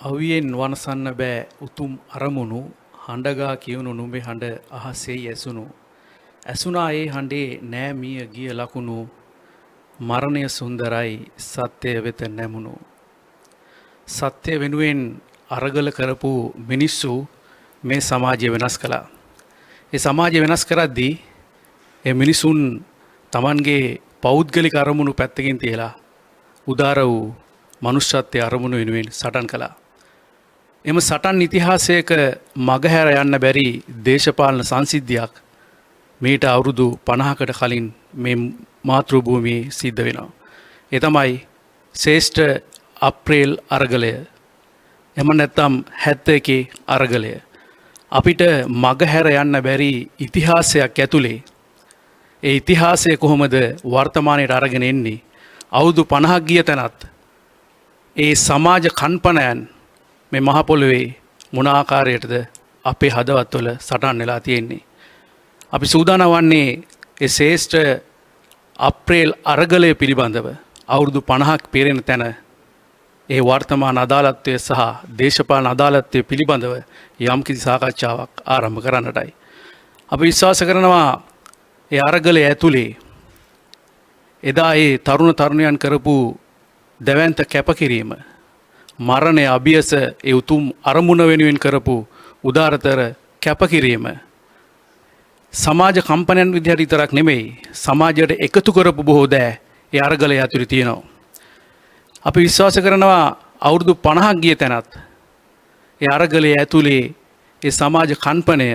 අවියෙන් වනසන්න බෑ උතුම් අරමුණු හඬගා කියවුණු නුඹේ හඬ අහසේ ඇසුණු ඇසුණා ඒ හඬේ නෑ මිය ගිය ලකුණු මරණය සුන්දරයි සත්‍යය වෙත නැමුණු සත්‍ය වෙනුවෙන් අරගල කරපු මිනිස්සු මේ සමාජය වෙනස් කළා. ඒ සමාජය වෙනස් කරද්දී ඒ මිනිසුන් Tamanගේ පෞද්ගලික අරමුණු පැත්තකින් තියලා උදාර වූ මනුෂ්‍යත්වයේ අරමුණු වෙනුවෙන් සටන් කළා. එම සටන් ඉතිහාසයක මගහැර යන්න බැරි දේශපාලන සංසිද්ධියක් මීට අවුරුදු 50කට කලින් මේ මාතෘ භූමියේ සිද්ධ වෙනවා. ඒ තමයි ශ්‍රේෂ්ඨ අප්‍රේල් අරගලය. එහෙම නැත්නම් 71 අරගලය. අපිට මගහැර යන්න බැරි ඉතිහාසයක් ඇතුලේ ඒ ඉතිහාසය කොහොමද වර්තමානයට අරගෙන එන්නේ? අවුරුදු 50ක් ගිය තැනත් ඒ සමාජ කම්පනයන් මේ මහ පොළොවේ මොන ආකාරයටද අපේ හදවත්වල සටහන් වෙලා තියෙන්නේ. අපි සූදානම් වන්නේ ඒ ශ්‍රේෂ්ඨ අප්‍රේල් අරගලය පිළිබඳව අවුරුදු 50ක් පෙරෙන තැන ඒ වර්තමාන අදාළත්වය සහ දේශපාලන අදාළත්වය පිළිබඳව යම්කිසි සාකච්ඡාවක් ආරම්භ කරන්නටයි. අපි විශ්වාස කරනවා ඒ අරගලය ඇතුලේ එදා ඒ තරුණ තරුණියන් කරපු දැවැන්ත කැපකිරීම මරණය අභියස ඒ උතුම් අරමුණ වෙනුවෙන් කරපු උදාරතර කැපකිරීම සමාජ කම්පනයන් විදිහට විතරක් නෙමෙයි සමාජයට එකතු කරපු බොහෝ දෑ ඒ අරගලය ඇතුලේ තියෙනවා. අපි විශ්වාස කරනවා අවුරුදු 50ක් ගිය තැනත් ඒ අරගලය ඇතුලේ ඒ සමාජ කම්පනය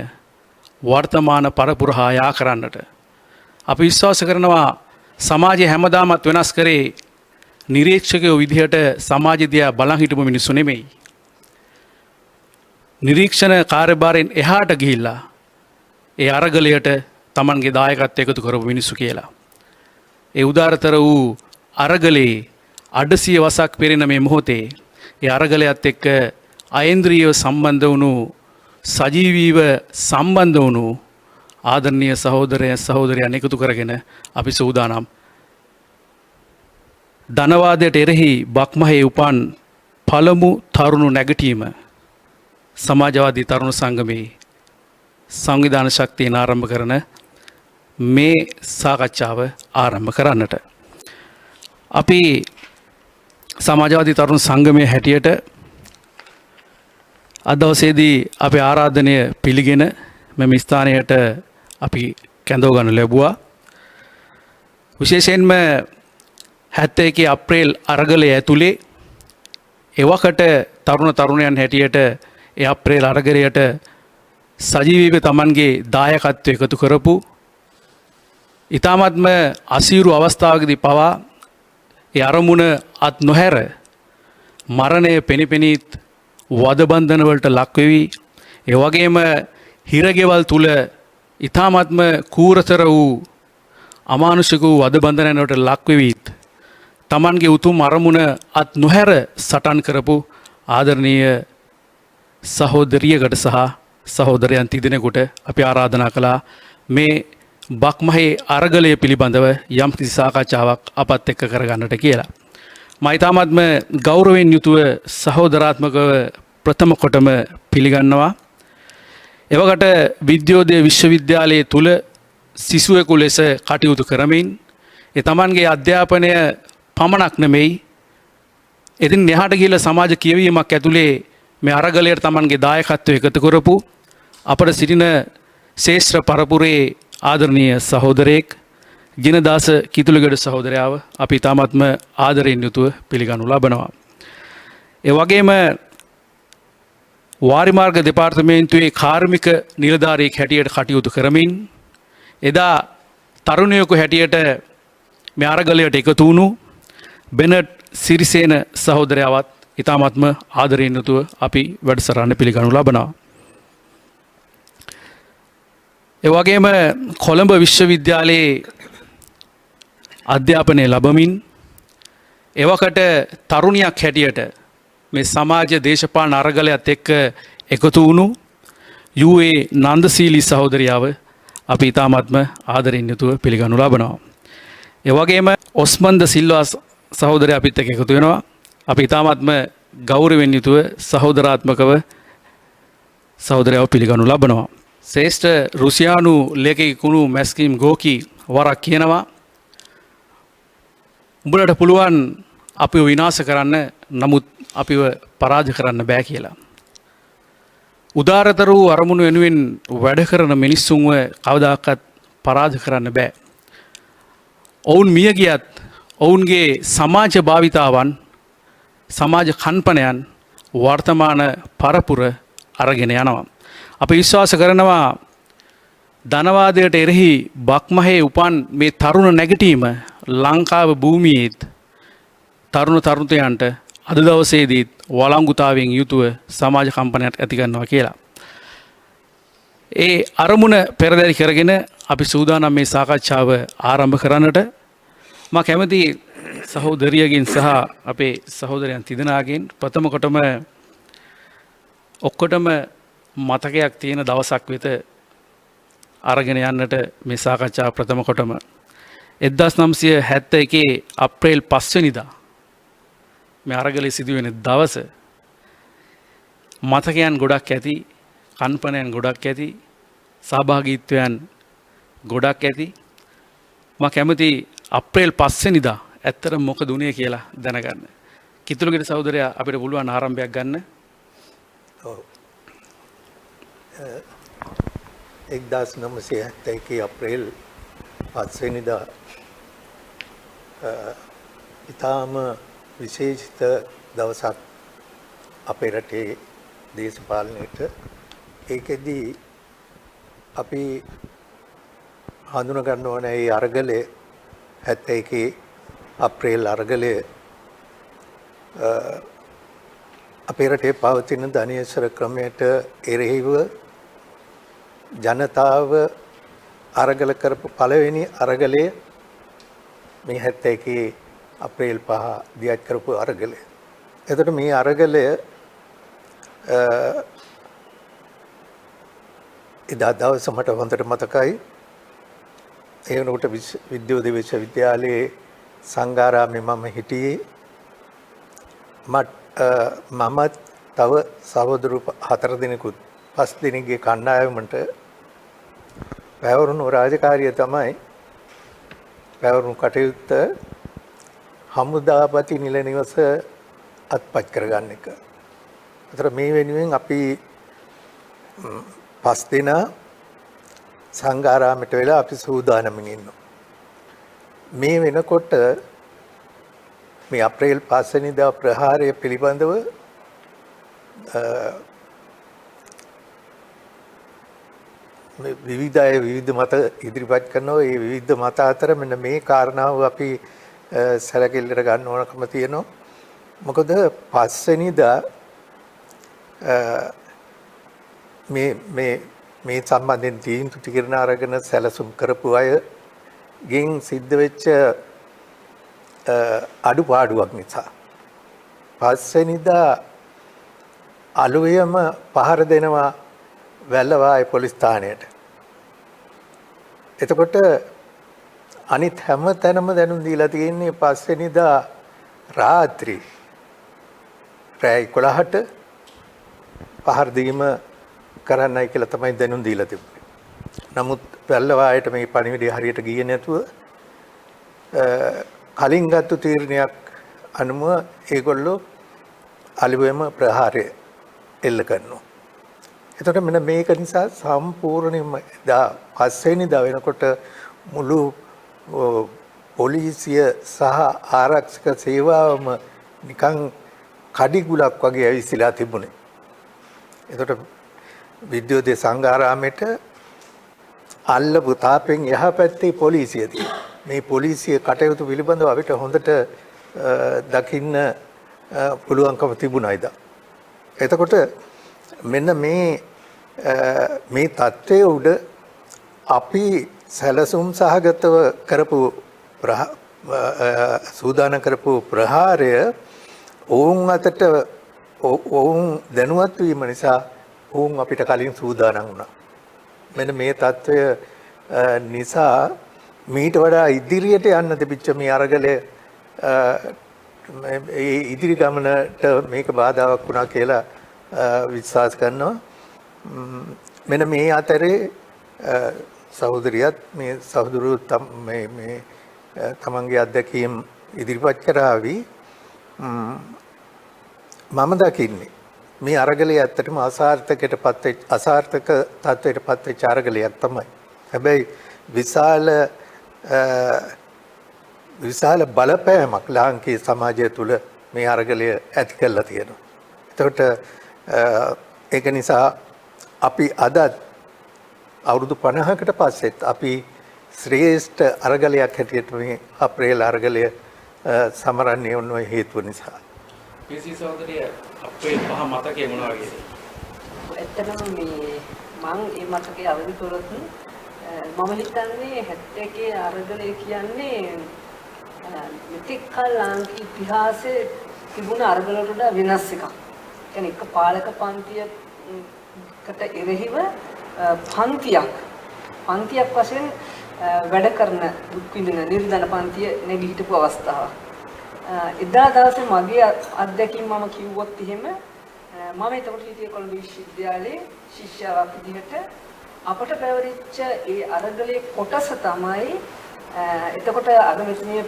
වර්තමාන පරපුරහා යා කරන්නට අපි විශ්වාස කරනවා සමාජය හැමදාමත් වෙනස් කරේ නිරීක්ෂකයෝ විදිහට සමාජ දිහා බලන් හිටපු මිනිස්සු නෙමෙයි. නිරීක්ෂණ කාර්යභාරයෙන් එහාට ගිහිල්ලා ඒ අරගලයට Tamanගේ දායකත්වය එකතු කරපු මිනිස්සු කියලා. ඒ උදාරතර වූ අරගලේ අඩසිය වසක් පෙරෙන මේ මොහොතේ ඒ අරගලයත් එක්ක අයින්ද්‍රියව සම්බන්ධ වුණු සජීවීව සම්බන්ධ වුණු ආදරණීය සහෝදරයන් එකතු කරගෙන අපි සූදානම් ධනවාදයට එරෙහි බක්මහේ උපන් පළමු තරුණු නැගිටීම සමාජවාදී තරුණ සංගමේ සංවිධාන ශක්තියෙන් ආරම්භ කරන මේ සාකච්ඡාව ආරම්භ කරන්නට අපි සමාජවාදී තරුණ සංගමයේ හැටියට අද දවසේදී අපේ ආරාධනය පිළිගෙන මෙම ස්ථානයට අපි කැඳව ගන්න ලැබුවා. විශේෂයෙන්ම 71 අප්‍රේල් අරගලය ඇතුලේ එවකට තරුණ තරුණයන් හැටියට ඒ අප්‍රේල් අරගලයට සජීවීව Tamanගේ දායකත්වය එකතු කරපු ඊ타මත්ම අසීරු අවස්ථාවකදී පවා ඒ අරමුණ අත් නොහැර මරණය පෙනිපෙනීත් වද බන්ධන වලට ලක් වෙවි ඒ වගේම හිරගෙවල් තුල ඊ타මත්ම කූරතර වූ අමානුෂික වූ වද බන්ධනයන් වලට ලක් වෙවිත් Tamanගේ උතුම් අරමුණ අත් නොහැර සටන් කරපු ආදරණීය සහෝදරියකට සහ සහෝදරයන් තිදෙනෙකුට අපි ආරාධනා කළා මේ බක්මහේ අරගලය පිළිබඳව යම් කිසි සාකච්ඡාවක් අපත් එක්ක කරගන්නට කියලා. මම ඊටාත්ම ගෞරවයෙන් යුතුව සහෝදරාත්මකව ප්‍රථම කොටම පිළිගන්නවා. එවකට විද්‍යෝදය විශ්වවිද්‍යාලයේ තුල සිසුවෙකු ලෙස කටයුතු කරමින් ඒ Tamanගේ අධ්‍යාපනය පමණක් නෙමෙයි එදින් එහාට ගිහිල්ලා සමාජ කියවීමක් ඇතුලේ මේ අරගලයට Tamanගේ දායකත්වය එකතු කරපු අපට සිටින ශේෂ්ත්‍ර පරපුරේ ආදරණීය සහෝදරයෙක් ජිනදාස කිතුලගඩ සහෝදරයාව අපි තාමත්ම ආදරයෙන් යුතුව පිළිගනු ලබනවා. ඒ වගේම වාරිමාර්ග දෙපාර්තමේන්තුවේ කාර්මික නිලධාරියෙක් හැටියට කටයුතු කරමින් එදා තරුණයෙකු හැටියට මේ අරගලයට එකතු වුණු බෙනට් සිරිසේන සහෝදරයාවත් ඊ타මත්ම ආදරයෙන් යුතුව අපි වැඩසටහන පිළිගනු ලබනවා. ඒ වගේම කොළඹ විශ්වවිද්‍යාලයේ අධ්‍යාපනය ලැබමින් එවකට තරුණියක් හැටියට මේ සමාජ දේශපාලන අරගලයත් එක්ක එකතු වුණු යූ.ඒ. නන්දසීලි සහෝදරියව අපි ඊ타මත්ම ආදරයෙන් යුතුව පිළිගනු ලබනවා. ඒ වගේම ඔස්මන්ද සිල්වා සහෝදරයා අපිත් එක්ක එකතු වෙනවා. අපි ඊ타මත්ම ගෞරවයෙන් යුතුව සහෝදරාත්මකව සහෝදරයව පිළිගනු ලබනවා. ශ්‍රේෂ්ඨ රුසියානු ලේඛකයෙකු මැස්කිම් ගෝකි වරක් කියනවා උඹලට පුළුවන් අපිව විනාශ කරන්න නමුත් අපිව පරාජය කරන්න බෑ කියලා. උදාරතර වූ අරමුණු වෙනුවෙන් වැඩ කරන මිනිස්සුන්ව කවදාකවත් පරාජය කරන්න බෑ. ඔවුන් මිය ගියත් ඔවුන්ගේ සමාජ භාවිතාවන් සමාජ කන්පනයන් වර්තමාන පරපුර අරගෙන යනවා. අපි විශ්වාස කරනවා ධනවාදයට එරෙහි බක්මහේ උපන් මේ තරුණ නැගිටීම ලංකාව භූමියේත් තරුණ තරුණයන්ට අද දවසේදීත් වළංගුතාවයෙන් යුතුව සමාජ කම්පනයක් ඇති කරනවා කියලා. ඒ අරමුණ පෙරදරි කරගෙන අපි සූදානම් මේ සාකච්ඡාව ආරම්භ කරන්නට මම කැමති සහෝදරියගෙන් සහ අපේ සහෝදරයන් තිදෙනාගෙන් ප්‍රථම කොටම ඔක්කොටම මතකයක් තියෙන දවසක් වෙත අරගෙන යන්නට මේ සාකච්ඡාව ප්‍රථම කොටම 1971 අප්‍රේල් 5 වෙනිදා මේ අරගලේ සිදුවෙන දවස මතකයන් ගොඩක් ඇති කම්පනයන් ගොඩක් ඇති සහභාගීත්වයන් ගොඩක් ඇති මම කැමති අප්‍රේල් 5 වෙනිදා ඇත්තට මොකද උනේ කියලා දැනගන්න. කිතුළුගෙඩි සහෝදරයා අපිට පුළුවන් ආරම්භයක් ගන්න. ඔව්. 1971 අප්‍රේල් 5 වෙනිදා ඊටාම විශේෂිත දවසක් අපේ රටේ දේශපාලනයට. ඒකෙදී අපි හඳුනා ගන්න ඕනේ මේ අරගලයේ 71 අප්‍රේල් අරගලයේ අපේ රටේ පවතින ධනේශ්වර ක්‍රමයට එරෙහිව ජනතාව අරගල කරපු පළවෙනි අරගලය මේ 71 අප්‍රේල් 5 දියත් කරපු අරගලය. එතකොට මේ අරගලය එදා දවස මට හොඳට මතකයි. ඒ වෙනකොට විද්‍යෝදය විශ්වවිද්‍යාලයේ සංඝාරාමේ මම හිටියේ. මම තව සහෝදරු 4 දෙනෙකුත් 5 දෙනෙක්ගේ කණ්ඩායමට පැවරුණු රාජකාරිය තමයි පැවරුණු කටයුත්ත හමුදාපති නිල නිවස අත්පත් කරගන්න එක. අතර මේ වෙනුවෙන් අපි 5 දෙනා සංඝාරාමයට වෙලා අපි සූදානම්ින් ඉන්නවා. මේ වෙනකොට මේ අප්‍රේල් 5 වෙනිදා ප්‍රහාරය පිළිබඳව විවිධ මත ඉදිරිපත් කරනවා. ඒ විවිධ මත අතර මෙන්න මේ කාරණාව අපි සැලකිල්ලට ගන්න ඕනකම තියෙනවා. මොකද 5 වෙනිදා මේ සම්බන්ධයෙන් තීන්දුව ටිකන අරගෙන සැලසුම් කරපු අයගෙන් සිද්ධ වෙච්ච අඩුපාඩුවක් නිසා 5 වෙනිදා අලුයම පහර දෙනවා වැල්ලවාය පොලිස් ස්ථානයට. එතකොට අනිත් හැම තැනම දැනුම් දීලා තියෙන්නේ 5 වෙනිදා රාත්‍රී රෑ 11ට පහර දීම කරන්නයි කියලා තමයි දැනුම් දීලා තිබුණේ. නමුත් වැල්ලවායට මේ පණිවිඩය හරියට ගියේ නැතුව කලින් ගත්තු තීරණයක් අනුව ඒගොල්ලෝ අලුයම ප්‍රහාරය එල්ල කරනවා. එතකොට මෙන්න මේක නිසා සම්පූර්ණයෙන්ම 5 වෙනිදා වෙනකොට මුළු පොලිසිය සහ ආරක්ෂක සේවාවම නිකන් කඩිගුලක් වගේ ඇවිස්සලා තිබුණේ. එතකොට විද්‍යෝදය සංඝාරාමයට අල්ලපු තාපෙන් එහා පැත්තේ පොලිසිය තියෙනවා. මේ පොලිසිය කටයුතු පිළිබඳව අපිට හොඳට දකින්න පුළුවන්කම තිබුණා ඉදා. එතකොට මෙන්න මේ தත්ත්වයේ උඩ අපි සැලසුම් සහගතව කරපු සූදානම් කරපු ප්‍රහාරය ඔවුන් අතට ඔවුන් දැනුවත් වීම නිසා ඔවුන් අපිට කලින් සූදානම් වුණා. මෙන්න මේ தත්ත්වය නිසා මීට වඩා ඉදිරියට යන්න තිබිච්ච මේ අරගලය ඉදිරි ගමනට මේක බාධාවක් වුණා කියලා විශ්වාස කරනවා. මෙන්න මේ අතරේ සහෝදරියත් මේ සහෝදරුත් මේ තමන්ගේ අත්දැකීම් ඉදිරිපත් කරાવી. මම දකින්නේ මේ අරගලයේ ඇත්තටම අසාර්ථක තත්ත්වයට පත් වෙච්ච අරගලයක් තමයි. හැබැයි විශාල බලපෑමක් ලාංකීය සමාජය තුළ මේ අරගලය ඇති කරලා තියෙනවා. එතකොට ඒක නිසා අපි අද අවුරුදු 50කට පස්සෙත් අපි ශ්‍රේෂ්ඨ අරගලයක් හැටියට මේ අප්‍රේල් අරගලය සමරන්නේ ඔන්න ඔය හේතුව නිසා. පීසී සහෝදරිය අපේ පහ මතකයේ මොනවා වගේද? ඇත්තටම මේ මම මේ මතකයේ අවදි කරොත් මම හිතන්නේ 71 අරගලය කියන්නේ මෙතෙක් කල ලාංකීය ඉතිහාසයේ තිබුණ අරගල වලට වෙනස් එකක්. කියන්නේ එක පාලක පන්තියකට එරෙහිව පන්තියක් වශයෙන් වැඩ කරන දුක් විඳින නිර්ධන පන්තිය නැගී හිටපු අවස්ථාවක්. එදා දවසේ මගේ අත්දැකීම් මම කිව්වොත් එහෙම මම එතකොට හිටියේ කොළඹ විශ්වවිද්‍යාලයේ ශිෂ්‍යාවක් විදිහට අපට පැවරිච්ච ඒ අරගලයේ කොටස තමයි එතකොට අගමැතිනිය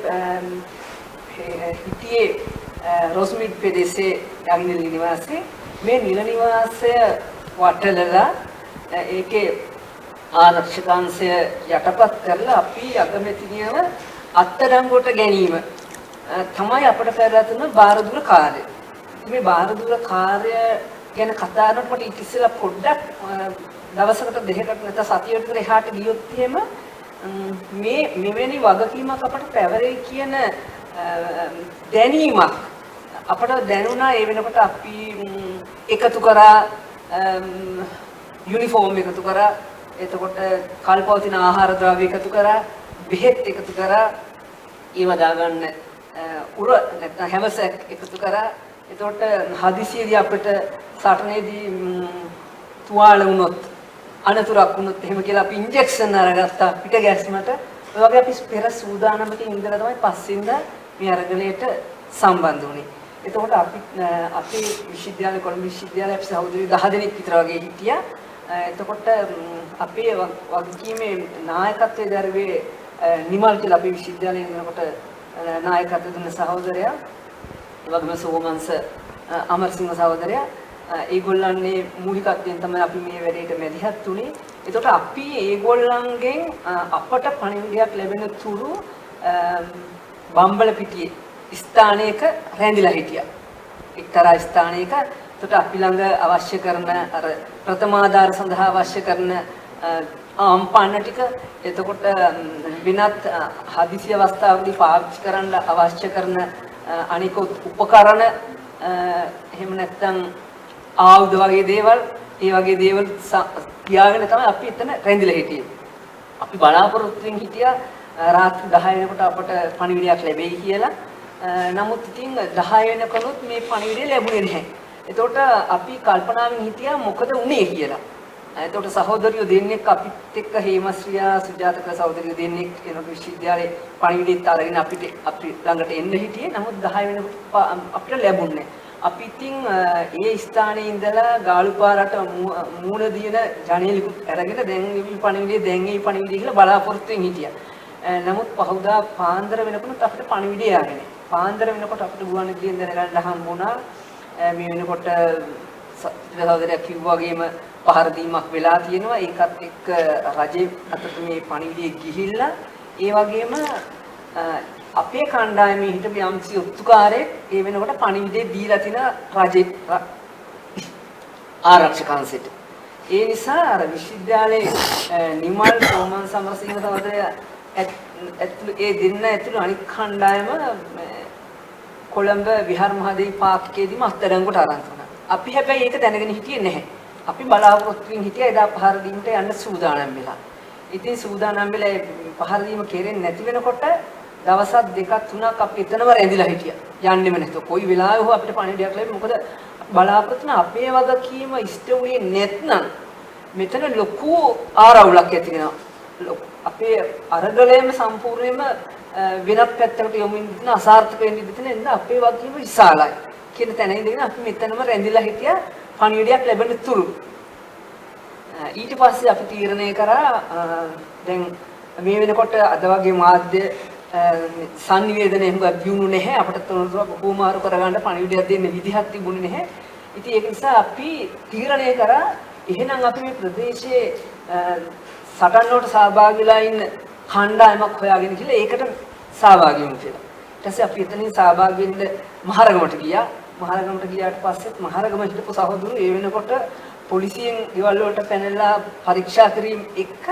හිටියේ රොස්මිඩ් ප්‍රදේශයේ යගිනිල නිවාසයේ මේ නිල නිවාසය වටලලා ඒකේ ආරක්ෂකාංශය යටපත් කරලා අපි අගමැතිනියව අත්අඩංගුවට ගැනීම තමයි අපට පැවරලා තියෙන බාරදුර කාර්යය. මේ බාරදුර කාර්ය ගැන කතා කරනකොට ඊට ඉස්සෙල්ලා පොඩ්ඩක් දවසකට දෙකකට නැත්නම් සතියකට විතර එහාට ගියොත් එහෙම මේ මෙවැනි වගකීමක් අපට පැවරේ කියන දැනීමක් අපට දැනුණා. ඒ වෙනකොට අපි එකතු කරා යුනිෆෝම් එකතු කරා, එතකොට කල්පවතින ආහාර ද්‍රව්‍ය එකතු කරා, බෙහෙත් එකතු කරා, ඒව දාගන්න උර නැත්නම් හැමසක් එකතු කරා. එතකොට හදිසියේදී අපිට සටනේදී තුවාල වුණොත් අනතුරක් වුණොත් එහෙම කියලා අපි ඉන්ජෙක්ෂන් අරගත්තා පිට ගැස්මට. ඒ වගේ අපි පෙර සූදානමකින් ඉඳලා තමයි පස්සින්ද මේ අරගලයට සම්බන්ධ වුණේ. එතකොට අපි අපේ විශ්වවිද්‍යාලේ කොළඹ විශ්වවිද්‍යාලයේ අපි සහෝදරයෝ 10 දෙනෙක් විතර වගේ හිටියා. එතකොට අපේ වගකීමේ නායකත්වයේ දරුවේ නිමල් කියලා අපේ විශ්වවිද්‍යාලයේ ඉන්නකොට නායකත්වය දුන්න සහෝදරයා, ඒ වගේම සෝමංශ අමරසිංහ සහෝදරයා, ඒගොල්ලන්ගේ මූලිකත්වයෙන් තමයි අපි මේ වැඩේට මැදිහත් වුණේ. එතකොට අපි ඒගොල්ලන්ගෙන් අපට පණිවිඩයක් ලැබෙන තුරු බම්බලපිටියේ ස්ථානයක රැඳිලා හිටියා. එක්තරා ස්ථානයක. එතකොට අපි ළඟ අවශ්‍ය කරන අර ප්‍රථමාධාර සඳහා අවශ්‍ය කරන ආම්පාන ටික, එතකොට විනත් හදිසි අවස්ථාවකදී පාවිච්චි කරන්න අවශ්‍ය කරන අනික උපකරණ, එහෙම නැත්නම් ආයුධ වගේ දේවල්, ඒ වගේ දේවල් තියාගෙන තමයි අපි එතන රැඳිලා හිටියේ. අපි බලාපොරොත්තු වෙමින් හිටියා රාත්‍රී 10 වෙනකොට අපට පණිවිඩයක් ලැබෙයි කියලා. නමුත් ඉතින් 10 වෙනකනොත් මේ පණිවිඩය ලැබුණේ නැහැ. එතකොට අපි කල්පනාවෙන් හිටියා මොකද වුනේ කියලා. එතකොට සහෝදරියෝ දෙන්නෙක් අපිත් එක්ක හේමශ්‍රියා සුජාතක සහෝදරියෝ දෙන්නෙක් එනකොට විශ්වවිද්‍යාලේ පණිවිඩයත් අරගෙන අපි ළඟට එන්න හිටියේ. නමුත් 10 වෙනකොට අපිට ලැබුණේ. අපි ඉතින් ඒ ස්ථානයේ ඉඳලා ගාලුපාරට මූණ දින ජනේලිකුත් අරගෙන දැන් මේ පණිවිඩය කියලා බලාපොරොත්තු වෙමින් හිටියා. නමුත් පහුදා පාන්දර වෙනකොට අපිට පණිවිඩය ආවේ. පාන්දර වෙනකොට අපිට ගුවන්විදුලියෙන් දැනගන්න හම්බුණා මේ වෙනකොට සහෝදරයා කිව්වා වගේම පහර දීමක් වෙලා තියෙනවා. ඒකත් එක්ක රජේ අතට මේ පණිවිඩය ගිහිල්ලා, ඒ වගේම අපේ කණ්ඩායමේ හිටපු යම්සි ඔත්තුකාරයෙක් ඒ වෙනකොට පණිවිඩය දීලා තින රජේ ආරක්ෂකංශයට. ඒ නිසා අර විශ්වවිද්‍යාලයේ නිමල් සෝමන් සමරසිංහ සහෝදරයා ඇතුළු ඒ දෙන්න ඇතුළු අනික් කණ්ඩායම කොළඹ විහාර මහදේවි පාර්කයේදීම අත්අඩංගුවට අරන් තුනා. අපි හැබැයි ඒක දැනගෙන හිටියේ නැහැ. අපි බලාපොරොත්තු වෙමින් හිටියා එදා පහර දීමට යන්න සූදානම් වෙලා. ඉතින් සූදානම් වෙලා පහර දීම කෙරෙන්නේ නැති වෙනකොට දවසක් දෙකක් තුනක් අපි එතනම රැඳිලා හිටියා. යන්නෙම නැතුව කොයි වෙලාවෙ හෝ අපිට පණිවිඩයක් ලැබෙයි. මොකද බලාපොරොත්තු වෙන අපේ වගකීම ඉෂ්ට වුණේ නැත්නම් මෙතන ලොකු ආරවුලක් ඇති වෙනවා. අපේ අරගලයේම සම්පූර්ණයෙන්ම වෙනත් පැත්තකට යොමු වෙන අසාර්ථක වෙන්න ඉඩ තියෙන එන්න අපේ වගකීම විශාලයි කියන තැන ඉඳගෙන අපි මෙතනම රැඳිලා හිටියා පණිවිඩයක් ලැබෙන්න තුරු. ඊට පස්සේ අපි තීරණය කරා දැන් මේ වෙනකොට අද වගේ මාධ්‍ය සංනිවේදනය හුඟක් දියුණු නැහැ අපිට තොරතුරු කොහොමාරු කරගන්න පණිවිඩයක් දෙන්න විදිහක් තිබුණේ නැහැ. ඉතින් ඒක නිසා අපි තීරණය කරා එහෙනම් අපි මේ ප්‍රදේශයේ සටන් වලට සහභාගී වෙලා ඉන්න කණ්ඩායමක් හොයාගෙන ගිහලා ඒකට සහභාගී වුණා කියලා. ඊට පස්සේ අපි එතනින් සහභාගී වෙන්න මහරගමට ගියා. මහරගමට ගියාට පස්සෙත් මහරගම හිටපු සහෝදරු ඒ වෙනකොට පොලිසියෙන් ගෙවල් වලට පැනලා පරීක්ෂා කිරීම එක්ක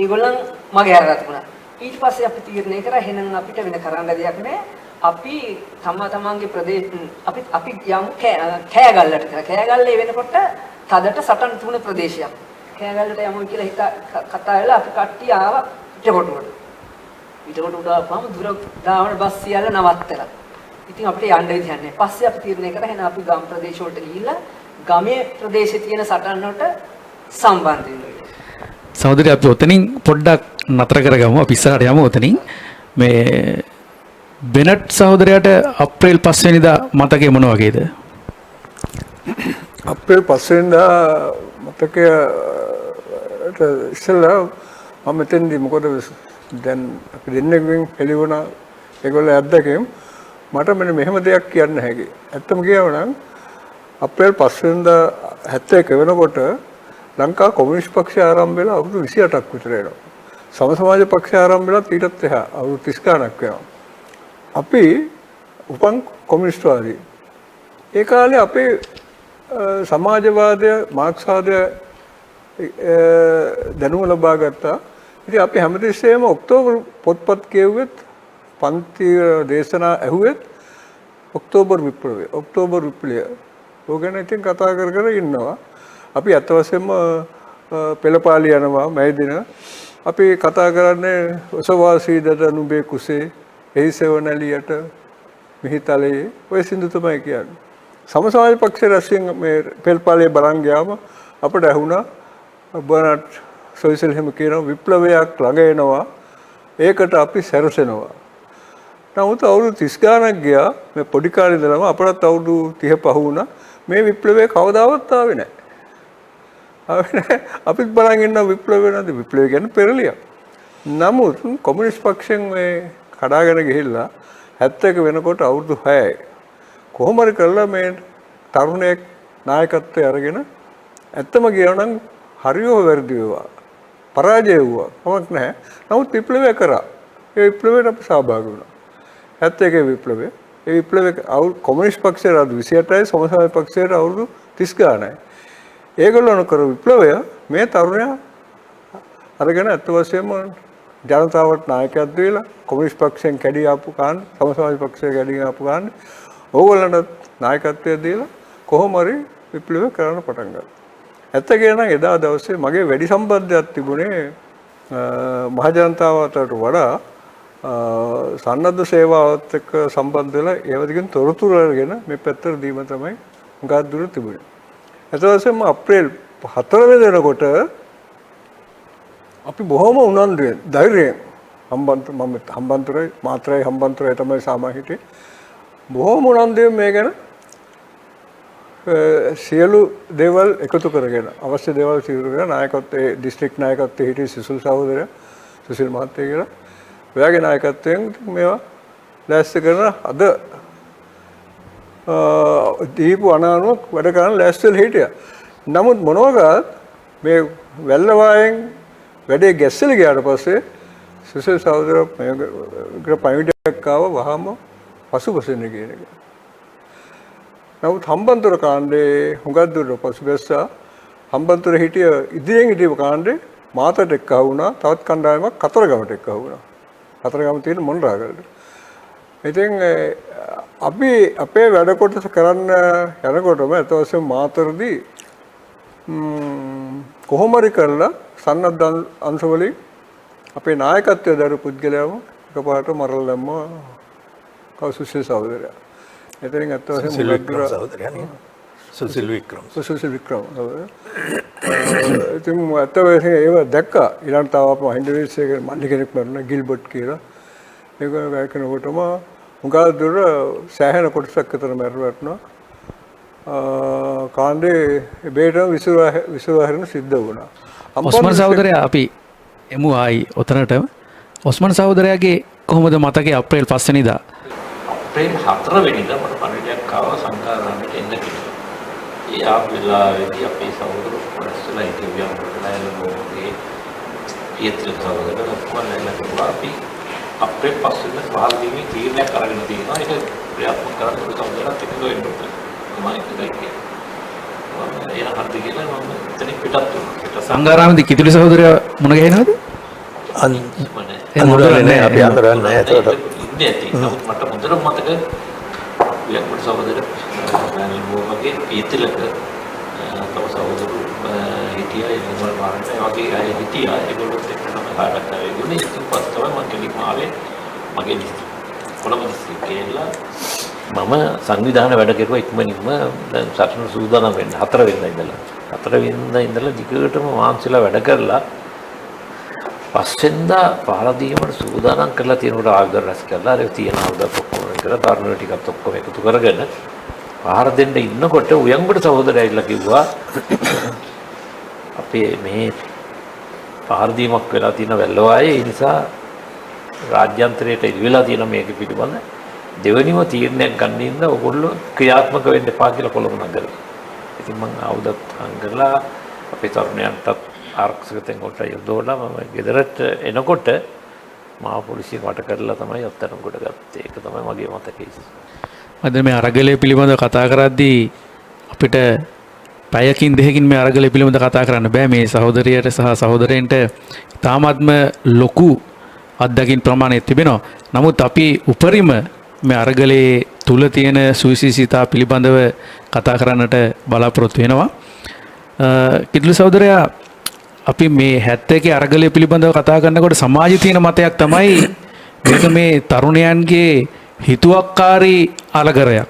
ඒගොල්ලන් මගේ අරගෙන තිබුණා. ඊට පස්සේ අපි තීරණය කරා එහෙනම් අපිට වෙන කරන්න දෙයක් නැහැ. අපි තමන්ගේ ප්‍රදේශ අපි යමු කෑගල්ලට කියලා. කෑගල්ලේ වෙනකොට තදට සටන් තුන ප්‍රදේශයක්. කෑගල්ලට යමු කියලා කතා වෙලා අපි කට්ටිය ආවා පිටකොටුවට. පිටකොටුවට ආවම දුර දාවන බස් සියල්ල නවත්තලා. ඉතින් අපිට යන්න විදිහක් නැහැ. පස්සේ අපි තීරණය කරා එහෙනම් අපි ගම් ප්‍රදේශ වලට ගිහිල්ලා ගමේ ප්‍රදේශයේ තියෙන සටන් වලට සම්බන්ධ වෙනවා. සහෝදරි අපි ඔතනින් පොඩ්ඩක් නතර කරගමු. අපි ඉස්සරහට යමු ඔතනින්. මේ බෙනට් සහෝදරයාට අප්‍රේල් 5 වෙනිදා මතකය මොන වගේද? අප්‍රේල් 5 වෙනිදා මතකයට ඉස්සෙල්ලා මම මෙතෙන්දී මොකද දැන් අපි දෙන්නෙක්ගෙන් හෙළි වුණා ඒගොල්ලෝ අද්දකෙම් මට මෙන්න මෙහෙම දෙයක් කියන්න හැකි. ඇත්තම කියවනම් අප්‍රේල් 5 වෙනිදා 71 වෙනකොට ලංකා කොමියුනිස්ට් පක්ෂය ආරම්භ වෙලා අවුරුදු 28ක් විතර වෙනවා. සම සමාජ පක්ෂය ආරම්භ වෙලා ඊටත් එහා අවුරුදු 30 ගණක් වෙනවා. අපි උපන් කොමියුනිස්ට්වාදී. ඒ කාලේ අපේ සමාජවාදය මාක්ස්වාදය දැනුම ලබා ගත්තා. ඉතින් අපි හැමතිස්සෙම ඔක්තෝබර් පොත්පත් කියුවෙත් පන්ති දේශනා ඇහුවෙත් ඔක්තෝබර් විප්ලවය. ඔක්තෝබර් විප්ලවය. ඕක ගැන ඉතින් කතා කර කර ඉන්නවා. අපි අත වශයෙන්ම පෙළපාලි යනවා මේ දින. අපි කතා කරන්නේ ඔසවාසී දත නුඹේ කුසේ එහි සෙවණලියට මිහිතලයේ ඔය සින්දු තමයි කියන්නේ. සම සමාජ පක්ෂයේ රැස්වෙන් මේ පෙළපාලිය බලන් ගියාම අපිට ඇහුණා බර්නඩ් සොයිසල් හැම කියන විප්ලවයක් ළඟ එනවා. ඒකට අපි සැරසෙනවා. නමුත් අවුරුදු 30 ගණක් ගියා මේ පොඩි කාලේ ඉඳලම අපරත් අවුරුදු 30 පහ වුණා. මේ විප්ලවය කවදාවත් ආවේ නැහැ. අපිත් බලන් ඉන්න විප්ලවය නැද්ද? විප්ලවය කියන්නේ පෙරලියක්. නමුත් කොමියුනිස්ට් පක්ෂයෙන් මේ කඩාගෙන ගිහිල්ලා 71 වෙනකොට අවුරුදු 6යි. කොහොම හරි කරලා මේ තරුණයෙක් නායකත්වයේ අරගෙන ඇත්තම කියනනම් හරියෝ වැරදි වේවා. පරාජය වුණා. කමක් නැහැ. නමුත් විප්ලවය කරා. ඒ විප්ලවයට අපි සහභාගී වුණා. 71 විප්ලවය. ඒ විප්ලවයේ කොමියුනිස්ට් පක්ෂයට අවුරුදු 28යි සම සමාජ පක්ෂයට අවුරුදු 30 ගානයි. ඒගොල්ලෝ කර විප්ලවය මේ තරුණයා අරගෙන අත් වශයෙන්ම ජනතාවට නායකයෙක් දීලා කොමියුනිස්ට් පක්ෂයෙන් කැඩී ආපු කාණ්ඩ සම සමාජ පක්ෂයෙන් කැඩී ආපු කාණ්ඩ ඕගොල්ලන්ට නායකත්වය දීලා කොහොම හරි විප්ලවය කරන්න පටන් ගත්තා. ඇත්ත කියනනම් එදා දවසේ මගේ වැඩි සම්බන්ධයක් තිබුණේ මහජනතාව අතරට වඩා සන්නද්ධ සේවාවත් එක්ක සම්බන්ධ වෙලා ඒවදිගෙන් තොරතුරු අරගෙන මේ පැත්තට දීම තමයි උගත් දුර තිබුණේ. ඒත් වශයෙන්ම අප්‍රේල් 4 වෙනිදාට අපි බොහොම උනන්දුවෙන් ධෛර්යයෙන් හම්බන්තොටයි මාත්‍රායි හම්බන්තොටයි තමයි සමාහිතේ බොහොම උනන්දුවෙන් මේ ගැන සියලු දේවල් එකතු කරගෙන අවශ්‍ය දේවල් සිදු කරගෙන නායකත්වයේ දිස්ත්‍රික් නායකත්වයේ හිටිය සිසුල් සහෝදරයා සුසිල් මහත්තයා කියලා ඔයාගේ නායකත්වයෙන් මේවා ලෑස්ති කරන අද දීපු අනානුවක් වැඩ කරන්න ලෑස්තිලා හිටියා. නමුත් මොනවාගත් මේ වැල්ලවායෙන් වැඩේ ගැස්සලා ගියාට පස්සේ සුසිල් සහෝදරයා මේක පණිවිඩයක් ආව වහම පසුබසින්න කියන එක. නමුත් හම්බන්තොට කාණ්ඩේ හුඟක් දුරට පසුබැස්සා. හම්බන්තොට හිටිය ඉදිරියෙන් හිටිය කාණ්ඩේ මාතට එක්ක වුණා. තවත් කණ්ඩායමක් කතරගමට එක්ක වුණා. කතරගම තියෙන මොණරාගලට. ඉතින් අපි අපේ වැඩ කොටස කරන්න යනකොටම අතවශ්‍ය මාතරදී කොහොම හරි කරලා සන්නද්ධ අංශවලින් අපේ නායකත්වයේ දරු පුද්ගලයාම එකපාරට මරලා දැම්මා කෞසුසිල් සහෝදරයා. එතනින් අතවශ්‍ය මුලද්දුර සහෝදරයා සුසිල් වික්‍රම. සුසිල් වික්‍රම. ඉතින් අතවශ්‍ය ඒව දැක්කා. ඊළඟ තව අප මහින්ද විශ්වයේ මල්ලි කෙනෙක් මරුණා ගිල්බර්ට් කියලා. ඒක වැයකනකොටම මුගා දුර සෑහෙන කොටසක් විතර මැරලා වැටුණා. කාණ්ඩේ බේට විසුරුවහැරෙන සිද්ධ වුණා. ඔස්මන් සහෝදරයා අපි එමු ආයි ඔතනටම. ඔස්මන් සහෝදරයාගේ කොහොමද මතකේ අප්‍රේල් 5 වෙනිදා? අප්‍රේල් 4 වෙනිදා මට පණිවිඩයක් ආවා සංඝාරාමයට එන්න කියලා. ඒ ආපු වෙලාවේදී අපේ සහෝදර පොරස්සලා ඉතිවියන් වලගේ පියත්‍ර සහෝදරලා කොහොමද අපි අප්‍රේල් 5 වෙනිදා පහළ දීමේ තීරණයක් අරගෙන තියෙනවා. ඒක ක්‍රියාත්මක කරන්න උදව් කරලා තිබුණා වෙනවා. සංඝාරාමේදී කිතුලි සහෝදරයා මුණ ගැහෙනවද? අඳුරන්නේ අපි අඳුරන්නේ නැහැ ඒතකොට. ඉන්නේ ඇති. නමුත් මට හොඳට මතක වියන්කොට සහෝදර වගේ පීතිලක තව සහෝදරු හිටියා ඒ මොකද මාරට වගේ අය හිටියා ඒගොල්ලොත් එක්ක තමයි කාටත් ආවෙන්නේ. ඉතින් පස්සේ තමයි මම කෙලින්ම ආවේ මගේ කොළඹ දිස්ත්‍රික්කේලා මම සංවිධාන වැඩ කෙරුවා ඉක්මනින්ම දැන් සටන සූදානම් වෙන්න 4 වෙනිදා ඉඳලා දිගටම මාන්සිලා වැඩ කරලා පස්සෙන්දා පහළ දීමට සූදානම් කරලා තියෙනකොට ආයුධ රැස් කරලා අර තියෙන ආයුධ ඔක්කොම කරලා තරුණ ටිකත් ඔක්කොම එකතු කරගෙන පහර දෙන්න ඉන්නකොට උයන්ගොඩ සහෝදරයා ඉල්ල කිව්වා අපේ මේ පහර දීමක් වෙලා තියෙන වැල්ලවායේ ඒ නිසා රාජ්‍යන්තරයට ඉල්ලලා තියෙන මේක පිළිබඳ දෙවෙනිම තීරණයක් ගන්න ඉඳ ඔයගොල්ලෝ ක්‍රියාත්මක වෙන්න එපා කියලා කොළඹ නගරේ. ඉතින් මම ආයුධත් අංගලා අපේ තරුණයන්ටත් ආරක්ෂක තැන් වලට යොදවලා මම ගෙදරට එනකොට මහා පොලිසිය වට කරලා තමයි අත්තර කොට ගත්තේ. ඒක තමයි මගේ මතකය. අද මේ අරගලය පිළිබඳව කතා කරද්දී අපිට පැයකින් දෙකකින් මේ අරගලය පිළිබඳව කතා කරන්න බෑ. මේ සහෝදරියට සහ සහෝදරයන්ට තාමත්ම ලොකු අත්දැකීම් ප්‍රමාණයක් තිබෙනවා. නමුත් අපි උපරිම මේ අරගලයේ තුල තියෙන සුවිශේෂීතා පිළිබඳව කතා කරන්නට බලාපොරොත්තු වෙනවා. කිතුලි සහෝදරයා අපි මේ 71 අරගලය පිළිබඳව කතා කරනකොට සමාජයේ තියෙන මතයක් තමයි මේක මේ තරුණයන්ගේ හිතුවක්කාරී අලගරයක්.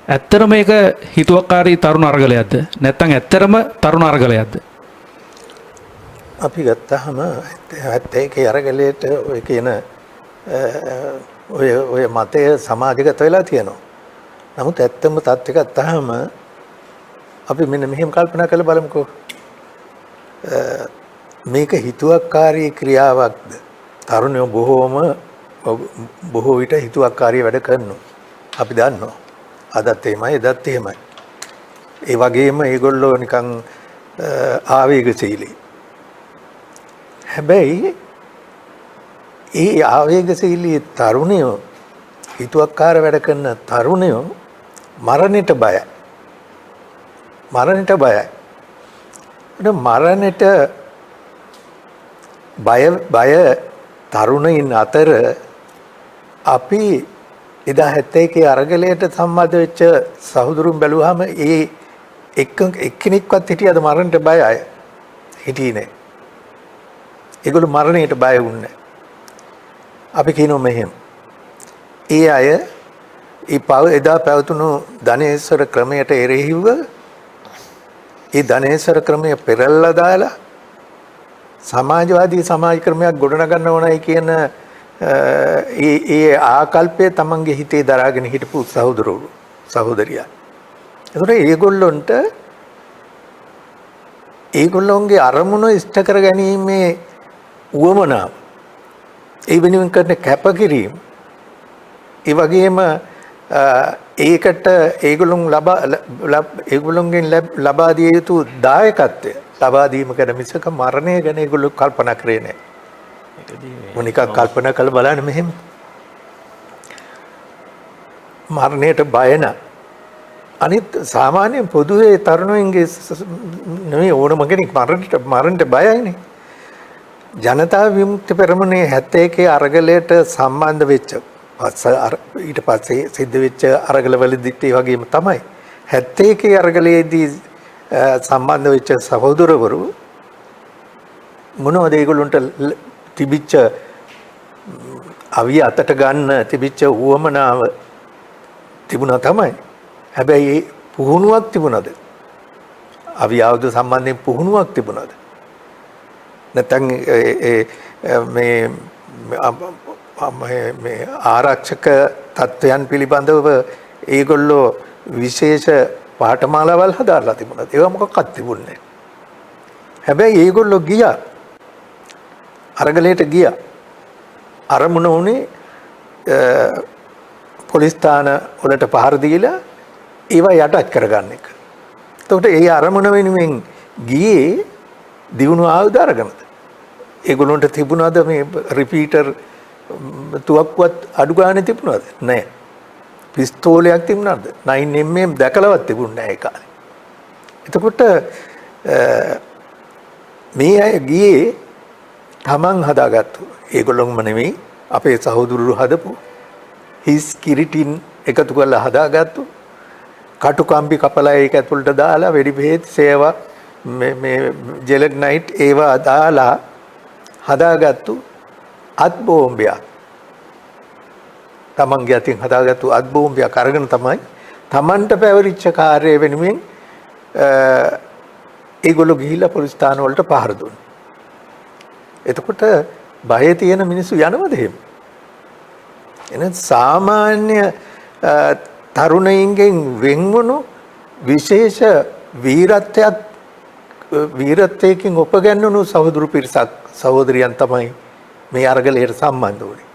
ඇත්තටම මේක හිතුවක්කාරී තරුණ අරගලයක්ද? නැත්නම් ඇත්තටම තරුණ අරගලයක්ද? අපි ගත්තාම 71 අරගලයට ඔය කියන ඔය මතය සමාජගත වෙලා තියෙනවා. නමුත් ඇත්තම තත්ත්වයක් ගත්තාම අපි මෙන්න මෙහෙම කල්පනා කරලා බලමුකෝ. මේක හිතුවක්කාරී ක්‍රියාවක්ද? තරුණයෝ බොහෝ විට හිතුවක්කාරී වැඩ කරනවා. අපි දන්නවා. අදත් එහෙමයි, එදත් එහෙමයි. ඒ වගේම ඒගොල්ලෝ නිකන් ආවේගශීලී. හැබැයි ඒ ආවේගශීලී තරුණයෝ හිතුවක්කාර වැඩ කරන තරුණයෝ මරණයට බයයි. මරණයට බයයි. මරණයට බය තරුණයින් අතර අපි එදා 71 අරගලයට සම්බන්ධ වෙච්ච සහෝදරුන් බැලුවාම ඒ එක්කෙනෙක්වත් හිටියද මරණයට බය අය හිටියේ නෑ. ඒගොල්ලෝ මරණයට බය වුණේ. අපි කියනවා මෙහෙම. ඒ අය එදා පැවතුණු ධනේශ්වර ක්‍රමයට එරෙහිව ඒ ධනේශ්වර ක්‍රමය පෙරල්ලා දාලා සමාජවාදී සමාජ ක්‍රමයක් ගොඩනගන්න ඕනයි කියන ඒ ආකල්පය තමන්ගේ හිතේ දරාගෙන හිටපු සහෝදරියා. ඒතකොට ඒගොල්ලොන්ගේ අරමුණ ඉෂ්ට කර ගැනීමේ උවමනාව, ඒ වෙනුවෙන් කරන කැපකිරීම, ඒ වගේම ඒකට ඒගොල්ලොන්ගෙන් ලබා දිය යුතු දායකත්වය ලබා දීම ගැන මිසක මරණය ගැන ඒගොල්ලෝ කල්පනා කරේ නැහැ. මොනිකක් කල්පනා කරලා බලන්න මෙහෙම. මරණයට බය නැ. අනිත් සාමාන්‍ය පොදුවේ තරුණයින්ගේ නෙවෙයි ඕනම කෙනෙක් මරණයට බයයිනේ. ජනතා විමුක්ති පෙරමුණේ 71 අරගලයට සම්බන්ධ වෙච්ච ඊට පස්සේ සිද්ධ වෙච්ච අරගලවලදීත් ඒ වගේම තමයි 71 අරගලයේදී සම්බන්ධ වෙච්ච සහෝදරවරු මොනවද ඒගොල්ලන්ට තිබිච්ච අවිය අතට ගන්න තිබිච්ච උවමනාව තිබුණා තමයි. හැබැයි පුහුණුවක් තිබුණාද? අවිය ආයුධ සම්බන්ධයෙන් පුහුණුවක් තිබුණාද? නැත්නම් මේ මේ ආරක්ෂක තත්ත්වයන් පිළිබඳව ඒගොල්ලෝ විශේෂ පාඨමාලාවල් හදාරලා තිබුණා. ඒවා මොකක්වත් තිබුණේ නැහැ. හැබැයි ඒගොල්ලෝ ගියා. අරගලයට ගියා. අරමුණ උනේ පොලිස් ස්ථාන වලට පහර දීලා ඒවා යටත් කරගන්න එක. එතකොට ඒ අරමුණ වෙනුවෙන් ගියේ දිනුන ආයුධ අරගෙනද? ඒගොල්ලන්ට තිබුණාද මේ රිපීටර් තුවක්කුවත් අඩු ගානේ තිබුණාද? නැහැ. පිස්තෝලයක් තිබුණාද? 9mm දැකලවත් තිබුණේ නැහැ ඒ කාලේ. එතකොට මේ අය ගියේ තමන් හදාගත්තු. ඒගොල්ලොම නෙමෙයි අපේ සහෝදරරු හදපු හිස් කිරිටින් එකතු කරලා හදාගත්තු. කටුකම්බි කපලා ඒක ඇතුළට දාලා වෙඩි බෙහෙත් සේවා මේ ජෙලග්නයිට් ඒවා දාලා හදාගත්තු අත් බෝම්බයක්. තමන්ගේ අතින් හදාගත්තු අත් බෝම්බයක් අරගෙන තමයි තමන්ට පැවරිච්ච කාර්යය වෙනුවෙන් ඒගොල්ලෝ ගිහිල්ලා පොලිස් ස්ථාන වලට පහර දුන්නා. එතකොට බය තියෙන මිනිස්සු යනවද එහෙම? එන සාමාන්‍ය තරුණයින්ගෙන් වෙන්වුණු විශේෂ වීරත්වයකින් උපගන්වුණු සහෝදරු පිරිසක් සහෝදරියන් තමයි මේ අරගලයට සම්බන්ධ වුණේ.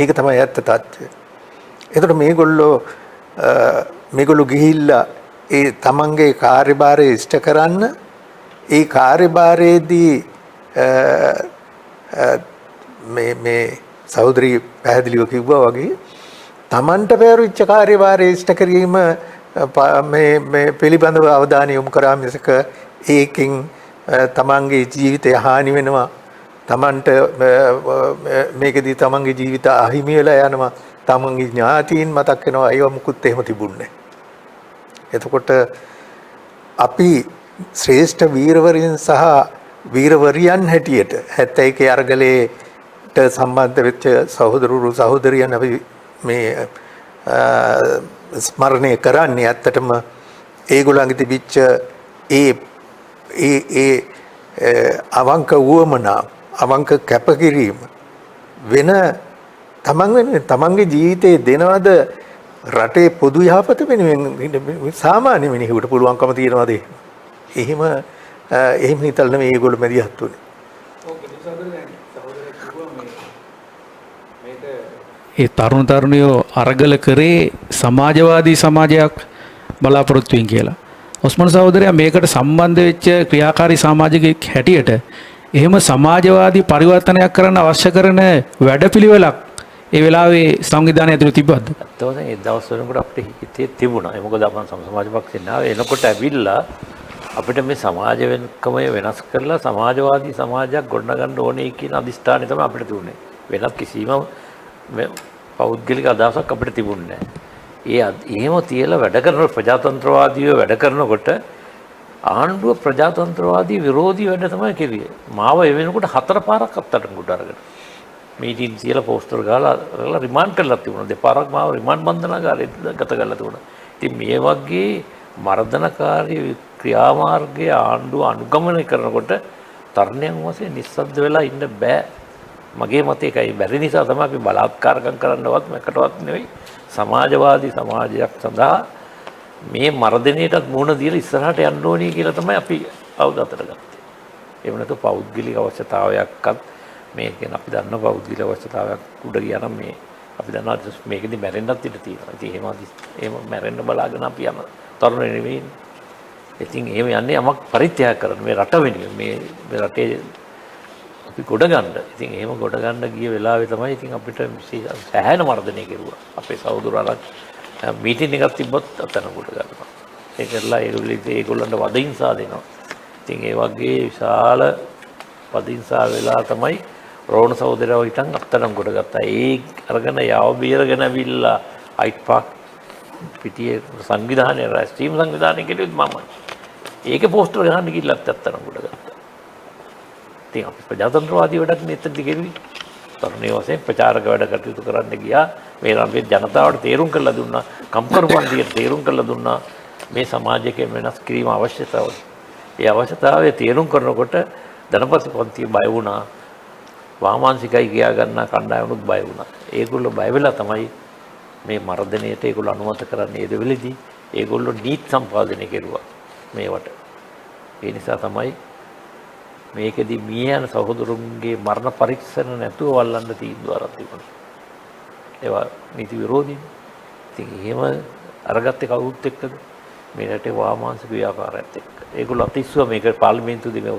ඒක තමයි ඇත්ත තත්ත්වය. එතකොට මේගොල්ලෝ ගිහිල්ලා ඒ තමන්ගේ කාර්යභාරය ඉෂ්ට කරන්න ඒ කාර්යභාරයේදී මේ සහෝදරිය පැහැදිලිව කිව්වා වගේ තමන්ට පැවරිච්ච කාර්යභාරය ඉෂ්ට කිරීම මේ පිළිබඳව අවධානය යොමු කරා මිසක ඒකෙන් තමන්ගේ ජීවිතය හානි වෙනවා, තමන්ට මේකදී තමන්ගේ ජීවිත අහිමි වෙලා යනවා, තමන්ගේ ඥාතීන් මතක් වෙනවා, ඒව මුකුත් එහෙම තිබුණේ නැහැ. එතකොට අපි ශ්‍රේෂ්ඨ වීරවරියන් සහ වීරවරියන් හැටියට 71 අරගලයට සම්බන්ධ වෙච්ච සහෝදරවරු සහෝදරියන් අපි මේ ස්මරණය කරන්නේ ඇත්තටම ඒගොල්ලන්ගේ තිබිච්ච ඒ අවංක වුවමනා, අවංක කැපකිරීම වෙන තමන්ගේ ජීවිතේ දෙනවද රටේ පොදු යහපත වෙනුවෙන් සාමාන්‍ය මිනිහෙකුට පුළුවන්කම තියනවාද? එහෙම හිතලා නෙමෙයි ඒගොල්ලෝ මැදිහත් උනේ. ඒ තරුණ තරුණියෝ අරගල කරේ සමාජවාදී සමාජයක් බලාපොරොත්තු වෙන කියලා. ඔස්මන් සහෝදරයා මේකට සම්බන්ධ වෙච්ච ක්‍රියාකාරී සමාජිකයෙක් හැටියට එහෙම සමාජවාදී පරිවර්තනයක් කරන්න අවශ්‍ය කරන වැඩපිළිවෙලක් ඒ වෙලාවේ සංවිධානය ඇතුළේ තිබ්බද? ඇත්තටම ඒ දවස් වලකට අපිට හිතේ තිබුණා. ඒ මොකද අපන් සමාජ පක්ෂයෙන් ආවේ එනකොට ඇවිල්ලා අපිට මේ සමාජ වෙනකම වෙනස් කරලා සමාජවාදී සමාජයක් ගොඩනගන්න ඕනේ කියන අදිෂ්ඨානය තමයි අපිට තිබුණේ. වෙනත් කිසිම පෞද්ගලික අදහසක් අපිට තිබුණේ නැහැ. එහෙම තියලා වැඩ කරන ප්‍රජාතන්ත්‍රවාදීව වැඩ කරනකොට ආණ්ඩුව ප්‍රජාතන්ත්‍රවාදී විරෝධී වැඩ තමයි කෙරුවේ. මාව ඒ වෙනකොට 4 පාරක් අත්අඩංගුවට අරගෙන මීටින් තියලා පෝස්ටර් ගහලා රිමාන්ඩ් කරලා තිබුණා. දෙපාරක් මාව රිමාන්ඩ් බන්ධනාගාරයට ගත කරලා තිබුණා. ඉතින් මේ වගේ මර්ධනකාරී ක්‍රියාමාර්ගයේ ආණ්ඩුව අනුගමනය කරනකොට තරණයන් වශයෙන් නිස්සද්ද වෙලා ඉන්න බෑ. මගේ මතය ඒකයි. බැරි නිසා තමයි අපි බලාත්කාරකම් කරන්නවත් මේකටවත් නෙවෙයි සමාජවාදී සමාජයක් සඳහා මේ මර්ධනයටත් මුහුණ දීලා ඉස්සරහට යන්න ඕනේ කියලා තමයි අපි අවුදතට ගත්තේ. එහෙම නැතු පෞද්ගලික අවශ්‍යතාවයක්වත් මේකෙන් අපි දන්න පෞද්ගලික අවශ්‍යතාවයක් උඩ ගියා නම් මේ අපි දන්නවා මේකෙදි මැරෙන්නත් ඉඩ තියෙනවා. ඉතින් එහෙම මැරෙන්න බලාගෙන අපි යන තරුණ නෙවෙයි. ඉතින් එහෙම යන්නේ යමක් පරිත්‍යාග කරන මේ රට වෙනුවෙන් මේ රටේ අපි ගොඩ ගන්න. ඉතින් එහෙම ගොඩ ගන්න ගිය වෙලාවේ තමයි ඉතින් අපිට සෑහෙන මර්ධනය කෙරුවා. අපේ සහෝදර අරක් මීටින් එකක් තිබ්බොත් අතන ගොඩ ගන්නවා. ඒකලා ඒගොල්ලන්ට වදින්සා දෙනවා. ඉතින් ඒ වගේ විශාල වදින්සා වෙලා තමයි රෝණ සහෝදරයව හිටන් අතන ගොඩ ගත්තා. ඒ අරගෙන යව බීරගෙන ඇවිල්ලා අයිට් පාක් පිටියේ සංවිධානයේ රැස්ටීම් සංවිධානයේ කෙරුවෙත් මම. ඒකේ පෝස්ටර් ගහන්න ගිහිල්ලත් අතන ගොඩ ගත්තා. ඉතින් අපි ප්‍රජාතන්ත්‍රවාදී වැඩක් නෙත්තද කෙරුවේ. තරුණයෝ වශයෙන් ප්‍රචාරක වැඩ කටයුතු කරන්න ගියා. මේ රටේ ජනතාවට තේරුම් කරලා දුන්නා. කම්කරුවන්දියට තේරුම් කරලා දුන්නා මේ සමාජයේ වෙනස් කිරීම අවශ්‍යතාවය. ඒ අවශ්‍යතාවය තේරුම් කරනකොට ධනපති පන්තිය බය වුණා. වාමාංශිකයි කියා ගන්න කණ්ඩායමුත් බය වුණා. ඒගොල්ලෝ බය වෙලා තමයි මේ මර්ධනයට ඒගොල්ලෝ අනුමත කරන්නේ. ඒ දෙවෙලෙදී ඒගොල්ලෝ නීති සම්පාදනය කෙරුවා මේවට. ඒ නිසා තමයි මේකෙදි මිය යන සහෝදරුන්ගේ මරණ පරීක්ෂණ නැතුව වල්ලන්න තීන්දුව අරන් තිබුණා. ඒවා නීති විරෝධී. ඉතින් එහෙම අරගත්තේ කවුරුත් එක්කද? මේ රටේ වාමාංශික ව්‍යාපාරයත් එක්ක. ඒගොල්ලෝ අතිස්සුව මේක පාර්ලිමේන්තුවේදී මේ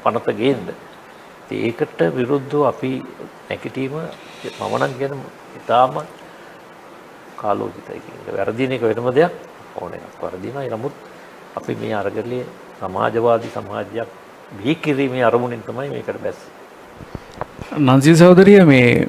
පනත ගේන්න. ඉතින් ඒකට විරුද්ධව අපි නැගිටීම මම නම් කියන ඉතාම කාලෝචිතයි කියන එක. වැරදින එක වෙනම දෙයක් ඕනේ නැහැ. වර්ධිනයි. නමුත් අපි මේ අරගලයේ සමාජවාදී සමාජයක් බිහි කිරීමේ අරමුණෙන් තමයි මේකට බැස්සේ. නන්සි සහෝදරිය මේ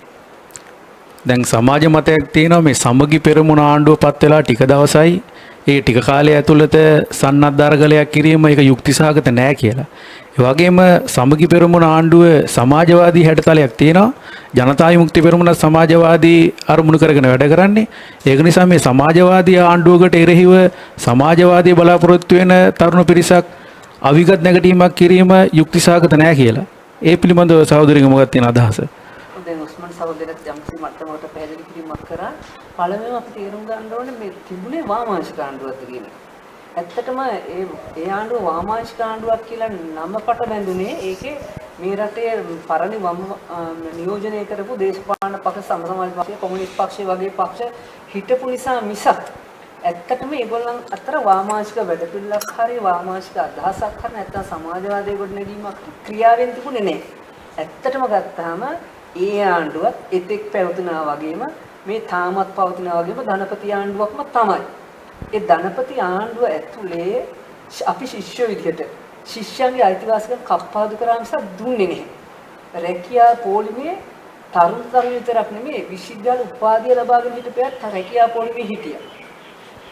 දැන් සමාජ මතයක් තියෙනවා මේ සමගි පෙරමුණ ආණ්ඩුව පත් වෙලා ටික දවසයි ඒ ටික කාලය ඇතුළත සන්නද්ධ අරගලයක් කිරීම ඒක යුක්තිසහගත නෑ කියලා. ඒ වගේම සමගි පෙරමුණ ආණ්ඩුව සමාජවාදී හැඩතලයක් තියෙනවා. ජනතා විමුක්ති පෙරමුණ සමාජවාදී අරමුණු කරගෙන වැඩ කරන්නේ. ඒක නිසා මේ සමාජවාදී ආණ්ඩුවකට එරෙහිව සමාජවාදී බලාපොරොත්තු වෙන තරුණ පිරිසක් අවිගත් නැගටීමක් කිරීම යුක්තිසහගත නෑ කියලා. ඒ පිළිබඳව සහෝදරියගේ මොකක්ද තියෙන අදහස? දැන් උස්මන් සහෝදරත් යම්කිසි මට්ටමකට පැහැදිලි කිරීමක් කරා. පළවෙනිම අපි තේරුම් ගන්න ඕනේ මේ තිබුණේ වාමාංශික ආණ්ඩුවක්ද කියන එක. ඇත්තටම ඒ ආණ්ඩුව වාමාංශික ආණ්ඩුවක් කියලා නමකට බැඳුනේ ඒකේ මේ රටේ පරණ වම් නියෝජනය කරපු දේශපාලන පක්ෂ සමාජවාදී පක්ෂ කොමියුනිස්ට් පක්ෂ වගේ පක්ෂ හිටපු නිසා මිසක් ඇත්තටම ඒගොල්ලන් අතර වාමාංශික වැඩපිළිවෙලක් හරි වාමාංශික අදහසක් හරි නැත්නම් සමාජවාදී ගොඩනැගීමක් ක්‍රියාවෙන් තිබුණේ නැහැ. ඇත්තටම ගත්තාම ඒ ආණ්ඩුවත් එතෙක් පැවතුනා වගේම මේ තාමත් පවතිනා වගේම ධනපති ආණ්ඩුවක්ම තමයි. ඒ ධනපති ආණ්ඩුව ඇතුලේ අපි ශිෂ්‍ය විදියට ශිෂ්‍යයන්ගේ අයිතිවාසිකම් කප්පාදු කරා මිසක් දුන්නේ නැහැ. රැකියා පොලිමේ තරුණ විතරක් නෙමෙයි විශ්වවිද්‍යාල උපාධිය ලබාගෙන හිටපෙත් රැකියා පොලිමේ හිටියා.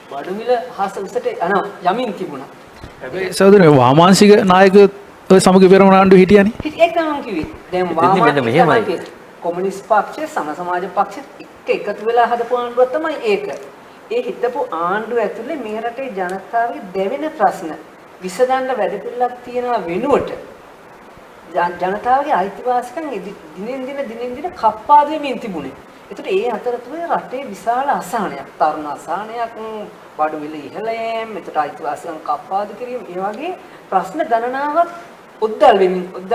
බඩුමිල හාස උසට යමින් තිබුණා. හැබැයි සහෝදරයෝ වාමාංශික නායක ඔය සමගි පෙරමුණ ආණ්ඩුව හිටියානේ. ඒකම කිව්වේ. දැන් වාමාංශික කොමියුනිස්ට් පක්ෂය සම සමාජ පක්ෂය එකතු වෙලා හදපු ආණ්ඩුවක් තමයි ඒක. ඒ හිටපු ආණ්ඩුව ඇතුලේ මේ රටේ ජනතාවගේ දැවෙන ප්‍රශ්න විසඳන්න වැඩපිළිවෙලක් තියනවා වෙනුවට ජනතාවගේ අයිතිවාසිකම් දිනෙන් දින කප්පාදු වෙමින් තිබුණේ. ඒතර ඒ අතරතුරේ රටේ විශාල අසහනයක්, තරුණ අසහනයක්, බඩුවිල ඉහළ යෑම, ඒතර අයිතිවාසිකම් කප්පාදු කිරීම, ඒ වගේ ප්‍රශ්න ගණනාවක් උද්දල්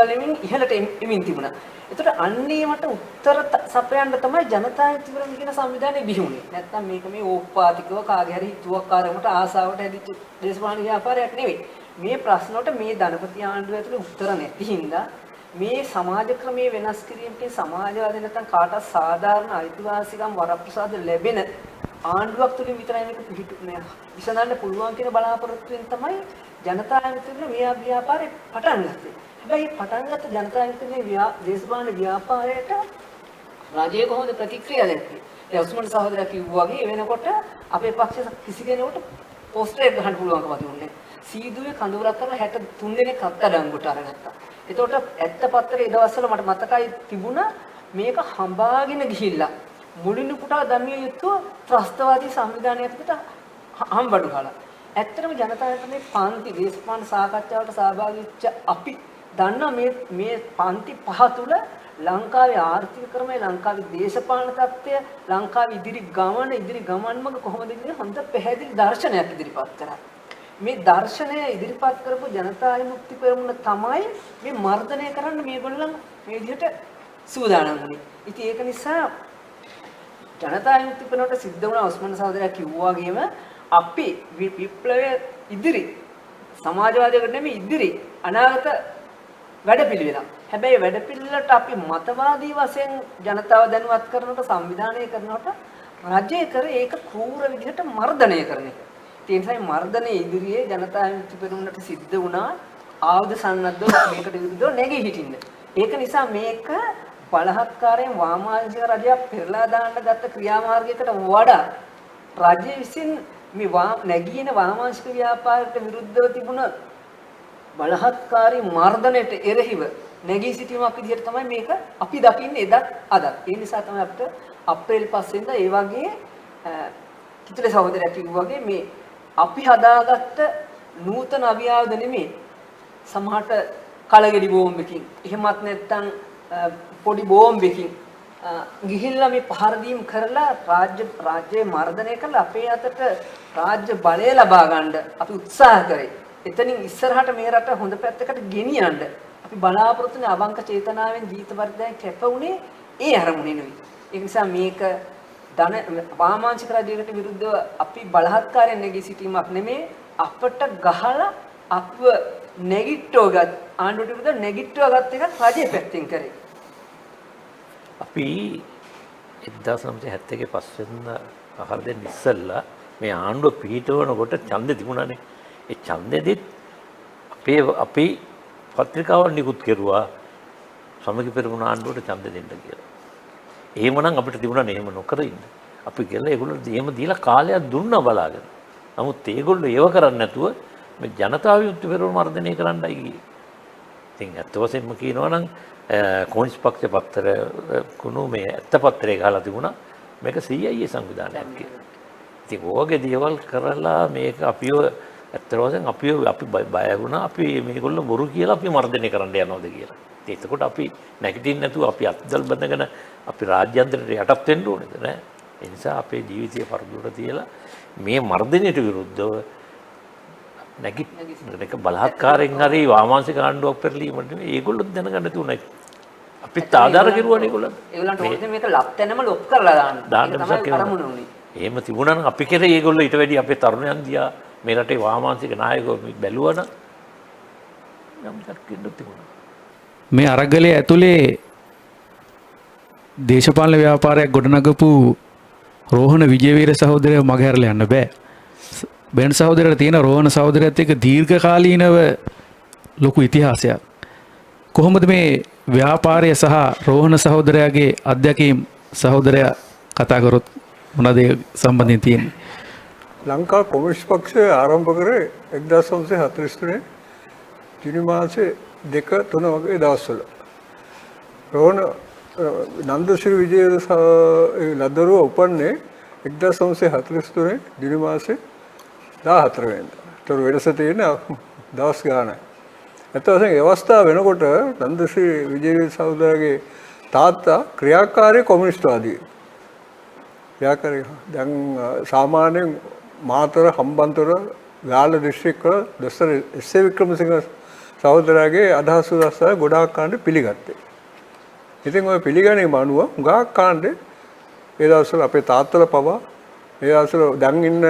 වෙමින් ඉහළට එමින් තිබුණා. ඒතර අන්නේමට උත්තර සපයන්න තමයි ජනතා විමුක්ති කියන සංවිධානය බිහි වුණේ. නැත්තම් මේක මේ ඕපපාතිකව කාගේ හරි හිතුවක්කාරකට ආසාවට හැදිච්ච දේශපාලන ව්‍යාපාරයක් නෙවෙයි. මේ ප්‍රශ්න වලට මේ ධනපති ආණ්ඩුව ඇතුලේ උත්තර නැති හින්දා මේ සමාජ ක්‍රමයේ වෙනස් කිරීමකින් සමාජවාදී නැත්තම් කාටත් සාධාරණ අයිතිවාසිකම් වරප්‍රසාද ලැබෙන ආණ්ඩුවක් තුලින් විතරයි මේක විසඳන්න පුළුවන් කියන බලාපොරොත්තුවෙන් තමයි ජනතා විමුක්ති මේ ව්‍යාපාරේ පටන් ගත්තේ. හැබැයි පටන් ගත්ත ජනතා විමුක්ති දේශපාලන ව්‍යාපාරයට රජය කොහොමද ප්‍රතික්‍රියා දැක්කේ? ඒ උස්මන් සහෝදරයා කිව්වා වගේ වෙනකොට අපේ පක්ෂ කිසි කෙනෙකුට පෝස්ටර් එක ගහන්න පුළුවන්කම තිබුණේ. සීදුවේ කඳවුරක් කරලා 63 දෙනෙක් අත්අඩංගුවට අරගත්තා. එතකොට ඇත්ත පත්‍රයේ දවස්වල මට මතකයි තිබුණා මේක හඹාගෙන ගිහිල්ලා මුලිනු පුටා දමිය යුතු ත්‍රස්තවාදී සංවිධානයකට හම්බඩු ගහලා. ඇත්තටම ජනතාවට මේ පන්ති දේශපාලන සාකච්ඡාවට සහභාගී වෙච්ච අපි දන්නා මේ පන්ති පහ තුල ලංකාවේ ආර්ථික ක්‍රමය, ලංකාවේ දේශපාලන තත්ත්වය, ලංකාවේ ඉදිරි ගමන්මග කොහොමද කියන හොඳ පැහැදිලි දර්ශනයක් ඉදිරිපත් කරා. මේ දර්ශනය ඉදිරිපත් කරපු ජනතා විමුක්ති පෙරමුණ තමයි මේ මර්ධනය කරන්න මේගොල්ලන් මේ විදිහට සූදානම් වුණේ. ඉතින් ඒක නිසා ජනතා විමුක්ති පෙරමුණට සිද්ධ වුණා උස්මන් සහෝදරයා කිව්වා වගේම අපි විප්ලවයේ ඉදිරි සමාජවාදයකට නෙමෙයි ඉදිරි අනාගත වැඩපිළිවෙලක්. හැබැයි වැඩපිළිවෙලට අපි මතවාදී වශයෙන් ජනතාව දැනුවත් කරනකොට සංවිධානය කරනකොට රජය කර ඒක කෲර විදිහට මර්ධනය කරන එක. ඒ නිසා මර්ධනයේ ඉදිරියේ ජනතා විමුක්ති පෙරමුණට සිද්ධ වුණා ආයුධ සන්නද්ධව මේකට විරුද්ධව නැගී හිටින්න. ඒක නිසා මේක බලහත්කාරයෙන් වාමාංශික රජයක් පෙරලා දාන්න ගත්ත ක්‍රියාමාර්ගයකට වඩා රජය විසින් මේ නැගීන වාමාංශික ව්‍යාපාරයට විරුද්ධව තිබුණ බලහත්කාරී මර්ධනයට එරෙහිව නැගී සිටීමක් විදිහට තමයි මේක අපි දකින්නේ එදත් අදත්. ඒ නිසා තමයි අපිට අප්‍රේල් 5 වෙනිදා ඒ වගේ කිතුලේ සහෝදරයා කිව්වා වගේ මේ අපි හදාගත්ත නූතන අවියාවද නෙමෙයි සමහරට කලගෙඩි බෝම්බකින් එහෙමත් නැත්නම් පොඩි බෝම්බකින් ගිහිල්ලා මේ පහර දීම් කරලා රාජ්‍ය මර්ධනය කරලා අපේ අතට රාජ්‍ය බලය ලබා ගන්න අපි උත්සාහ කරේ. එතනින් ඉස්සරහට මේ රට හොඳ පැත්තකට ගෙනියන්න අපි බලාපොරොත්තු වෙන අවංක චේතනාවෙන් ජීවිත වර්ධනය කැපුණේ ඒ අරමුණේ නෙවෙයි. ඒ නිසා මේක වාමාංශික රජයකට විරුද්ධව අපි බලහත්කාරයෙන් නැගී සිටීමක් නෙමෙයි අපට ගහලා අපව නෙගිට්ටෝගත් ආණ්ඩුවට විරුද්ධව නෙගිට්ටෝගත් එකක් රජයේ පැත්තෙන් කරේ. අපි 1971 පස්වෙනිදා අහර දෙන්න ඉස්සෙල්ලා මේ ආණ්ඩුව පිහිටවනකොට ඡන්දෙ තිබුණානේ. ඒ ඡන්දෙදිත් අපි පත්‍රිකාවල් නිකුත් කෙරුවා සමගි පෙරමුණ ආණ්ඩුවට ඡන්දෙ දෙන්න කියලා. එහෙමනම් අපිට තිබුණා නේ එහෙම නොකර ඉන්න. අපි කියලා ඒගොල්ලෝ එහෙම දීලා කාලයක් දුන්නා බලාගෙන. නමුත් ඒගොල්ලෝ ඒව කරන්නේ නැතුව මේ ජනතා විමුක්ති පෙරමුණ මර්ධනය කරන්නයි ගියේ. ඉතින් අත් වශයෙන්ම කියනවා නම් කොමියුනිස්ට් පක්ෂ පත්‍ර කුණු මේ ඇත්ත පත්‍රය ගහලා තිබුණා මේක CIA සංවිධානයක් කියලා. ඉතින් ඕගේ දේවල් කරලා මේක අපිව ඇත්ත වශයෙන් අපි බය වුණා අපි මේගොල්ලෝ බොරු කියලා අපි මර්ධනය කරන්න යනවාද කියලා. ඉතින් එතකොට අපි නැගිටින්න නැතුව අපි අත්දල් බඳගෙන අපි රාජ්‍යාන්තරයට යටත් වෙන්න ඕනේද නෑ. ඒ නිසා අපේ ජීවිතය පරදුරට තියලා මේ මර්ධනයට විරුද්ධව නැගිටිනක බලහත්කාරයෙන් හරි වාමාංශික ආණ්ඩුවක් පෙරලීමට ඒගොල්ලෝ දැනගන්න තුනයි. අපිත් ආධාර කෙරුවානේ ඒගොල්ලෝ. ඒගොල්ලන්ට ඕනේ මේක ලප්තැනම ලොප් කරලා දාන්න. ඒක තමයි කරමුණ උනේ. එහෙම තිබුණා නම් අපි කෙරේ ඒගොල්ලෝ ඊට වැඩි අපේ තරුණයන් දිහා මේ රටේ වාමාංශික නායකයෝ බැලුවා නම් යම් තිබුණා. මේ අරගලයේ ඇතුලේ දේශපාලන ව්‍යාපාරයක් ගොඩනගපු රෝහණ විජේවීර සහෝදරයව මගහැරලා යන්න බෑ. බෙන් සහෝදරයට තියෙන රෝහණ සහෝදරයත් එක්ක දීර්ඝකාලීනව ලොකු ඉතිහාසයක්. කොහොමද මේ ව්‍යාපාරය සහ රෝහණ සහෝදරයාගේ අත්දැකීම් සහෝදරයා කතා කරොත් මොනවද ඒ සම්බන්ධයෙන් තියෙන්නේ? ලංකා කොමියුනිස්ට් පක්ෂය ආරම්භ කරේ 1943 ජුනි මාසේ 2-3 වගේ දවස්වල. රෝහණ නන්දශ්‍රී විජේවීර ලදරුව උපන්නේ 1943 ජුනි මාසේ 14 වෙනිදා. ඒතර වෙනස තියෙන දවස් ගානයි. ඇත්ත වශයෙන්ම ඒ අවස්ථාව වෙනකොට නන්දශ්‍රී විජේවීර සහෝදරගේ තාත්තා ක්‍රියාකාරී කොමියුනිස්ට්වාදී. ක්‍රියාකාරී දැන් සාමාන්‍යයෙන් මාතර හම්බන්තොට ගාල්ල දිස්ත්‍රික්කවල දොස්තර එස්.ඒ. වික්‍රමසිංහ සහෝදරයාගේ අදහස් උදස්සා ගොඩාක් කාණ්ඩ පිළිගත්තේ. ඉතින් ඔය පිළිගැනීම අනුව හුඟක් කාණ්ඩේ ඒ දවස්වල අපේ තාත්තලා පවා ඒ දවස්වල දැන් ඉන්න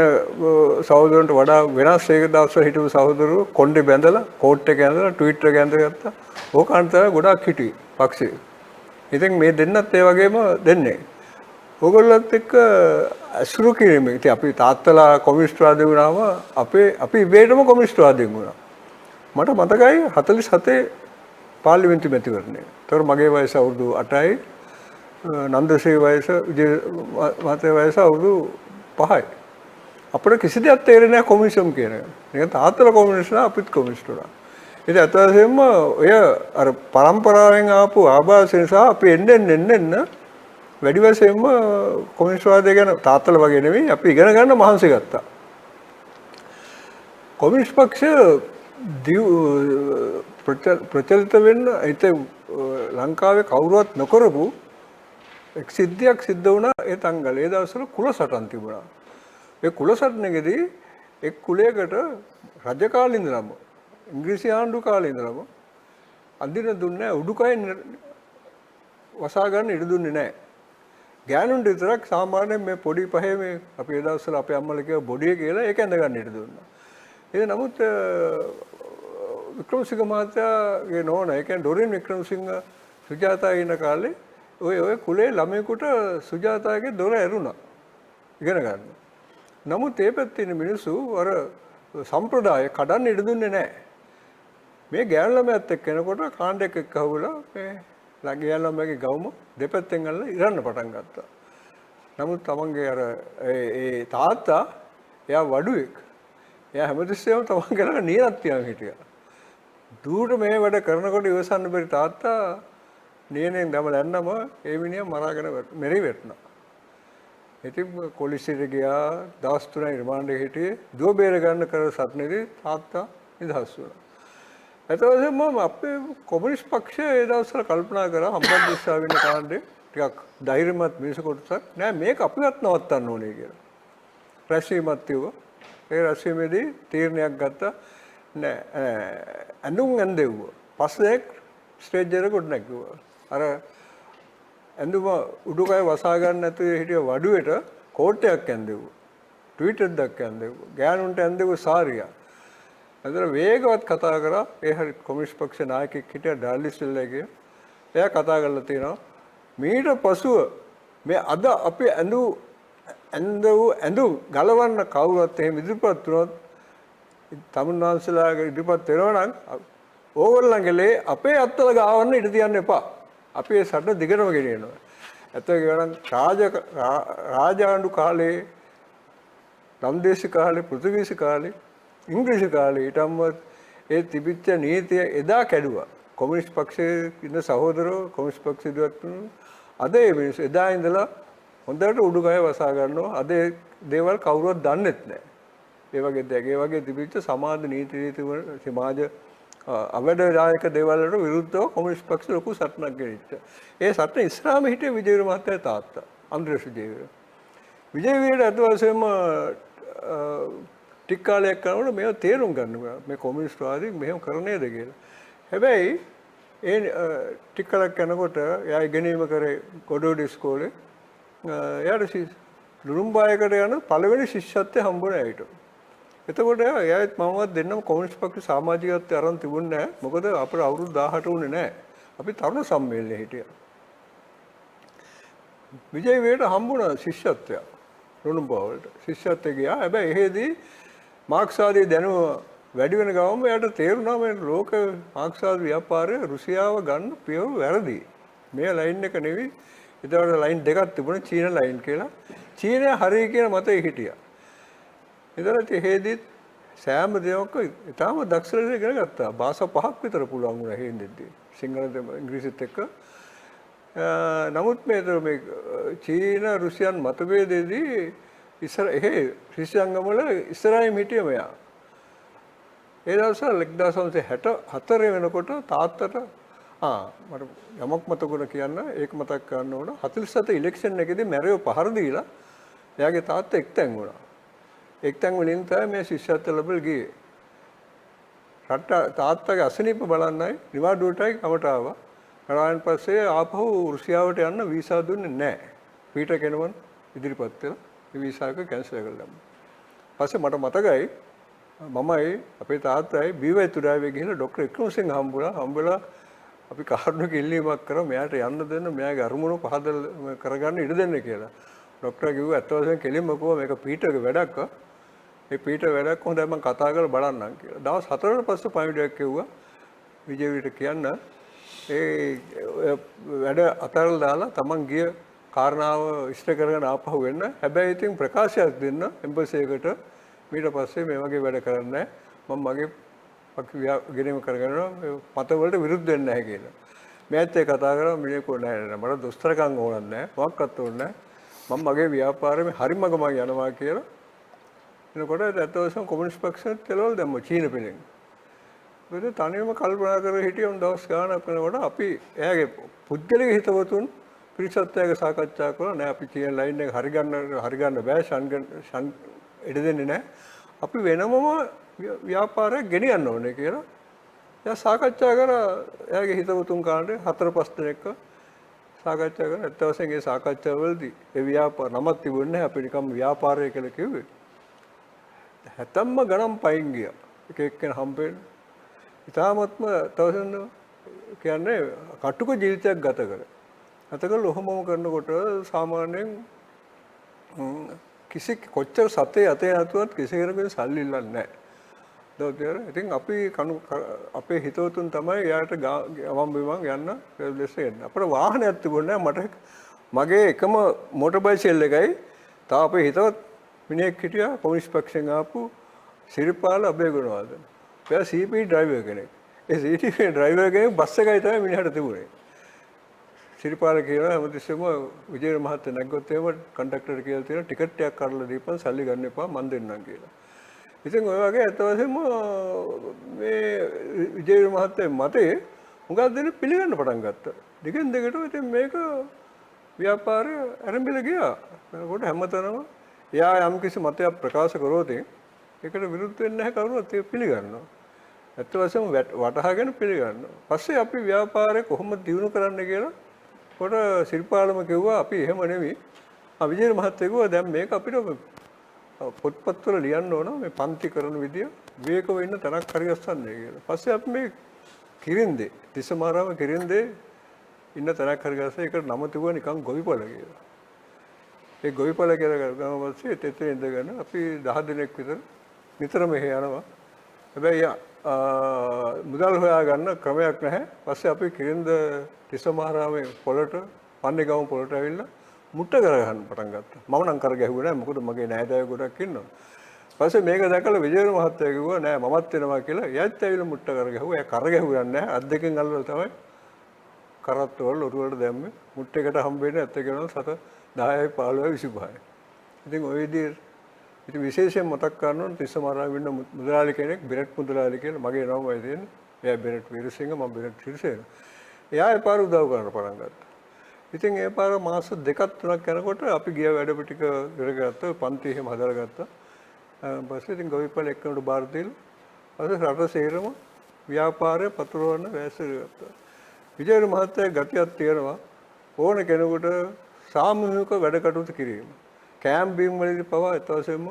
සහෝදරන්ට වඩා වෙනස් ඒ දවස්වල හිටපු සහෝදරවරු කොණ්ඩේ බැඳලා කෝට් එක ඇඳලා ට්විටර් එක ඇඳගත්තා. ඕකාන්ත ගොඩාක් හිටියේ පක්ෂේ. ඉතින් මේ දෙන්නත් ඒ වගේම දෙන්නේ. ඕගොල්ලොත් එක්ක අසුරු කිරීම. ඉතින් අපි තාත්තලා කොමියුනිස්ට්වාදී වුණාම අපි ඉබේටම කොමියුනිස්ට්වාදී වුණා. මට මතකයි 47 පාර්ලිමේන්තු මැතිවරණය. ඒතර මගේ වයස අවුරුදු 8යි. නන්දශ්‍රී වයස මහත්තයා වයස අවුරුදු 5යි. අපිට කිසි දෙයක් තේරෙන්නේ නැහැ කොමියුනිසම් කියන එක. නිකන් තාත්තලා කොමියුනිස්ට් අපිත් කොමියුනිස්ට් වුණා. ඉතින් අත වශයෙන්ම ඔය අර පරම්පරාවෙන් ආපු ආభాස නිසා අපි එන්න වැඩි වශයෙන්ම කොමියුනිස්ට් වාදය ගැන තාත්තලා වගේ නෙවෙයි අපි ඉගෙන ගන්න මහන්සි ගත්තා. කොමියුනිස්ට් පක්ෂය ප්‍රචලිත වෙන්න ඉතින් ලංකාවේ කවුරුවත් නොකරපු එක් සිද්ධියක් සිද්ධ වුණා ඒ තංගල. ඒ දවස්වල කුල සටන් තිබුණා. ඒ කුල සටනේදී එක් කුලයකට රජ කාලේ ඉඳලම ඉංග්‍රීසි ආණ්ඩු කාලේ ඉඳලම අඳින දුන්නේ උඩුකයෙන් වසා ගන්න ඉඩ දුන්නේ නැහැ. ගෑනුන්ට විතරක් සාමාන්‍යයෙන් මේ පොඩි පහේ මේ අපි ඒ දවස්වල අපේ අම්මලා කියව බොඩිය කියලා ඒක ඇඳ ගන්න ඉඩ දුන්නා. ඒ නමුත් වික්‍රමසිංහ මහත්තයාගේ නෝන ඒ කියන්නේ ඩොරින් වික්‍රමසිංහ සුජාතා ඉන්න කාලේ ඔය කුලේ ළමයෙකුට සුජාතාගේ දොර ඇරුණා ඉගෙන ගන්න. නමුත් ඒ පැත්තේ ඉන්න මිනිස්සු අර සම්ප්‍රදාය කඩන්න ඉඩ දුන්නේ නැහැ. මේ ගෑනු ළමයාත් එක්ක එනකොට කාණ්ඩයක් එක්ක හවුලා මේ ගෑනු ළමයාගේ ගවුම දෙපැත්තෙන් අල්ලලා ඉරන්න පටන් ගත්තා. නමුත් තමන්ගේ අර ඒ තාත්තා එයා වඩුවෙක්. එයා හැමතිස්සෙම තමන් කරලා නියනත් තියන් හිටියා. දුරට මේ වැඩ කරනකොට ඉවසන්න බැරි තාත්තා නියනෙන් දමලා යන්නම ඒ මිනිහා මරාගෙන මෙරි වැටුණා. ඉතින් පොලිසියට ගියා දවස් 3යි රිමාන්ඩ් එකේ හිටියේ. දුව බේර ගන්න කර සත්නෙදී තාත්තා නිදහස් වුණා. එතකොට මම අපේ කොමියුනිස්ට් පක්ෂය ඒ දවස්වල කල්පනා කරා හම්බන්තොට දිස්ත්‍රික්කයේ ඉන්න කාණ්ඩේ ටිකක් ධෛර්යමත් මිනිස්සු කොටසක් නෑ මේක අපිවත් නවත්තන්න ඕනේ කියලා. රැස්වීමක් තියුවා. ඒ රැස්වීමේදී තීරණයක් ගත්තා නෑ ඇඳුම් ඇඳෙව්වා. පස්සේ ස්ටේජ් එකට කොට නැග්ගුවා. අර ඇඳුම උඩුකය වසා ගන්න නැතුව හිටිය වඩුවට කෝට්ටයක් ඇඳෙව්වා. ට්වීටර් එකක් ඇඳෙව්වා. ගෑනුන්ට ඇඳෙව්වා සාරියක්. අතන වේගවත් කතා කරා ඒ හරි කොමියුනිස්ට් පක්ෂ නායකයෙක් හිටියා ඩාර්ලිස් සිල්වා කියලා. එයා කතා කරලා තියෙනවා මීට පසුව මේ අද අපි ඇඳු ගලවන්න කවුරුත් එහෙම ඉදිරිපත් වුණොත් තමුන්වන්සලාගේ ඉදිරිපත් වෙනවා නම් ඕගොල්ලන්ගේ අපේ අත්තල ගාවන්න ඉඩ තියන්න එපා. අපි ඒ සටන දිගටම ගෙනියනවා. ඇත්තටම රාජාණ්ඩු කාලේ ලන්දේසි කාලේ පෘතුගීසි කාලේ ඉංග්‍රීසි කාලේ ඊටම ඒ තිබිච්ච නීතිය එදා කැඩුවා. කොමියුනිස්ට් පක්ෂයේ ඉන්න සහෝදරෝ කොමියුනිස්ට් පක්ෂ ඉදිරියට අද ඒ මිනිස්සු එදා ඉඳලා හොඳට උඩුකය වසා ගන්නවා. අද ඒ දේවල් කවුරුවත් දන්නෙත් නැහැ. ඒ වගේ දෙයක්. ඒ වගේ තිබිච්ච සමාජ නීති සමාජ අවැඩදායක දේවල් වලට විරුද්ධව කොමියුනිස්ට් පක්ෂ ලොකු සටනක් ගෙනිච්චා. ඒ සටන ඉස්සරහම හිටිය විජේවීර මහත්තයා තාත්තා අන්ද්‍රේස් විජේවීර. විජේවීරට අද වශයෙන්ම ටික කාලයක් කරනකොට මේව තේරුම් ගන්න මේ කොමියුනිස්ට් වාදී මෙහෙම කරන්නේද කියලා. හැබැයි ඒ ටික කාලයක් යනකොට එයා ඉගෙනීම කරේ ගොඩෝඩ ඉස්කෝලේ. එයාට ලුරුම්බායකට යන පළවෙනි ශිෂ්‍යත්වය හම්බුනේ ඇයිට. එතකොට එයාත් මමවත් දෙන්නම කොමියුනිස්ට් පක්ෂ සමාජිකත්වයට අරන් තිබුණේ නැහැ. මොකද අපේ අවුරුදු 18 උනේ නැහැ. අපි තරුණ සම්මේලනයේ හිටියා. විජේවීරට හම්බුණා ශිෂ්‍යත්වය. ලුරුම්බාවලට ශිෂ්‍යත්වය ගියා. හැබැයි එහෙදී මාක්ස්වාදී දැනුම වැඩි වෙන ගමන් එයාට තේරුණා මේ ලෝක මාක්ස්වාදී ව්‍යාපාරය රුසියාව ගන්න පියව වැරදි. මේ ලයින් එක නෙවෙයි. ඒතකොට ලයින් දෙකක් තිබුණා චීන ලයින් කියලා. චීනය හරිය කියන මතය හිටියා. ඒතරත් එහෙදිත් සෑම දෙයක්ම ඊටාම දක්ෂව ඉගෙන ගත්තා. භාෂා 5ක් විතර පුළුවන් වුණා හේන්දෙද්දී. සිංහල ඉංග්‍රීසිත් එක්ක. නමුත් මේ චීන රුසියන් මතභේදයේදී ඉස්සර ක්‍රිස්තියානිසම් වල ඉස්සරහින් හිටිය මෙයා. ඒ දවස්වල 1964 වෙනකොට තාත්තට මට යමක් මතකුණ කියන්න ඒක මතක් කරන්න ඕන 47 ඉලෙක්ෂන් එකේදී මැරෙව පහර දීලා එයාගේ තාත්තා එක්තැන් වුණා. එක්තැන් වලින් තමයි මේ ශිෂ්‍යත්ව ලැබෙල් ගියේ. තාත්තගේ අසනීප බලන්නයි නිවාඩුවටයි කමට ආවා. ආවන් පස්සේ ආපහු රුසියාවට යන්න වීසා දුන්නේ නැහැ. පීටර් කෙනවන් ඉදිරිපත් වෙලා ඒ වීසා එක කැන්සල් කරලා. පස්සේ මට මතකයි මමයි අපේ තාත්තයි බීවැතුරාවේ ගිහිල්ලා ડોක්ටර් වික්‍රමසිංහ හම්බුලා අපි කාරුණික ඉල්ලීමක් කරා මෙයාට යන්න දෙන්න මෙයාගේ අරමුණු පහදල් කරගන්න ඉඩ දෙන්න කියලා. ડોක්ටර් කිව්වා අත් වශයෙන් කෙලින්ම කිව්වා මේක පීටර්ගේ වැඩක්. මේ පීටර් වැඩක් හොඳයි මම කතා කරලා බලන්නම් කියලා. දවස් 4කට පස්සේ පණිවිඩයක් කිව්වා විජේවීරට කියන්න ඒ වැඩ අතහැරලා දාලා තමන් ගිය කාරණාව ඉෂ්ට කරගෙන ආපහු වෙන්න. හැබැයි ඉතින් ප්‍රකාශයක් දෙන්න එම්බසි එකට ඊට පස්සේ මේ වගේ වැඩ කරන්නේ මම මගේ ගෙනීම කරගෙන මතවලට විරුද්ධ වෙන්නේ නැහැ කියලා. මෑත් ඒ කතා කරා මිනිහ කො නැහැ මට දොස්තරකම් ඕනක් නැහැ මොකක්වත් ඕනේ නැහැ. මම මගේ ව්‍යාපාරෙම හරි මග මම යනවා කියලා. එනකොට අතවසම් කොමියුනිස්ට් පක්ෂයට තෙලවල දැම්ම චීන පිළින්. මොකද තනියම කල්පනා කර හිටියොත් දවස් ගානක් වෙනකොට අපි එයාගේ පුද්ගලික හිතවතුන් පිරිසත් එක්ක සාකච්ඡා කරලා නෑ අපි චීන ලයින් එක හරි ගන්න බෑ ෂන් ඉඩ දෙන්නේ නැහැ. අපි වෙනමම ව්‍යාපාරයක් ගෙනියන්න ඕනේ කියලා. එයා සාකච්ඡා කරා එයාගේ හිතවතුන් කාණ්ඩේ 4-5 දෙනෙක්ව සාකච්ඡා කරා. ඇත්ත වශයෙන්ම ඒ සාකච්ඡාවලදී ඒ ව්‍යාපාර නමක් තිබුණේ නැහැ. අපි නිකම් ව්‍යාපාරය කියලා කිව්වේ. 70ම ගණන් පයින් ගියා. එක එක්කෙනා හම්බෙන්න. ඉතාමත්ම තවසන කියන්නේ කටුක ජීවිතයක් ගත කරා. ගත කරලා ඔහොමම කරනකොට සාමාන්‍යයෙන් කිසි කොච්චර සතේ අතේ නැතුවත් කිසි කෙනෙකුගෙන් සල්ලි ඉල්ලන්නේ නැහැ. දවතර ඉතින් අපි අපේ හිතවතුන් තමයි යාට ගමන් බිමන් යන්න ලෙස එන්න. අපේ වාහනයක් තිබුණේ නැහැ. මගේ එකම මොටර් බයිසිකල් එකයි තාම අපේ හිතවත් මිනිහෙක් හිටියා කොමියුනිස්ට් පක්ෂයෙන් ආපු සිරිපාල අබේගුණවර්ධන. එයා CP ඩ්‍රයිවර් කෙනෙක්. ඒ CP ඩ්‍රයිවර් කෙනෙක් බස් එකයි තමයි මිනිහට තිබුණේ. සිරිපාල කියලා හැමතිස්සෙම විජේවීර මහත්තයා නැග්ගොත් එහෙම කන්ඩක්ටර් කියලා තියෙන ටිකට් එකක් කරලා දීපන් සල්ලි ගන්න එපා මන් දෙන්නම් කියලා. ඉතින් ඔය වගේ අත වශයෙන්ම මේ විජේවීර මහත්තයා මතේ හුඟක් දෙනෙක් පිළිගන්න පටන් ගත්තා. දෙකෙන් දෙකට ඉතින් මේක ව්‍යාපාරය ආරම්භල ගියා. ඒකට හැමතැනම එයා යම් කිසි මතයක් ප්‍රකාශ කරොත් ඒකට විරුද්ධ වෙන්නේ නැහැ කවුරුත් ඒක පිළිගන්නවා. ඇත්ත වශයෙන්ම වටහාගෙන පිළිගන්නවා. පස්සේ අපි ව්‍යාපාරය කොහොමද දියුණු කරන්න කියලා කොට ශිල්පාලම කිව්වා අපි එහෙම නෙවෙයි. විජේවීර මහත්තයා කිව්වා දැන් මේක අපිට පොත්පත්වල ලියන්න ඕන මේ පන්ති කරන විදිය විවේකව ඉන්න තැනක් හරි ගස්සන්නේ කියලා. පස්සේ අපි මේ කිරින්දේ තිස්සමාරාම කිරින්දේ ඉන්න තැනක් හරි ගස්සා ඒකට නම තිබුණා නිකන් ගොවිපළ කියලා. ඒ ගොවිපළ කියලා ගම පස්සේ තෙතේ ඉඳගෙන අපි 10 දිනක් විතර නිතර මෙහෙ යනවා. හැබැයි මුදල් හොයාගන්න ක්‍රමයක් නැහැ. පස්සේ අපි කිරින්ද තිස්සමාරාමේ පොළට පන්නේගම පොළට ඇවිල්ලා මුට්ට කරගන්න පටන් ගත්තා. මම නම් කර ගැහුවේ නැහැ. මොකද මගේ නෑදෑයෝ ගොඩක් ඉන්නවා. පස්සේ මේක දැකලා විජේවීර මහත්තයා කිව්වා නෑ මමත් වෙනවා කියලා. එයාත් ඇවිල්ලා මුට්ට කර ගැහුවා. එයා කර ගැහුවේ නැහැ. අත් දෙකෙන් අල්ලලා තමයි කරත් වල ඔරු වලට දැම්මේ. මුට්ටේකට හම්බ වෙන්නේ ඇත්ත කියනවා 7 10යි 15යි 25යි. ඉතින් ওই විදිහට ඉතින් විශේෂයෙන් මතක් කරනවා තිස්සමාරාමේ ඉන්න මුදලාලි කෙනෙක් බෙරට් මුදලාලි කියලා මගේ නමයි තියෙන්නේ. එයා බෙරට් වීරසිංහ මම බෙරට් සිරිසේන. එයා ඒ පාර උදව් කරන්න පටන් ගත්තා. ඉතින් ඒ පාර මාස 2ක් 3ක් යනකොට අපි ගිය වැඩ ටික ඉවරගත්තා. පන්ති එහෙම හදලා ගත්තා. පස්සේ ඉතින් ගොවිපළ එක්කනට බාර දීලා පස්සේ රට සේරම ව්‍යාපාරය පතුරවන්න වැස්සරි ගත්තා. විජේවීර මහත්තයාගේ ගතියක් තියෙනවා ඕන කෙනෙකුට සාමූහික වැඩ කටයුතු කිරීම. කෑම් බීම් වලදී පවා අතවසෙම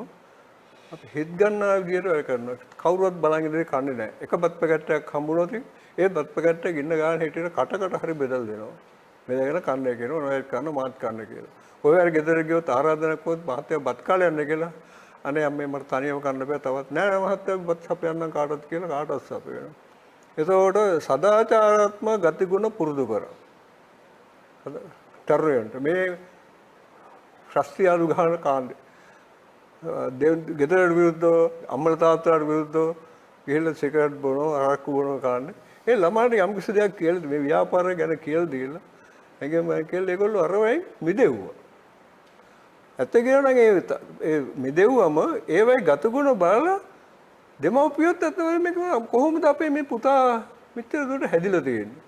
අපි හිත ගන්නා විදියට වැඩ කරනවා. කවුරුවත් බලන් ඉඳලා කන්නේ නැහැ. එක බත් පැකට්ටයක් හම්බුනොත් ඒ බත් පැකට්ටය ගින්න ගන්න හිටියට කටකට හරි බෙදලා දෙනවා. බෙදගෙන කන්නේ කියනවා නොයෙක් කන්න මාත් කන්න කියලා. ඔය වගේ ගෙදර ගියොත් ආරාධනා කරොත් මහත්තයා බත් කාලේ යන්න කියලා අනේ අම්මේ මට තනියම කන්න බෑ තවත් නෑ මහත්තයා බත් සපයන්නම් කාටවත් කියලා කාටවත් සපයනවා. එතකොට සදාචාරාත්මක ගතිගුණ පුරුදු කරා. තරයන්ට මේ ශාස්ත්‍රීය ගහන කාණ්ඩේ ගෙදරට විරුද්ධව අම්මලා තාත්තලාට විරුද්ධව ගිහිල්ලා සිගරට් බොනවා අරක්කු බොනවා කාණ්ඩේ. ඒ ළමාට යම් කිසි දෙයක් කියලා මේ ව්‍යාපාරය ගැන කියලා දීලා එගේම කියලා ඒගොල්ලෝ අරවයි මිදෙව්වා. ඇත්ත කියනවා නම් ඒ මිදෙව්වම ඒවයි ගතගුණ බලලා දෙමව්පියොත් ඇත්තම මේක කොහොමද අපේ මේ පුතා මෙච්චර දුරට හැදිලා තියෙන්නේ.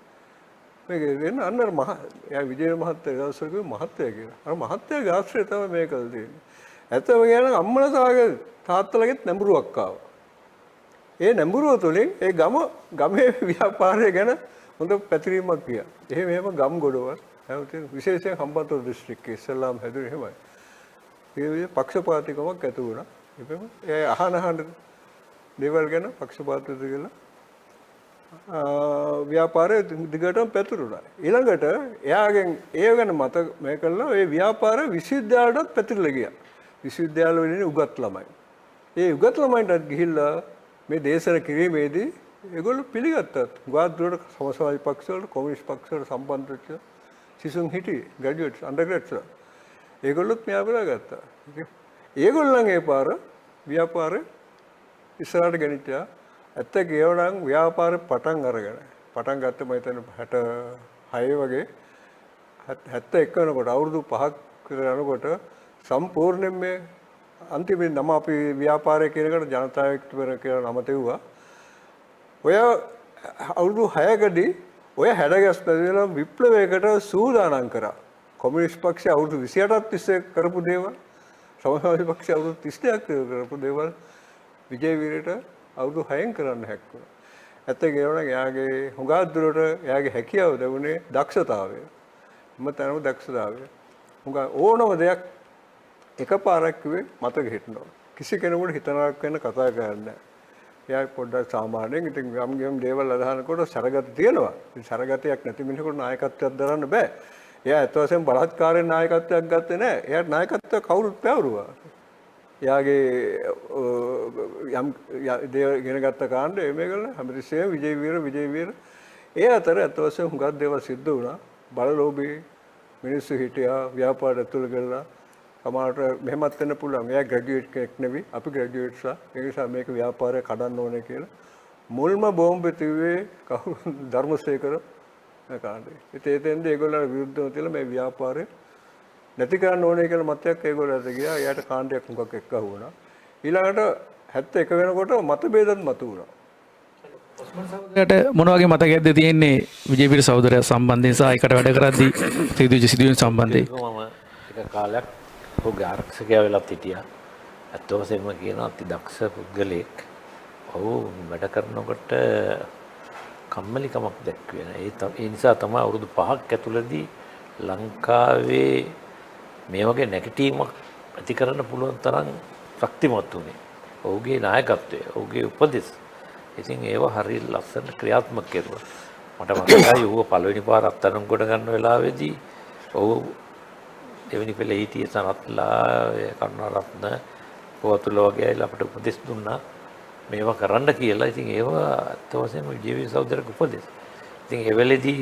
මේක වෙන අන්නර එයා විජේවීර මහත්තයා දවසක මහත්තයා කියලා. අර මහත්තයාගේ ආශ්‍රය තමයි මේක කරලා තියෙන්නේ. ඇත්තම කියනවා අම්මලා තාත්තලාගෙත් නැඹුරුවක් ආවා. ඒ නැඹුරුව තුළින් ඒ ගමේ ව්‍යාපාරය ගැන හොඳ පැතිරීමක් ගියා. එහෙම ගම් ගොඩවල් හැමතිස්සෙම විශේෂයෙන් හම්බන්තොට දිස්ත්‍රික්කයේ ඉස්සල්ලාම හැදුනේ එහෙමයි. ඒ විදිහේ පක්ෂපාතිකමක් ඇති වුණා. ඒ අහන දේවල් ගැන පක්ෂපාතිකද කියලා ව්‍යාපාරය දිගටම පැතිරුණා. ඊළඟට එයාගෙන් ඒ ගැන මත මේ කළා ඒ ව්‍යාපාරය විශ්වවිද්‍යාලයටත් පැතිරලා ගියා. විශ්වවිද්‍යාල වලින් උගත් ළමයි. ඒ උගත් ළමයින්ටත් ගිහිල්ලා මේ දේශන කිරීමේදී ඒගොල්ලෝ පිළිගත්තා. ගාද්දුරට සමාජවාදී පක්ෂ වලට කොමියුනිස්ට් පක්ෂ වලට සම්බන්ධ වෙච්ච සිසුන් හිටියේ ග්‍රැජුවේට්ස් අන්ඩර්ග්‍රැජ්ස්. ඒගොල්ලොත් මෙයා බලාගත්තා. ඒගොල්ලන් ඒ පාර ව්‍යාපාරේ ඉස්සරහට ගෙනිච්චා. ඇත්ත කියවනම් ව්‍යාපාරේ පටන් අරගෙන පටන් ගත්ත මම හිතන්නේ 66 වගේ 71 වෙනකොට අවුරුදු 5ක් විතර යනකොට සම්පූර්ණයෙන් මේ අන්තිමේ නම අපි ව්‍යාපාරය කියන එකට ජනතා වික්ටෝරිය කියලා නම තෙව්වා. ඔය අවුරුදු 6කදී ඔය හැඩගැස් පැදලා විප්ලවයකට සූදානම් කරා. කොමියුනිස්ට් පක්ෂය අවුරුදු 28ක් තිස්සේ කරපු දේවල්, සමාජවාදී පක්ෂය අවුරුදු 32ක් කරපු දේවල් විජේවීරට අවුරුදු 6න් කරන්න හැක්කුණා. ඇත්ත කියනවා එයාගේ හුඟා දුරට එයාගේ හැකියාව ලැබුණේ දක්ෂතාවය. මතනම දක්ෂතාවය. හුඟා ඕනම දෙයක් එකපාරක් කිව්වේ මතක හිටිනවා. කිසි කෙනෙකුට හිතනක් වෙන කතා කරන්නේ නැහැ. එයා පොඩ්ඩක් සාමාන්‍යයෙන් ඉතින් ගම් දේවල් අදහනකොට සරගත තියෙනවා. ඉතින් සරගතයක් නැති මිනිහෙකුට නායකත්වයක් දරන්න බෑ. එයා ඇත්ත වශයෙන්ම බලහත්කාරයෙන් නායකත්වයක් ගත්තේ නැහැ. එයාට නායකත්වය කවුරුත් පැවරුවා. එයාගේ යම් දේ ඉගෙන ගත්ත කාණ්ඩ මේකල හැමතිස්සෙම විජේවීර ඒ අතර ඇත්ත වශයෙන්ම හුඟක් දේවල් සිද්ධ වුණා. බලලෝභී මිනිස්සු හිටියා ව්‍යාපාර ඇතුළු කරලා සමහරට මෙහෙමත් වෙන්න පුළුවන්. එයා ග්‍රැජුවේට් කෙනෙක් නෙවෙයි. අපි ග්‍රැජුවේට්ස්ලා. ඒ නිසා මේක ව්‍යාපාරය කඩන්න ඕනේ කියලා මුල්ම බෝම්බේ තිබ්බේ කවුරු ධර්මසේකර කාණ්ඩේ. ඒතෙන්ද ඒගොල්ලන්ට විරුද්ධව තියලා මේ ව්‍යාපාරය නැති කරන්න ඕනේ කියලා මතයක් ඒගොල්ලන්ට ගියා. එයාට කාණ්ඩයක් හුඟක් එක්ක වුණා. ඊළඟට 71 වෙනකොට මතභේදත් මතුවුණා. ට මොන වගේ මතකයක්ද තියෙන්නේ විජේවීර සහෝදරයා සම්බන්ධයෙන් සහ එකට වැඩ කරද්දී සිදුවෙච්ච සිදුවීම් සම්බන්ධයෙන්? මම එක කාලයක් ඔහුගේ ආරක්ෂකයා වෙලත් හිටියා. ඇත්ත වශයෙන්ම කියනවා අති දක්ෂ පුද්ගලයෙක්. ඔහු වැඩ කරනකොට කම්මැලිකමක් දැක්වේ නෑ. ඒ නිසා තමයි අවුරුදු 5ක් ඇතුළතදී ලංකාවේ මේ වගේ නැගිටීමක් ඇති කරන්න පුළුවන් තරම් ශක්තිමත් වුණේ. ඔහුගේ නායකත්වය, ඔහුගේ උපදෙස්. ඉතින් ඒව හරිය ලස්සන ක්‍රියාත්මක කෙරුවා. මට මතකයි ඌව පළවෙනි පාර අත්අඩංගුවට ගන්න වෙලාවේදී ඔහු දෙවෙනි පෙළේ හිටියේ සනත්ලා, කරුණාරත්න, පොතුල වගේ අය අපට උපදෙස් දුන්නා මේවා කරන්න කියලා. ඉතින් ඒව අත් වශයෙන්ම විජේවීර සහෝදරගේ උපදෙස්. ඉතින් ඒ වෙලේදී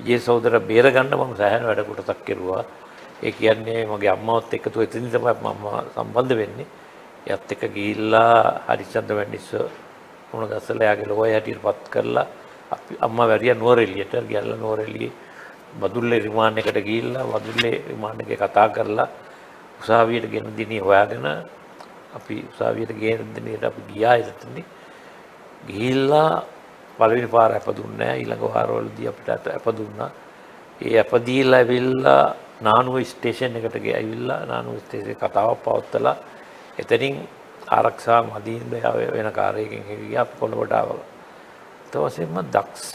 විජේ සහෝදර බේර ගන්න මම සෑහෙන වැඩ කොටසක් කෙරුවා. ඒ කියන්නේ මගේ අම්මවත් එක්ක එතනින් තමයි මම සම්බන්ධ වෙන්නේ. එයත් එක්ක ගිහිල්ලා හරිචන්ද්‍ර වැන්නිස්ස මොන ගස්සලා යාගේ ලෝය හැටියට පත් කරලා අපි අම්මා වැරියා නුවරඑළියට ගියලා නුවරඑළියේ බදුල්ලේ රිමාන්ඩ් එකට ගිහිල්ලා බදුල්ලේ රිමාන්ඩ් එකේ කතා කරලා උසාවියට ගෙන දිනේ හොයාගෙන අපි උසාවියට ගෙන දිනේට අපි ගියා එතනදී ගිහිල්ලා පළවෙනි පාර අපදුන්නේ නැහැ. ඊළඟ වාරවලදී අපිට අපදුන්නා. ඒ අපදීලා ඇවිල්ලා නානුව ස්ටේෂන් එකට ගිහිල්ලා නානුව ස්ටේෂනේ කතාවක් පවත්වලා එතනින් ආරක්ෂා මදීන් වෙන කාර්යයකින් ගියා කොළඹට ආවා. ඊටවසෙම දක්ෂ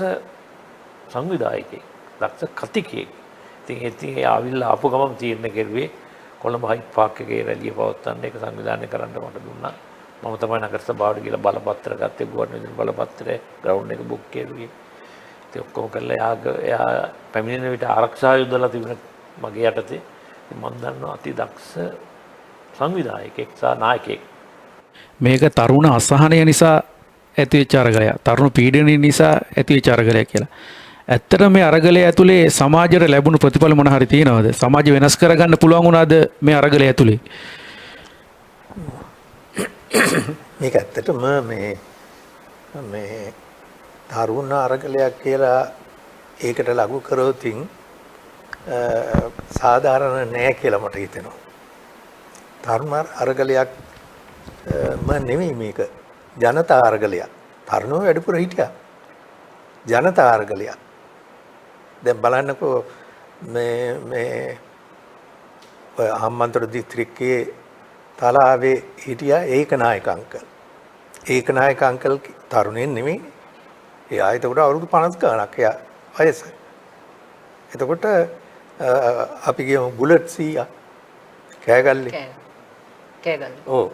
සංවිධායකයෙක්, දක්ෂ කතිකයෙක්. ඉතින් ඒ ආවිල්ලා ආපු ගමන් තීරණය කෙරුවේ කොළඹ හයිඩ් පාක් එකේ රැළිය පවත්වන්න ඒක සංවිධානය කරන්න මට දුන්නා. මම තමයි නගර සභාවට ගිහලා බලපත්‍ර ගත්තේ, ගුවන්විදුලි බලපත්‍රය, ග්‍රවුන්ඩ් එක බුක් කෙරුවේ. ඉතින් ඔක්කොම කළා. එයා පැමිණෙන විට ආරක්ෂා යොදලා තිබුණ මගේ යටතේ. මම දන්නවා අති දක්ෂ සංවිධායකයෙක් සහ නායකයෙක්. මේක තරුණ අසහනය නිසා ඇතිවෙච්ච අරගලයක්, තරුණ පීඩනය නිසා ඇතිවෙච්ච අරගලයක් කියලා. ඇත්තට මේ අරගලය ඇතුලේ සමාජයට ලැබුණු ප්‍රතිඵල මොන හරි තියෙනවද? සමාජය වෙනස් කරගන්න පුළුවන් වුණාද මේ අරගලය ඇතුලේ? මේක ඇත්තටම මේ තරුණ අරගලයක් කියලා ඒකට ලඝු කරොතින් සාධාරණ නෑ කියලා මට හිතෙනවා. තරුණ අරගලයක් නෙමෙයි මේක. ජනතා අරගලයක්. තරුණෝ වැඩිපුර හිටියා. ජනතා අරගලයක්. දැන් බලන්නකෝ මේ හම්බන්තොට දිස්ත්‍රික්කයේ තලාවේ හිටියා ඒකනායක අංකල්. ඒකනායක අංකල් තරුණෙන් නෙමෙයි. එයා එතකොට අවුරුදු 50 ගණක් එයා වයස. එතකොට අපි කියමු බුලට් 100 කෑගල්ලේ. කෑගල්ලේ. ඔව්.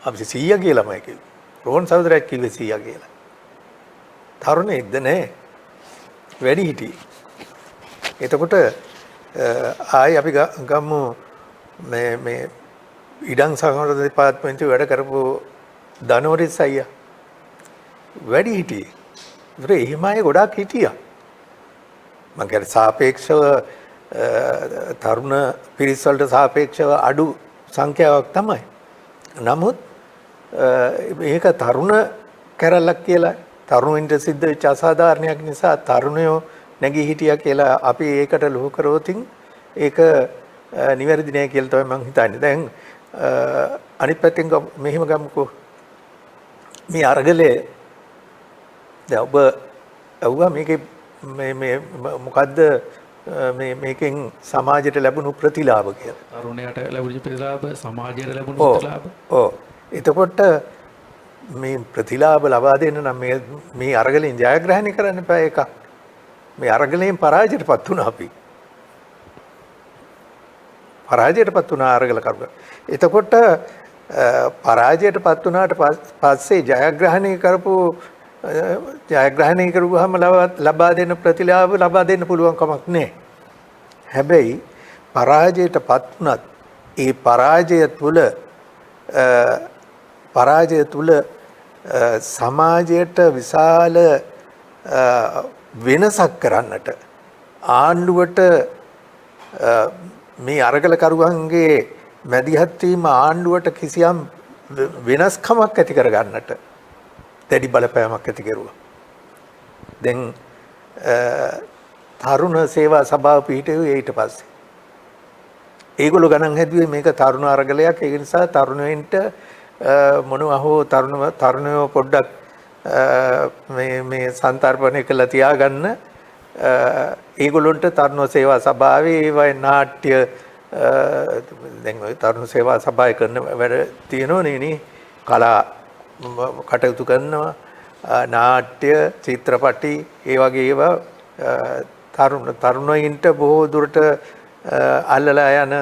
අපි 100 කියලාමයි කිව්වේ. රෝහන් සහෝදරයෙක් කිව්වේ 100 කියලා. තරුණෙක්ද නැහැ. වැඩි හිටියේ. එතකොට ආයි අපි ගමු මේ ඉඩම් සංවර්ධන දෙපාර්තමේන්තුවේ වැඩ කරපු ධනවරිස් අයියා. වැඩි හිටියේ. ඒතර එහෙම අය ගොඩාක් හිටියා. මම කියන්නේ සාපේක්ෂව තරුණ පිරිස් වලට සාපේක්ෂව අඩු සංඛ්‍යාවක් තමයි. නමුත් මේක තරුණ කැරල්ලක් කියලා තරුණින්ට සිද්ධ වෙච්ච අසාධාරණයක් නිසා තරුණයෝ නැගී හිටියා කියලා අපි ඒකට ලොහු කරවතින් ඒක නිවැරදි නෑ කියලා තමයි මම හිතන්නේ. දැන් අනිත් පැත්තෙන් මෙහෙම ගමුකෝ. මේ අරගලේ දැන් ඔබ අහුවා මේකේ මේ මොකද්ද මේකෙන් සමාජයට ලැබුණු ප්‍රතිලාභ කියලා. තරුණයාට ලැබුණු ප්‍රතිලාභ, සමාජයට ලැබුණු ප්‍රතිලාභ. ඔව්. එතකොට මේ ප්‍රතිලාභ ලබා දෙන්න නම් මේ අරගලෙන් ජයග්‍රහණය කරන්න එපා එකක්. මේ අරගලෙන් පරාජයටපත් වුණා අපි. පරාජයටපත් වුණා අරගල කරුවා. එතකොට පරාජයටපත් වුණාට පස්සේ ජයග්‍රහණය කරුවාම ලබා දෙන්න ප්‍රතිලාභ ලබා දෙන්න පුළුවන් කමක් නැහැ. හැබැයි පරාජයටපත් වුණත් ඒ පරාජය තුල සමාජයට විශාල වෙනසක් කරන්නට ආණ්ඩුවට මේ අරගලකරුවන්ගේ මැදිහත් වීම ආණ්ඩුවට කිසියම් වෙනස්කමක් ඇති කර ගන්නට දැඩි බලපෑමක් ඇති කෙරුවා. දැන් තරුණ සේවා සභාව පිහිටුවේ ඊට පස්සේ. ඒගොල්ලෝ ගණන් හැදුවේ මේක තරුණ අරගලයක්. ඒ නිසා තරුණයින්ට මොනවා හෝ තරුණයෝ පොඩ්ඩක් මේ සන්තර්පණය කළා තියාගන්න ඒගොල්ලොන්ට තරුණ සේවා සභාවේ ඒවයි නාට්‍ය දැන් ඔය තරුණ සේවා සභාවේ කරන වැඩ තියෙනවනේ නේ කලා කටයුතු කරනවා නාට්‍ය චිත්‍රපටි ඒ වගේ ඒවා තරුණයින්ට බොහෝ දුරට අල්ලලා යන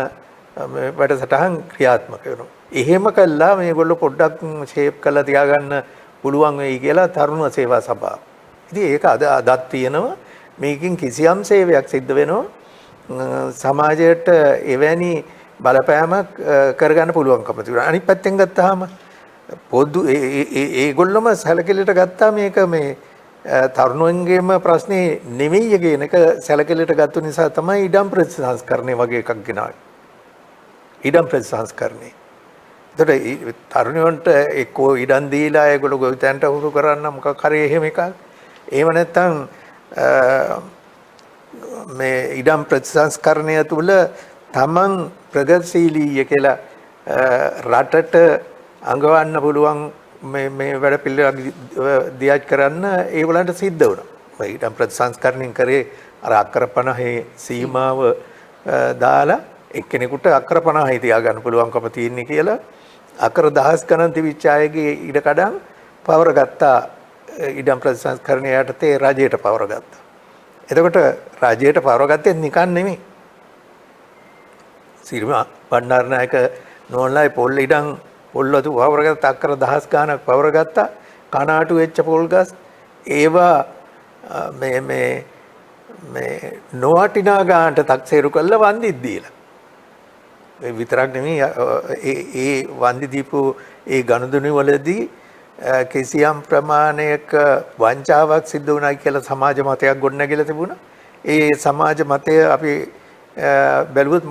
වැඩසටහන් ක්‍රියාත්මක වෙනවා. එහෙම කළා මේගොල්ලෝ පොඩ්ඩක් ෂේප් කරලා තියාගන්න පුළුවන් වෙයි කියලා තරුණ සේවා සභාව. ඉතින් ඒක අදත් තියෙනවා. මේකෙන් කිසියම් සේවයක් සිද්ධ වෙනවා. සමාජයට එවැනි බලපෑමක් කරගන්න පුළුවන්කම තිබුණා. අනිත් පැත්තෙන් ගත්තාම පොදු ඒගොල්ලොම සැලකිලිට ගත්තා මේක මේ තරුණයන්ගේම ප්‍රශ්නේ නෙමෙයි කියන එක සැලකිලිට ගත්ත නිසා තමයි ඉඩම් ප්‍රතිසංස්කරණය වගේ එකක් ගෙනාවේ. ඉඩම් ප්‍රතිසංස්කරණය. ඒතකොට තරුණයන්ට එක්කෝ ඉඩම් දීලා ඒගොල්ලෝ ගොවිතැනට උරු කරන්න මොකක් හරි එහෙම එකක්. එහෙම නැත්නම් මේ ඉඩම් ප්‍රතිසංස්කරණය තුළ තමන් ප්‍රගතිශීලීය කියලා රටට අඟවන්න පුළුවන් මේ වැඩ පිළිවෙල දියත් කරන්න ඒගොල්ලන්ට සිද්ධ වුණා. ඉඩම් ප්‍රතිසංස්කරණය කරේ අර අක්කර 50 සීමාව දාලා එක්කෙනෙකුට අක්කර 50 තියාගන්න පුළුවන්කම තියෙන්නේ කියලා අක්කර දහස් ගණන් තිබිච්ච අයගේ ඉඩකඩම් පවර ගත්තා. ඉඩම් ප්‍රතිසංස්කරණය යටතේ රජයට පවර ගත්තා. එතකොට රජයට පවර ගත්තේ නිකන් නෙමෙයි. සිරිමා බණ්ඩාරනායක නෝන්ලයි පොල් ඉඩම් පොල්වතු පවර ගත්තා අක්කර දහස් ගණනක් පවර ගත්තා. කනාටු වෙච්ච පොල් ගස් ඒවා මේ නොවටිනා ගානට තක්සේරු කරලා වන්දිත් දීලා. ඒ විතරක් නෙමෙයි ඒ වන්දි දීපු ඒ ගනුදෙනු වලදී කිසියම් ප්‍රමාණයක වංචාවක් සිද්ධ වුණා කියලා සමාජ මතයක් ගොඩනැගිලා තිබුණා. ඒ සමාජ මතය අපි බැලුවොත්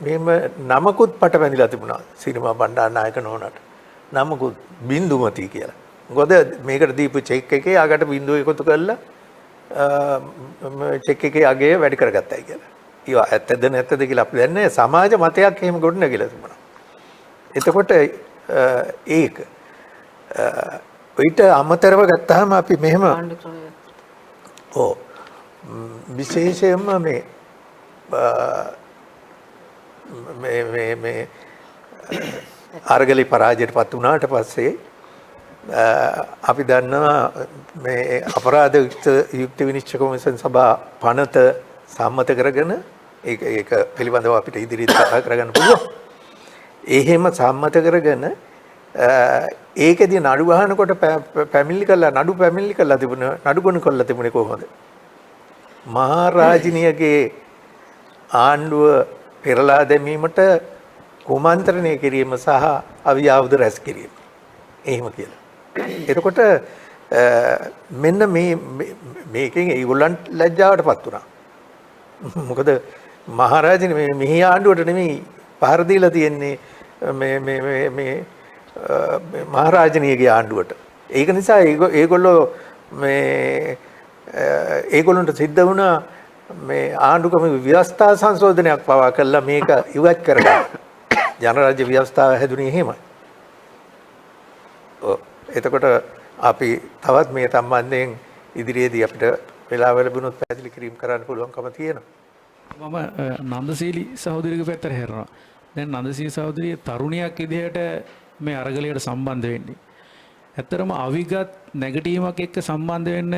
මෙහෙම නමකුත් පටවැඳිලා තිබුණා සිරිමා බණ්ඩාරනායක නෝනට. නමකුත් බින්දුමති කියලා. මොකද මේකට දීපු චෙක් එකේ අගට බින්දුව එකතු කරලා චෙක් එකේ අගය වැඩි කරගත්තයි කියලා. ඒවා ඇත්තද නැත්තද කියලා අපි දන්නේ සමාජ මතයක් එහෙම ගොඩනැගිලා තිබුණා. එතකොට ඒක ඊට අමතරව ගත්තාම අපි මෙහෙම විශේෂයෙන්ම මේ අරගලි පරාජයටපත් වුණාට පස්සේ අපි දන්නවා මේ අපරාධ යුක්ති විනිශ්චය කොමිෂන් සභා පනත සම්මත කරගෙන ඒක පිළිබඳව අපිට ඉදිරියට කතා කරගන්න පුළුවන්. එහෙම සම්මත කරගෙන ඒකෙදී නඩු ගහනකොට පැමිණිලි කළා තිබුණේ කොහොමද? මහා රාජිනියගේ ආණ්ඩුව පෙරලා දැමීමට කුමන්ත්‍රණය කිරීම සහ අවියාවුද රැස් කිරීම. එහෙම කියලා. එතකොට මෙන්න මේකෙන් ඒගොල්ලන්ට ලැජ්ජාවටපත් වුණා. මොකද මහරජාණන් මෙහි ආණ්ඩුවට නෙමෙයි පහර දීලා තියෙන්නේ මේ මහරජාණන්ගේ ආණ්ඩුවට. ඒක නිසා ඒගොල්ලොන්ට සිද්ධ වුණා මේ ආණ්ඩුක්‍රම ව්‍යවස්ථා සංශෝධනයක් පවා කළා මේක ඉවත් කරගන්න. ජනරාජ්‍ය ව්‍යවස්ථාව හැදුනේ එහෙමයි. එතකොට අපි තවත් මේ සම්බන්ධයෙන් ඉදිරියේදී අපිට වෙලාව ලැබුණොත් පැහැදිලි කිරීම කරන්න පුළුවන්කම තියෙනවා. මම නන්දසීලි සහෝදරියගේ පැත්තට හැරෙනවා. දැන් නන්දසීලි සහෝදරිය තරුණියක් විදිහට මේ අරගලයට සම්බන්ධ වෙන්නේ. ඇත්තරම අවිගත් නැගටීමක් එක්ක සම්බන්ධ වෙන්න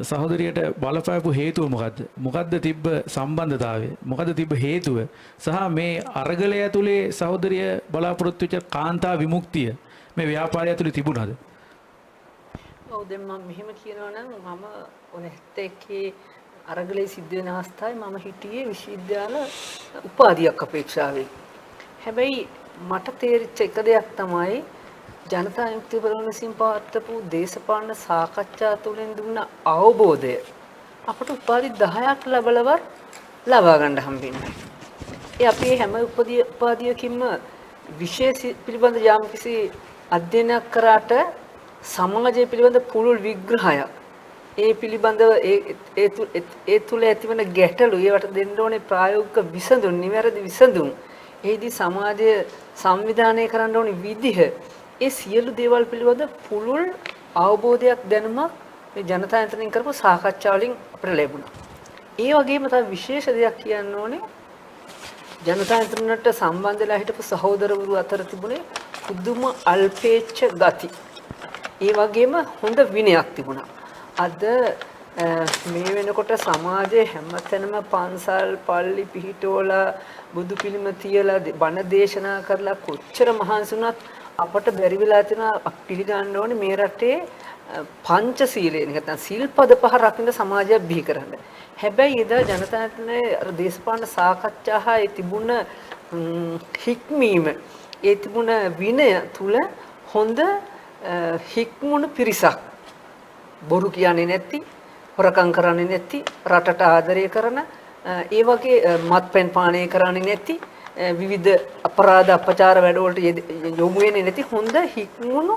සහෝදරියට බලපෑපු හේතුව මොකද්ද? මොකද්ද තිබ්බ සම්බන්ධතාවය? මොකද්ද තිබ්බ හේතුව? සහ මේ අරගලය ඇතුලේ සහෝදරිය බලාපොරොත්තු වෙච්ච කාන්තා විමුක්තිය මේ ව්‍යාපාරය ඇතුලේ තිබුණාද? ඔව් දැන් මම මෙහෙම කියනවා නම් මම 91 අරගලේ සිද්ධ වෙන අවස්ථාවේ මම හිටියේ විශ්වවිද්‍යාල උපාධියක් අපේක්ෂාවෙන්. හැබැයි මට තේරිච්ච එක දෙයක් තමයි ජනතා විමුක්ති පෙරමුණ විසින් පවත්වපු දේශපාලන සාකච්ඡා තුළින් දුන්න අවබෝධය අපට උපාධි 10ක් ලැබලවත් ලබා ගන්න හම්බෙන්නේ. ඒ අපි හැම උපාධියකින්ම විශේෂ පිළිබඳ යම්කිසි අධ්‍යයනයක් කරාට සමාජය පිළිබඳ පුළුල් විග්‍රහයක් ඒ පිළිබඳව ඒ තුල ඇතිවන ගැටලු ඒවට දෙන්න ඕනේ ප්‍රායෝගික විසඳුම් නිවැරදි විසඳුම් එහිදී සමාජය සංවිධානය කරන්න ඕනි විදිහ ඒ සියලු දේවල් පිළිබඳ පුළුල් අවබෝධයක් දැනුමක් මේ ජනතා යන්ත්‍රණයෙන් කරපු සාකච්ඡා වලින් අපිට ලැබුණා. ඒ වගේම තව විශේෂ දෙයක් කියන්න ඕනේ ජනතා යන්ත්‍රණයට සම්බන්ධ වෙලා හිටපු සහෝදරවරු අතර තිබුණේ පුදුම අල්පේච්ඡ ගති. ඒ වගේම හොඳ විනයක් තිබුණා. අද මේ වෙනකොට සමාජයේ හැමතැනම පන්සල් පල්ලි පිහිටෝලා බුදු පිළිම තියලා බණ දේශනා කරලා කොච්චර මහන්සි වුණත් අපට බැරි වෙලා තියෙනවා පිළිගන්න ඕනේ මේ රටේ පංචශීලයේ නැත්නම් සිල්පද පහ රකින්න සමාජයක් බිහි කරන්න. හැබැයි එදා ජනතාවනේ අර දේශපාලන සාකච්ඡා ඒ තිබුණ හික්මීම ඒ තිබුණ විනය තුල හොඳ හික්මුණු පිරිසක් බොරු කියන්නේ නැති හොරකම් කරන්නේ නැති රටට ආදරය කරන ඒ වගේ මත්පැන් පානය කරන්නේ නැති විවිධ අපරාධ අපචාර වැඩවලට යොමු වෙන්නේ නැති හොඳ හික්මුණු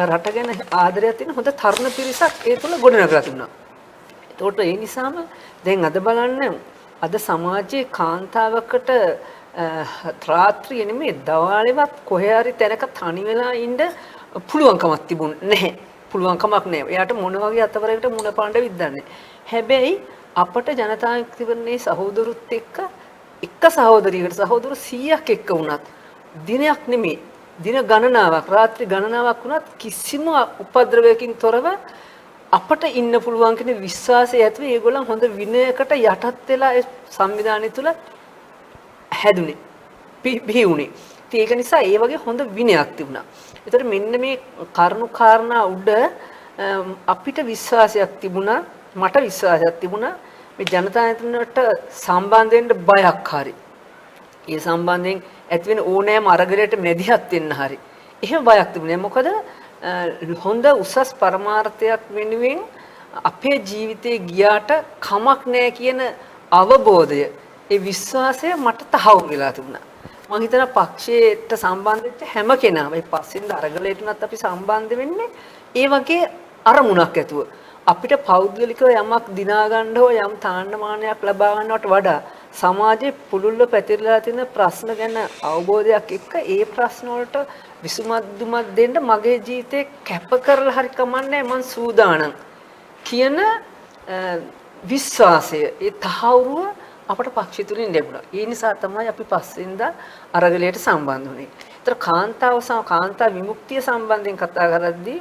රට ගැන ආදරයක් තියෙන හොඳ තරුණ පිරිසක් ඒ තුල ගොඩනගලා තිබුණා. ඒතකොට ඒ නිසාම දැන් අද බලන්න අද සමාජයේ කාන්තාවකට රාත්‍රියේ නෙමෙයි දවාලෙවත් කොහේ හරි තැනක තනි වෙලා ඉන්න පුළුවන්කමක් තිබුණ නැහැ. පුළුවන්කමක් නැහැ. එයාට මොන වගේ අතවරයකට මුණ පාණ්ඩ විද්දන්නේ. හැබැයි අපට ජනතාවගේ සහෝදරුත් එක්ක එක සහෝදරියකට සහෝදරු 100ක් එක්ක වුණත් දිනයක් නෙමෙයි දින ගණනාවක් රාත්‍රී ගණනාවක් වුණත් කිසිම උපද්‍රවයකින් තොරව අපට ඉන්න පුළුවන් කියන විශ්වාසය ඇතුව ඒගොල්ලන් හොඳ විනයකට යටත් වෙලා ඒ සංවිධානය තුල හැදුනේ බිහි වුණේ. ඒක නිසා ඒ වගේ හොඳ විනයක් තිබුණා. ඒතර මෙන්න මේ කරුණු කාරණා උඩ අපිට විශ්වාසයක් තිබුණා මට විශ්වාසයක් තිබුණා මේ ජනතා යන්ත්‍රණයට සම්බන්ධ වෙන්න බයක් හරි. ඒ සම්බන්ධයෙන් ඇති වෙන ඕනෑම අරගලයට මැදිහත් වෙන්න හරි. එහෙම බයක් තිබුණේ මොකද හොඳ උසස් පරමාර්ථයක් වෙනුවෙන් අපේ ජීවිතේ ගියාට කමක් නැහැ කියන අවබෝධය ඒ විශ්වාසය මට තහවුරු වෙලා තිබුණා. මම හිතනවා පක්ෂයට සම්බන්ධ වෙච්ච හැම කෙනාම මේ පස්සෙන් අරගලයටවත් අපි සම්බන්ධ වෙන්නේ ඒ වගේ අරමුණක් ඇතුව. අපිට පෞද්ගලිකව යමක් දිනා ගන්න හෝ යම් තාන්නමානයක් ලබා ගන්නවට වඩා සමාජයේ පුළුල්ව පැතිරලා තියෙන ප්‍රශ්න ගැන අවබෝධයක් එක්ක ඒ ප්‍රශ්න වලට විසුමක් දුමක් දෙන්න මගේ ජීවිතේ කැප කරලා හරි කමන්නේ මං සූදානම් කියන විශ්වාසය ඒ තහවුරුව අපට පක්ෂය තුලින් ලැබුණා. ඒ නිසා තමයි අපි පස්සෙන්දා අරගලයට සම්බන්ධ වුණේ. ඒතර කාන්තා විමුක්තිය සම්බන්ධයෙන් කතා කරද්දී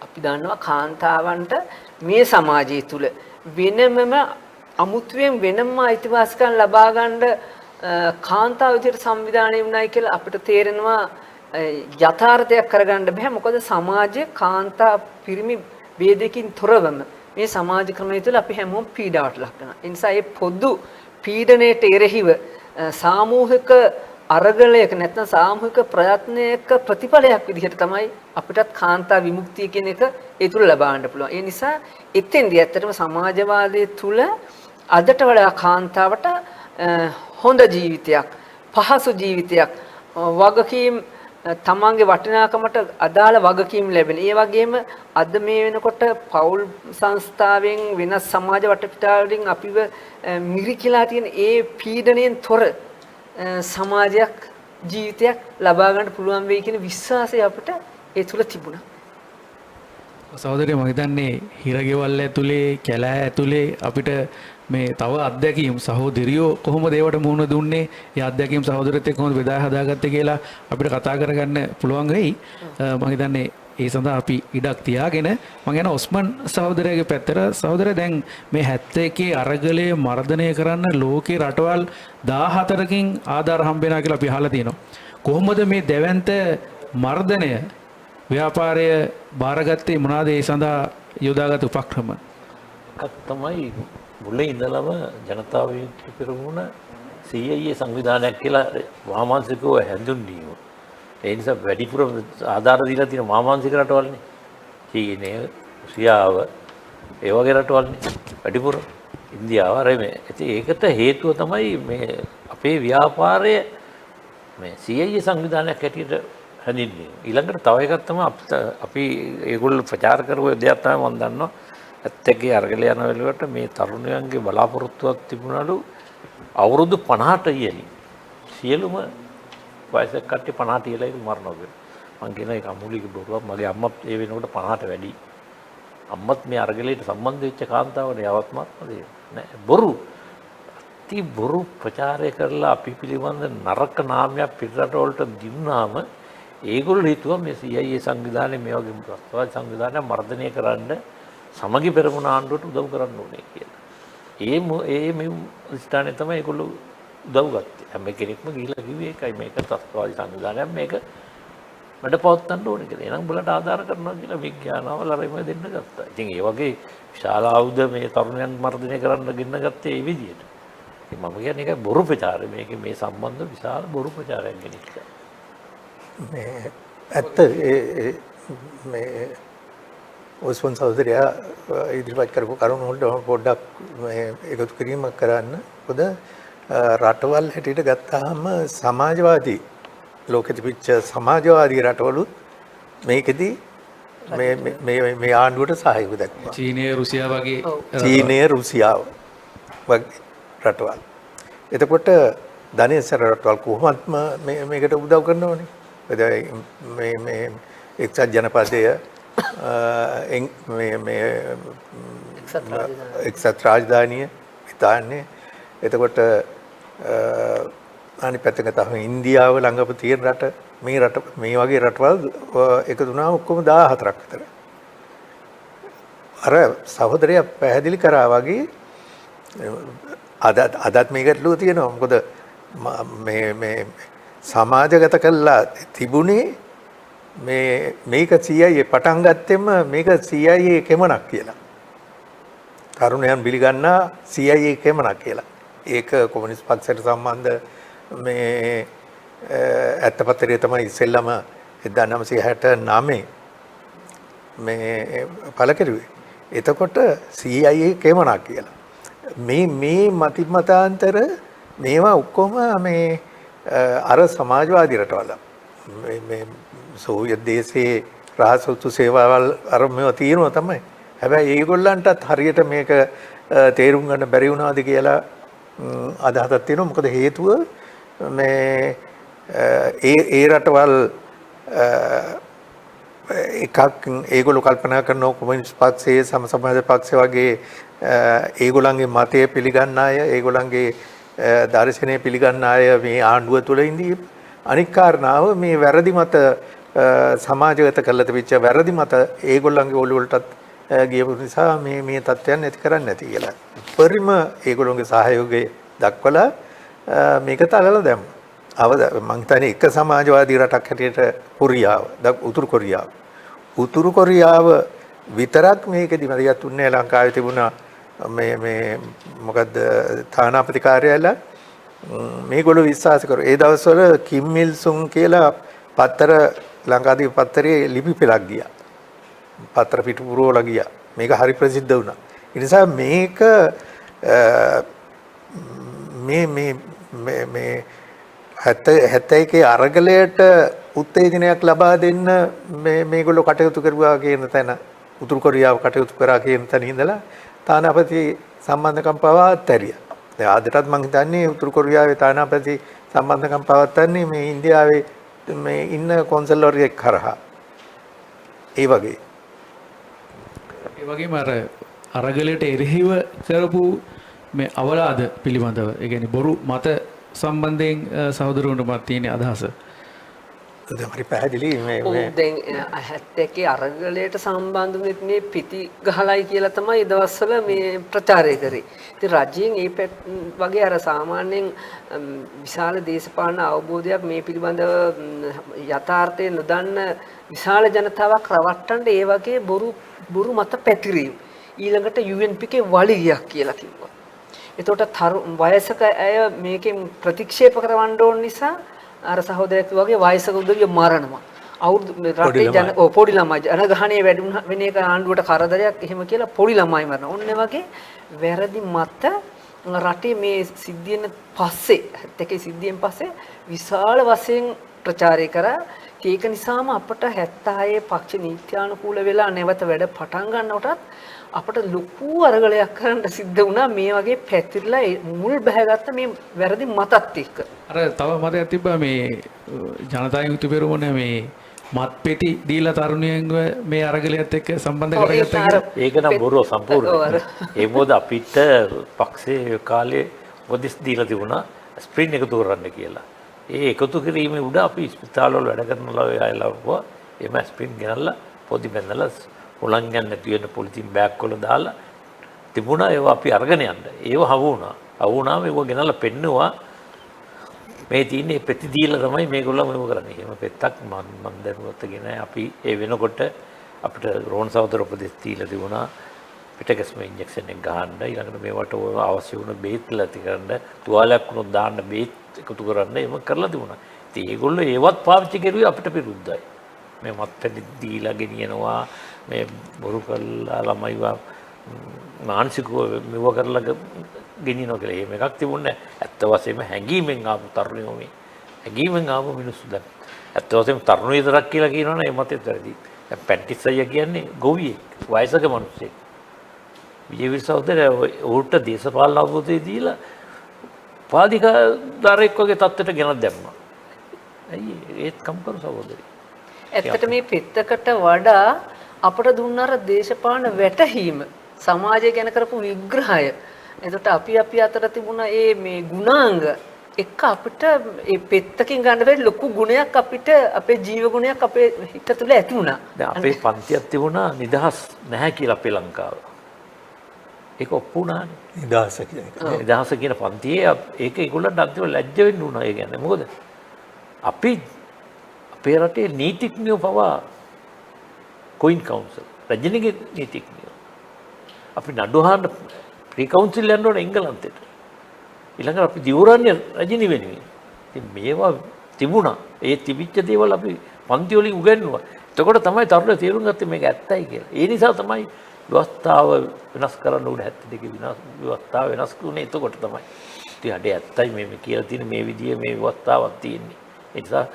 අපි දන්නවා කාන්තාවන්ට මේ සමාජය තුල වෙනමම අමුතුවෙන් වෙනම අයිතිවාසිකම් ලබා ගන්න කාන්තාව විදිහට සංවිධානය වුණයි කියලා අපිට තේරෙනවා යථාර්ථයක් කරගන්න බෑ. මොකද සමාජයේ කාන්තා පිරිමි ભેදකින් තොරවම මේ සමාජ ක්‍රමය තුළ අපි හැමෝම පීඩාවට ලක් වෙනවා. ඒ නිසා මේ පොදු පීඩණයට එරෙහිව සාමූහික අරගලයක නැත්නම් සාමූහික ප්‍රයත්නයක ප්‍රතිඵලයක් විදිහට තමයි අපිටත් කාන්තා විමුක්තිය කියන එක ඒ තුළ ලබා ගන්න පුළුවන්. ඒ නිසා එතෙන්දී ඇත්තටම සමාජවාදයේ තුල අදට වඩා කාන්තාවට හොඳ ජීවිතයක්, පහසු ජීවිතයක්, වගකීම් තමන්ගේ වටිනාකමට අදාළ වගකීම් ලැබෙන. ඒ වගේම අද මේ වෙනකොට පෞල් සංස්ථාවෙන් වෙනස් සමාජ වටපිටාවලින් අපිව මිරිකිලා තියෙන ඒ පීඩණයෙන් තොර සමාජයක් ජීවිතයක් ලබා ගන්න පුළුවන් වෙයි කියන විශ්වාසය අපිට ඒ තුල තිබුණා. සහෝදරය මම හිතන්නේ හිරගෙවල් ඇතුලේ කැලෑ ඇතුලේ අපිට මේ තව අත්දැකීම් සහෝදරියෝ කොහොමද ඒවට මුහුණ දුන්නේ ඒ අත්දැකීම් සහෝදරයත් එක්ක කොහොමද බෙදා හදාගත්තේ කියලා අපිට කතා කරගන්න පුළුවන් වෙයි. මම හිතන්නේ ඒ සඳහා අපි ඉඩක් තියාගෙන මම යන ඔස්මන් සහෝදරයාගේ පැත්තට සහෝදරයා දැන් මේ 71 අරගලයේ මර්ධනය කරන්න ලෝකේ රටවල් 14කින් ආධාර හම්බ වෙනවා කියලා අපි අහලා තියෙනවා. කොහොමද මේ දැවැන්ත මර්ධනය ව්‍යාපාරය බාරගත්තේ මොනවාද ඒ සඳහා යොදාගත් උපක්‍රම? එකක් තමයි මුලින් ඉඳලම ජනතාව විමුක්ති පෙරමුණ CIA සංවිධානයක් කියලා වාමාංශිකව හැඳින්වීම. ඒ නිසා වැඩිපුර ආධාර දීලා තියෙන වාමාංශික රටවල්නේ. චීනය, රුසියාව, ඒ වගේ රටවල්නේ. වැඩිපුර ඉන්දියාව රෙමේ. ඒකට හේතුව තමයි මේ අපේ ව්‍යාපාරය මේ CIA සංවිධානයක් හැටියට හැඳින්වීම. ඊළඟට තව එකක් තමයි අපි ඒගොල්ලෝ ප්‍රචාර කරපු දෙයක් තමයි මම දන්නවා. 71 අරගල යන වෙලාවට මේ තරුණයන්ගේ බලාපොරොත්තුවක් තිබුණලු අවුරුදු 50ට ඉහළින් සියලුම වයසක කට්ටිය 50 තියලා ඉතින් මරනවා කියලා. මං කියන එක අමූලික බොරුවක්. මගේ අම්මත් ඒ වෙනකොට 50ට වැඩි. අම්මත් මේ අරගලයට සම්බන්ධ වෙච්ච කාන්තාවනේ යවත්මත් නෑ. බොරු. අති බොරු ප්‍රචාරය කරලා අපි පිළිබඳ නරක නාමයක් පිටරට වලට දිනුනාම ඒගොල්ලෝ හිතුවා මේ CIA සංවිධානය මේ වගේ ප්‍රස්තාව සංවිධානයක් මර්ධනය කරන්න සමගි පෙරමුණ ආණ්ඩුවට උදව් කරන්න ඕනේ කියලා. ඒ මේ ස්ථානේ තමයි ඒගොල්ලෝ උදව් ගත්තේ. හැම කෙනෙක්ම ගිහිල්ලා කිව්වේ ඒකයි මේක ත්‍ස්තවාදී සංවිධානයක් මේක වැඩ පවත්වන්න ඕනේ කියලා. එහෙනම් බලට ආධාර කරනවා කියලා විඥානවල අරම දෙන්න ගත්තා. ඉතින් ඒ වගේ විශාල ආයුධ මේ තරුණයන් මර්ධනය කරන්න ගෙන්න ගත්තේ ඒ විදිහට. ඉතින් මම කියන්නේ ඒක බොරු ප්‍රචාරය. මේකේ මේ සම්බන්ධ විශාල බොරු ප්‍රචාරයක් ගෙනිච්චා. මේ ඇත්ත මේ ඔස්වන් සහෝදරයා ඉදිරිපත් කරපු කරුණු වලට පොඩ්ඩක් මේ එකතු කිරීමක් කරන්න. මොකද රටවල් හැටියට ගත්තාම සමාජවාදී ලෝකෙ තිබිච්ච සමාජවාදී රටවලුත් මේකෙදි මේ ආණ්ඩුවට සහයෝගය දක්වනවා. චීනය රුසියාව වගේ චීනය රුසියාව වගේ රටවල්. එතකොට ධනේශර රටවල් කොහොමත්ම මේකට උදව් කරනවනේ. මේ එක්සත් ජනපදය එක්සත් රාජධානිය ඉතාන්නේ. එතකොට අනිත් පැත්තක තමයි ඉන්දියාව ළඟම තියෙන රට මේ වගේ රටවල් එකතු වුණාම ඔක්කොම 14ක් විතර. අර සහෝදරයා පැහැදිලි කරා වගේ අදත් මේ ගැටලුව තියෙනවා. මොකද මේ සමාජගත කළා තිබුණේ මේක CIA පටන් ගත්තෙම මේක CIA කෙමනක් කියලා. තරුණයන් පිළිගන්නා CIA කෙමනක් කියලා. ඒක කොමියුනිස්ට් පක්ෂයට සම්බන්ධ මේ ඇත්තපත්‍රයේ තමයි ඉස්සෙල්ලම 1969 මේ පළ කෙරුවේ. එතකොට CIA කෙමනක් කියලා. මේ මතිමතාන්තර මේවා ඔක්කොම මේ අර සමාජවාදී රටවල මේ සෝවියට් දේශයේ රහසොත්තු සේවාවල් අරමුව තියෙනවා තමයි. හැබැයි ඒගොල්ලන්ටත් හරියට මේක තේරුම් ගන්න බැරි වුණාද කියලා අදහසක් තියෙනවා. මොකද හේතුව මේ ඒ රටවල් එකක් ඒගොල්ලෝ කල්පනා කරන කොමියුනිස්ට් පක්ෂයේ සමාජ පක්ෂය වගේ ඒගොල්ලන්ගේ මතය පිළිගන්න අය ඒගොල්ලන්ගේ දර්ශනය පිළිගන්න අය මේ ආණ්ඩුව තුල ඉඳී අනික් කාරණාව මේ වැරදි මත සමාජගත කළ තිබිච්ච වැරදි මත ඒගොල්ලන්ගේ ඔළුව වලටත් ගියපු නිසා මේ තත්ත්වයන් නැති කරන්න නැති කියලා. පරිම ඒගොල්ලන්ගේ සහයෝගය දක්වලා මේක තලලා දැම්මා. මං හිතන්නේ එක සමාජවාදී රටක් හැටියට කොරියාව, උතුරු කොරියාව. උතුරු කොරියාව විතරක් මේකෙදි මරියත් උන්නේ ලංකාවේ තිබුණා මේ මොකද්ද තානාපති කාර්යාලය මේගොල්ලෝ විශ්වාස කරු. ඒ දවස්වල කිම් මිල් සුන් කියලා පත්තර ලංකාදීප පත්තරේ ලිපි පෙළක් ගියා. පත්‍ර පිටු පුරවලා ගියා. මේක හරි ප්‍රසිද්ධ වුණා. ඒ නිසා මේක මේ 71 අරගලයට උත්තේජනයක් ලබා දෙන්න මේගොල්ලෝ කටයුතු කරුවා කියන තැන උතුරු කොරියාව කටයුතු කරා කියන තැන ඉඳලා තානාපති සම්බන්ධකම් පවා අත්හැරියා. දැන් ආදටත් මම හිතන්නේ උතුරු කොරියාවේ තානාපති සම්බන්ධකම් පවත්න්නේ මේ ඉන්දියාවේ මේ ඉන්න කොන්සල්වරියෙක් කරහා. ඒ වගේම අරගලයට එරෙහිව කරපු මේ අවලාද පිළිබඳව ඒ කියන්නේ බොරු මත සම්බන්ධයෙන් සහෝදරවරුන්ට මත තියෙන අදහස හරි පැහැදිලි මේ දැන් 71 අරගලයට සම්බන්ධ මේ පිටි ගහලයි කියලා තමයි දවස්වල මේ ප්‍රචාරය කරේ. ඉතින් රජයෙන් ඒ වගේ අර සාමාන්‍යයෙන් විශාල දේශපාලන අවබෝධයක් මේ පිළිබඳව යථාර්ථය නොදන්න විශාල ජනතාවක් රවට්ටන්න ඒ වගේ බොරු මත පැතිරීම ඊළඟට UNP-ගේ වලිගයක් කියලා කිව්වා. එතකොට වයසක අය මේකෙන් ප්‍රතික්ෂේප කරවන්න ඕන නිසා අර සහෝදරයෙක් වගේ වයසක උදවිය මරනවා. අවුරුදු රටේ පොඩි ළමයි ජනගහණය වැඩි වෙන එක ආණ්ඩුවට කරදරයක් එහෙම කියලා පොඩි ළමයි මරනවා. ඔන්න වගේ වැරදි මත රටේ මේ සිද්ධියෙන් පස්සේ 71 සිද්ධියෙන් පස්සේ විශාල වශයෙන් ප්‍රචාරය කරා. ඒක නිසාම අපට 76 පක්ෂ නීත්‍යානුකූල වෙලා නැවත වැඩ පටන් ගන්නකොටත් අපට ලොකු අරගලයක් කරන්න සිද්ධ වුණා මේ වගේ පැතිරලා මුල් බැහැගත්ත මේ වැරදි මතත් එක්ක. අර තව මතයක් තිබ්බා මේ ජනතා යුතු පෙරමුණ මේ මත් පෙති දීලා තරුණියන්ව මේ අරගලයත් එක්ක සම්බන්ධ කරගත්තා කියලා. ඒක නම් බොරුව සම්පූර්ණ. ඒ මොකද අපිට පක්ෂයේ කාලේ උපදෙස් දීලා තිබුණා ස්ප්‍රින් එකතු කරන්න කියලා. ඒ එකතු කිරීමේ උඩ අපි ස්පිතාලවල වැඩ කරනලා අයලවුවා එම ස්ප්‍රින් ගෙනල්ලා පොඩි බැඳලා උලන් යන්න නැති වෙන පොලිතින් බෑග් වල දාලා තිබුණා ඒවා අපි අරගෙන යන්න. ඒව හවු වුණා. හවු වුණාම ඒව ගෙනල්ලා පෙන්නුවා මේ තියෙන්නේ පෙති දීලා තමයි මේගොල්ලෝ මේව කරන්නේ. එහෙම පෙත්තක් මම දැනුවත්ගෙන අපි ඒ වෙනකොට අපිට රෝන් සහෝදර උපදෙස් දීලා තිබුණා පිටකස්ම ඉන්ජෙක්ෂන් එක ගහන්න ඊළඟට මේවට අවශ්‍ය වුණ බේත් ලැති කරන්න තුවාලයක් වුණොත් දාන්න බේත් එකතු කරන්න එහෙම කරලා තිබුණා. ඉතින් ඒගොල්ලෝ ඒවත් පාවිච්චි කරුවේ අපිට විරුද්ධයි. මේ මත්පැන් දීලා ගෙනියනවා මේ බොරු කරලා ළමයිව මානසිකව මෙව කරලා ගෙනියනවා කියලා. එහෙම එකක් තිබුණේ නැහැ. ඇත්ත වශයෙන්ම හැංගීමෙන් ආපු තරුණයෝ මේ හැංගීමෙන් ආපු මිනිස්සු දැන් ඇත්ත වශයෙන්ම තරුණ විතරක් කියලා කියනවනේ ඒ මතෙත් වැරදි. දැන් පැන්ටිස් අයියා කියන්නේ ගොවියෙක් වයසක මිනිස්සෙක්. විජේවීර සහෝදරයා උට දේශපාලන අවබෝධය දීලා පාදිකාදාරෙක් වගේ තත්ත්වයට ගෙනත් දැම්මා. ඇයි ඒත් කම්කරු සහෝදරි. ඇත්තට මේ පෙත්තකට වඩා අපට දුන්න අර දේශපාලන වැටහීම සමාජය ගැන කරපු විග්‍රහය. එතකොට අපි අතර තිබුණ මේ ගුණාංග එක අපිට ඒ පෙත්තකින් ගන්න බැරි ලොකු ගුණයක් අපිට අපේ ජීව ගුණයක් අපේ හිත තුළ ඇති වුණා. දැන් අපේ පන්තියක් තිබුණා නිදහස් නැහැ කියලා අපේ ලංකාව. ඒක ඔප්පු වුණානේ. නිදහස කියන එක. නිදහස කියන පන්තියේ ඒක ඒගොල්ලන්ට අන්තිම ලැජ්ජ වෙන්න උනා. ඒ කියන්නේ මොකද අපි අපේ රටේ නීතිඥයෝ පවා කොයින් කවුන්සල් රජනීය නීතිඥයෝ අපි නඩු අහන්න ප්‍රී කවුන්සිල් යන්න ඕන එංගලන්තෙට. ඊළඟට අපි දිවුරන්නේ රජනීය වෙනුවෙන්. ඉතින් මේවා තිබුණා. ඒ තිබිච්ච දේවල් අපි පන්ති වලින් උගන්වුවා. එතකොට තමයි තරුණ තේරුම් ගත්තේ මේක ඇත්තයි කියලා. ඒ නිසා තමයි ව්‍යවස්ථාව වෙනස් කරන්න උඩ 72 ව්‍යවස්ථාව වෙනස් වුණේ එතකොට තමයි. ඉතින් අඩේ ඇත්තයි මේ කියලා තියෙන මේ විදිය මේ ව්‍යවස්ථාවක් තියෙන්නේ. ඒ නිසා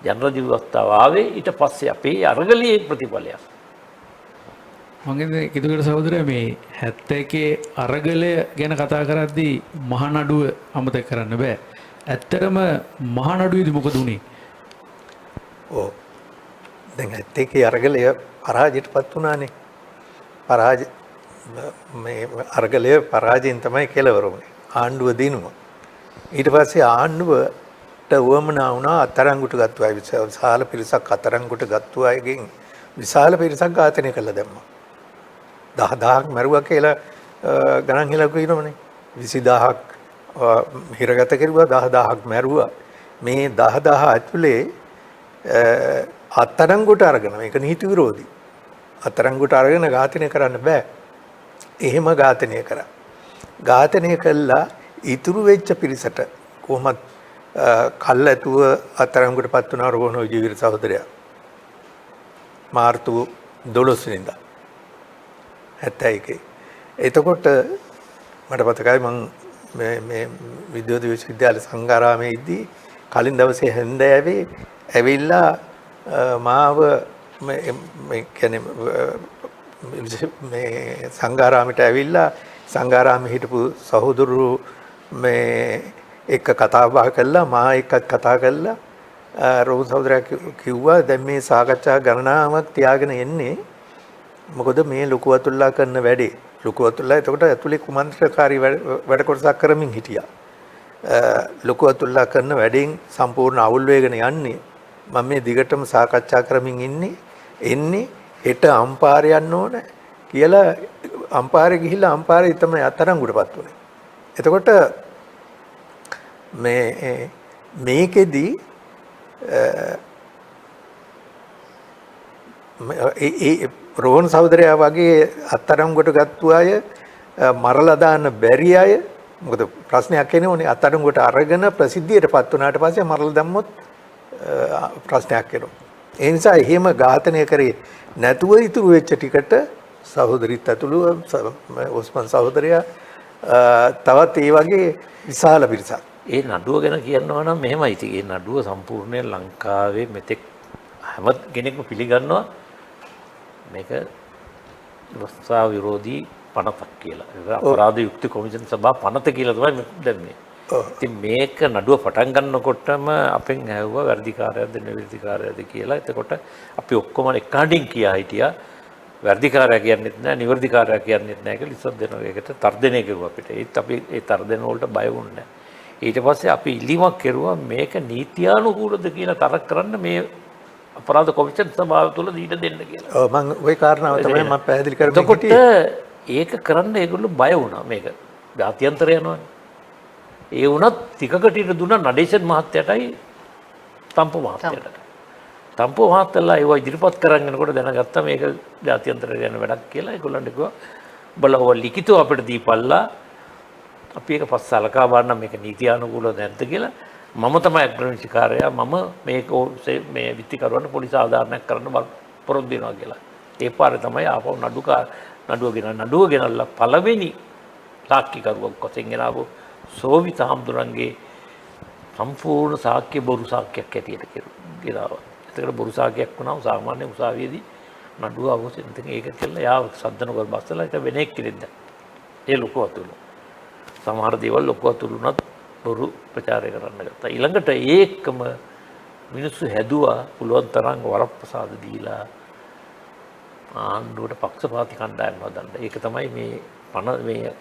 ජනරාජ්‍ය ව්‍යවස්ථාව ආවේ ඊට පස්සේ අපේ අරගලියේ ප්‍රතිඵලයක්. මම කියන්නේ කිතුකට සහෝදරයා මේ 71 අරගලය ගැන කතා කරද්දී මහනඩුව අමතක කරන්න බෑ. ඇත්තටම මහනඩුවේදී මොකද උනේ? ඔව්. දැන් 71 අරගලය පරාජයටපත් වුණානේ. මේ අරගලය පරාජයෙන් තමයි කෙලවර වුණේ. ආණ්ඩුව දිනුවා. ඊට පස්සේ ආණ්ඩුවට වමනා වුණා අත්අඩංගුවට ගත්තු අය විශාල පිරිසක් අත්අඩංගුවට ගත්තු අයගෙන් විශාල පිරිසක් ඝාතනය කළා දැම්මා. 10000ක් මැරුවා කියලා ගණන් හිලා කියනවනේ. 20000ක් හිරගත කෙරුවා 10000ක් මැරුවා. මේ 10000 ඇතුලේ අත්අඩංගුවට අරගෙන මේක නීති විරෝධී. අත්අඩංගුවට අරගෙන ඝාතනය කරන්න බෑ. එහෙම ඝාතනය කරා. ඝාතනය කළා ඉතුරු වෙච්ච පිරිසට කොහොමද කල්ැතුව අත්අඩංගුවටපත් වුණා රෝහණ විජේවීර සහෝදරයා. මාර්තු 12 වෙනිදා 71. එතකොට මට මතකයි මම මේ විද්‍යාර්ථී විශ්වවිද්‍යාල සංඝාරාමයේ ඉද්දී කලින් දවසේ හැන්දෑවේ ඇවිල්ලා මාව මේ කියන්නේ මේ සංඝාරාමයට ඇවිල්ලා සංඝාරාමයේ හිටපු සහෝදරු මේ එක කතා බහ කළා මා එක්කත් කතා කළා රෝහණ සහෝදරයා කිව්වා දැන් මේ සාකච්ඡා ගණනාවක් තියාගෙන එන්නේ මොකද මේ ලොකු වතුල්ලා කරන වැඩේ ලොකු වතුල්ලා එතකොට ඇතුලේ කුමන්ත්‍රකාරී වැඩ කොටසක් කරමින් හිටියා ලොකු වතුල්ලා කරන වැඩෙන් සම්පූර්ණ අවුල් වෙගෙන යන්නේ මම මේ දිගටම සාකච්ඡා කරමින් එන්නේ හෙට අම්පාර යන්න ඕන කියලා අම්පාරේ ගිහිල්ලා අම්පාරේ තමයි අත්අඩංගුවටපත් වුනේ. එතකොට මේකෙදි ඒ රෝහණ සහෝදරයා වගේ අත්අඩංගුවට ගත්තු අය මරලා දාන්න බැරි අය මොකද ප්‍රශ්නයක් එනෝනේ අත්අඩංගුවට අරගෙන ප්‍රසිද්ධියටපත් වුණාට පස්සේ මරලා දැම්මොත් ප්‍රශ්නයක් එනවා. ඒ නිසා එහෙම ඝාතනය කරේ නැතුව ඉතුරු වෙච්ච ටිකට සහෝදරිත් ඇතුළු ඔස්මන් සහෝදරයා තවත් ඒ වගේ විශාල පිරිසක්. ඒ නඩුව ගැන කියනවා නම් මෙහෙමයි. ඉතින් ඒ නඩුව සම්පූර්ණයෙන් ලංකාවේ මෙතෙක් හැම කෙනෙක්ම පිළිගන්නවා මේක වස්සා විරෝධී පනතක් කියලා. ඒක අපරාධ යුක්ති කොමිෂන් සභාව පනත කියලා තමයි මේ දැම්මේ. ඉතින් මේක නඩුව පටන් ගන්නකොටම අපෙන් ඇහුවා වැඩිකාරයක්ද නිවැරදිකාරයක්ද කියලා. එතකොට අපි ඔක්කොම එකාඩින් කියා හිටියා වැඩිකාරයා කියන්නේත් නැහැ නිවැරදිකාරයා කියන්නේත් නැහැ කියලා ඉස්සත් දෙනවා. ඒකට තර්ජනය කරුවා අපිට. ඒත් අපි ඒ තර්ජන වලට බය වුණේ නැහැ. ඊට පස්සේ අපි ඉල්ලීමක් කෙරුවා මේක නීත්‍යානුකූලද කියලා තරක් කරන්න මේ අපරාධ කොමිෂන් සභාව තුළ දීලා දෙන්න කියලා. ඔව් මම ওই කාරණාව තමයි මම පැහැදිලි කරන්නේ. එතකොට ඒක කරන්න ඒගොල්ලෝ බය වුණා මේක. ජාත්‍යන්තර යනවනේ. ඒ වුණත් ටිකකට ඉර දුන්නා නඩේෂන් මහත්තයටයි තම්පු මහත්තයට. තම්පු මහත්තයලා ඒව ඉදිරිපත් කරන් යනකොට දැනගත්තා මේක ජාත්‍යන්තර යන වැඩක් කියලා. ඒගොල්ලන්ට කිව්වා බලව ලිඛිතව අපිට දීපල්ලා අපි ඒක පස්ස සලකා බලන්න මේක නීතියානුකූලව නැද්ද කියලා. මම තමයි අග්‍රාමාත්‍යකාරයා මම මේක මේ විත්තිකරුවන්ට පොලිස් ආධාරණයක් කරන්න පොරොන්දු වෙනවා කියලා. ඒ පාරේ තමයි ආපහු නඩුව ගෙනල්ලා පළවෙනි සාක්ෂිකරුවක් වශයෙන් ගෙනාවු සෝවිත හම්දුරන්ගේ සම්පූර්ණ සාක්ෂි බොරු සාක්ෂියක් ඇටියට ගෙනාවා. ඒකට බොරු සාක්ෂියක් වුණාම සාමාන්‍ය උසාවියේදී නඩුව අවශ්‍ය නැතිනම් ඒක කියලා යාව සද්දනකල් බස්සලා ඒක වෙන එක්කෙනෙක්ද. ඒ ලොකු අතුළු. සමහර දේවල් ලොකු අතුළුනත් බොරු ප්‍රචාරය කරන්න ගත්තා. ඊළඟට ඒකම මිනිස්සු හැදුවා පුළුවන් තරම් වරප්‍රසාද දීලා ආණ්ඩුවට පක්ෂපාතී කණ්ඩායම් හදන්න. ඒක තමයි මේ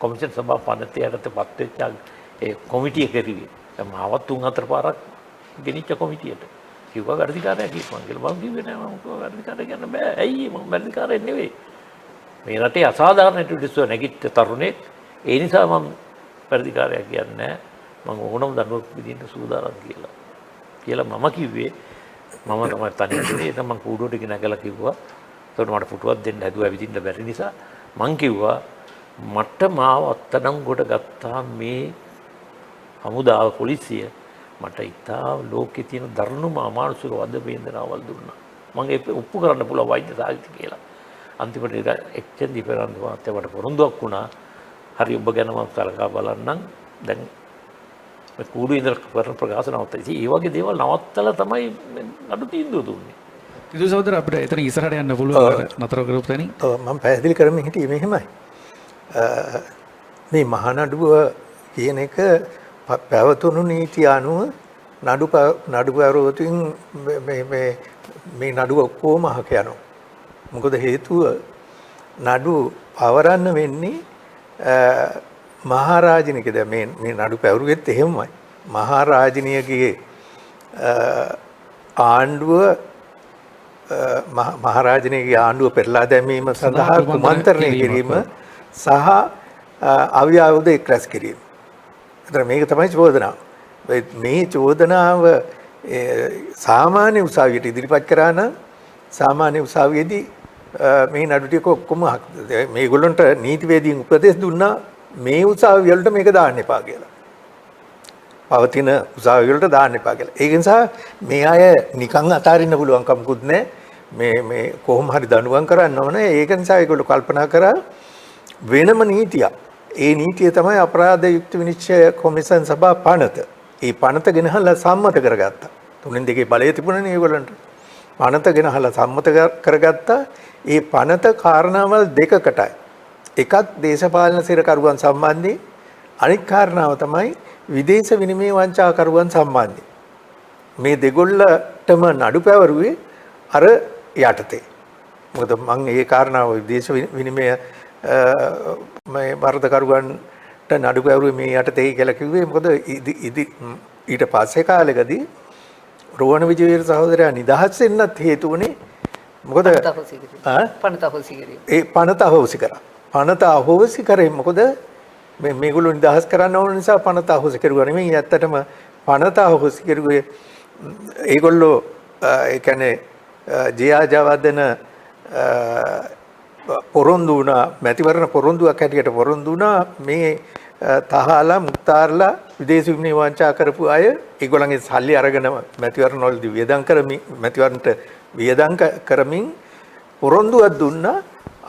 කොමිෂන් සභාව පනතේ යටතේ පත් වෙච්ච ඒ කොමිටිය කෙරුවේ. දැන් මාවත් 3-4 පාරක් ගෙනිච්ච කොමිටියට. කිව්වා වැඩිකාරයා කිව්වා කියලා. මම කිව්වේ නෑ මම කිව්වා වැඩිකාරයා කියන්න බෑ. ඇයි මම වැඩිකාරයෙක් නෙවෙයි. මේ රටේ අසාධාරණ ටුරිස්ට්ව නැගිට තරුණෙක්. ඒ නිසා මම වැඩිකාරයා කියන්නේ මම ඕනම දඬුවමක් විදින්න සූදානම් කියලා මම කිව්වේ. මම තමයි තනියම ඒක මම කූඩුවට ගෙනගලා කිව්වා. ඒකට මට පුටුවක් දෙන්න හැදුවා විදින්න බැරි නිසා මං කිව්වා මට මාව අත්අඩංගුවට ගත්තා මේ හමුදාව පොලිසිය මට ඉතා ලෝකේ තියෙන දරුණුම අමානුෂික වද වේදනාවල් දුන්නා. මම ඒක ඔප්පු කරන්න පුළුවන් වෛද්‍ය සාහිත්‍ය කියලා. අන්තිමට ඒක එක්චෙන් දීපරන් මට පොරොන්දුවක් වුණා. හරි ඔබ ගැන මම සලකා බලන්නම්. දැන් මේ කූඩු ඉඳලා කරන ප්‍රකාශ නවත්තා. ඉතින් ඒ වගේ දේවල් නවත්තලා තමයි නඩු තීන්දුව දුන්නේ. තිදු සහෝදර අපිට එතන ඉස්සරහට යන්න පුළුවන් නතර කරපු තැනින්. ඔව් මම පැහැදිලි කරමින් හිටියේ මෙහෙමයි. මේ මහනඩුව කියන එක පැවතුණු නීතිය අනුව නඩු පැවරුවකින් මේ නඩුව ඔක්කොම අහක යනවා. මොකද හේතුව නඩු පවරන්න වෙන්නේ මහරජිනියකද මේ නඩු පැවරුවෙත් එහෙමයි. මහරජිනියගේ ආණ්ඩුව මහරජිනියගේ ආණ්ඩුව පෙරලා දැමීම සඳහා කුමන්ත්‍රණය කිරීම සහ අවියාවුද එක්රැස් කිරීම. ඒතර මේක තමයි චෝදනාව. මේ චෝදනාව සාමාන්‍ය උසාවියට ඉදිරිපත් කරා නම් සාමාන්‍ය උසාවියේදී මේ නඩු ටික ඔක්කොම මේගොල්ලන්ට නීතිවේදීන් උපදෙස් දුන්නා මේ උසාවිය වලට මේක දාන්න එපා කියලා. පවතින උසාවිය වලට දාන්න එපා කියලා. ඒ නිසා මේ අය නිකන් අතාරින්න පුළුවන් කමකුත් නැහැ. මේ කොහොම හරි දඬුවම් කරන්න ඕනේ. ඒක නිසා ඒගොල්ලෝ කල්පනා කරා වෙනම නීතියක්. ඒ නීතිය තමයි අපරාධ යුක්ති විනිශ්චය කොමිෂන් සභාව පනත. ඒ පනත ගෙනහලා සම්මත කරගත්තා. 3-2 බලය තිබුණනේ ඒගොල්ලන්ට. පනත ගෙනහලා සම්මත කරගත්තා. ඒ පනත කාරණාවල් දෙකකටයි. එකක් දේශපාලන සිරකරුවන් සම්බන්ධයෙන් අනිත් කාරණාව තමයි විදේශ විනිමය වංචාකරුවන් සම්බන්ධයෙන්. මේ දෙගොල්ලටම නඩු පැවරුවේ අර යටතේ. මොකද මම ඒ කාරණාව විදේශ විනිමය මේ වරදකරුවන්ට නඩු පැවරුවේ මේ යටතේ කියලා කිව්වේ. මොකද ඊට පස්සේ කාලෙකදී රෝහණ විජේවීර සහෝදරයා නිදහස් වෙන්නත් හේතු වුණේ මොකද පනත අහෝසි කරා. පනත අහෝසි කරේ මොකද මේගොල්ලෝ නිදහස් කරන්න ඕන නිසා පනත අහෝසි කරුවා නෙමෙයි. ඇත්තටම පනත අහෝසි කරුවේ ඒගොල්ලෝ ඒ කියන්නේ ජයාජවදන පොරොන්දු වුණා මැතිවරණ පොරොන්දුවක් හැටියට පොරොන්දු වුණා මේ තහාලා මුක්තාර්ලා විදේශ විනිමය වංචා කරපු අය ඒගොල්ලන්ගේ සල්ලි අරගෙන මැතිවරණ වලදී වියදම් කරමින් මැතිවරණට වියදම් කරමින් පොරොන්දුවක් දුන්නා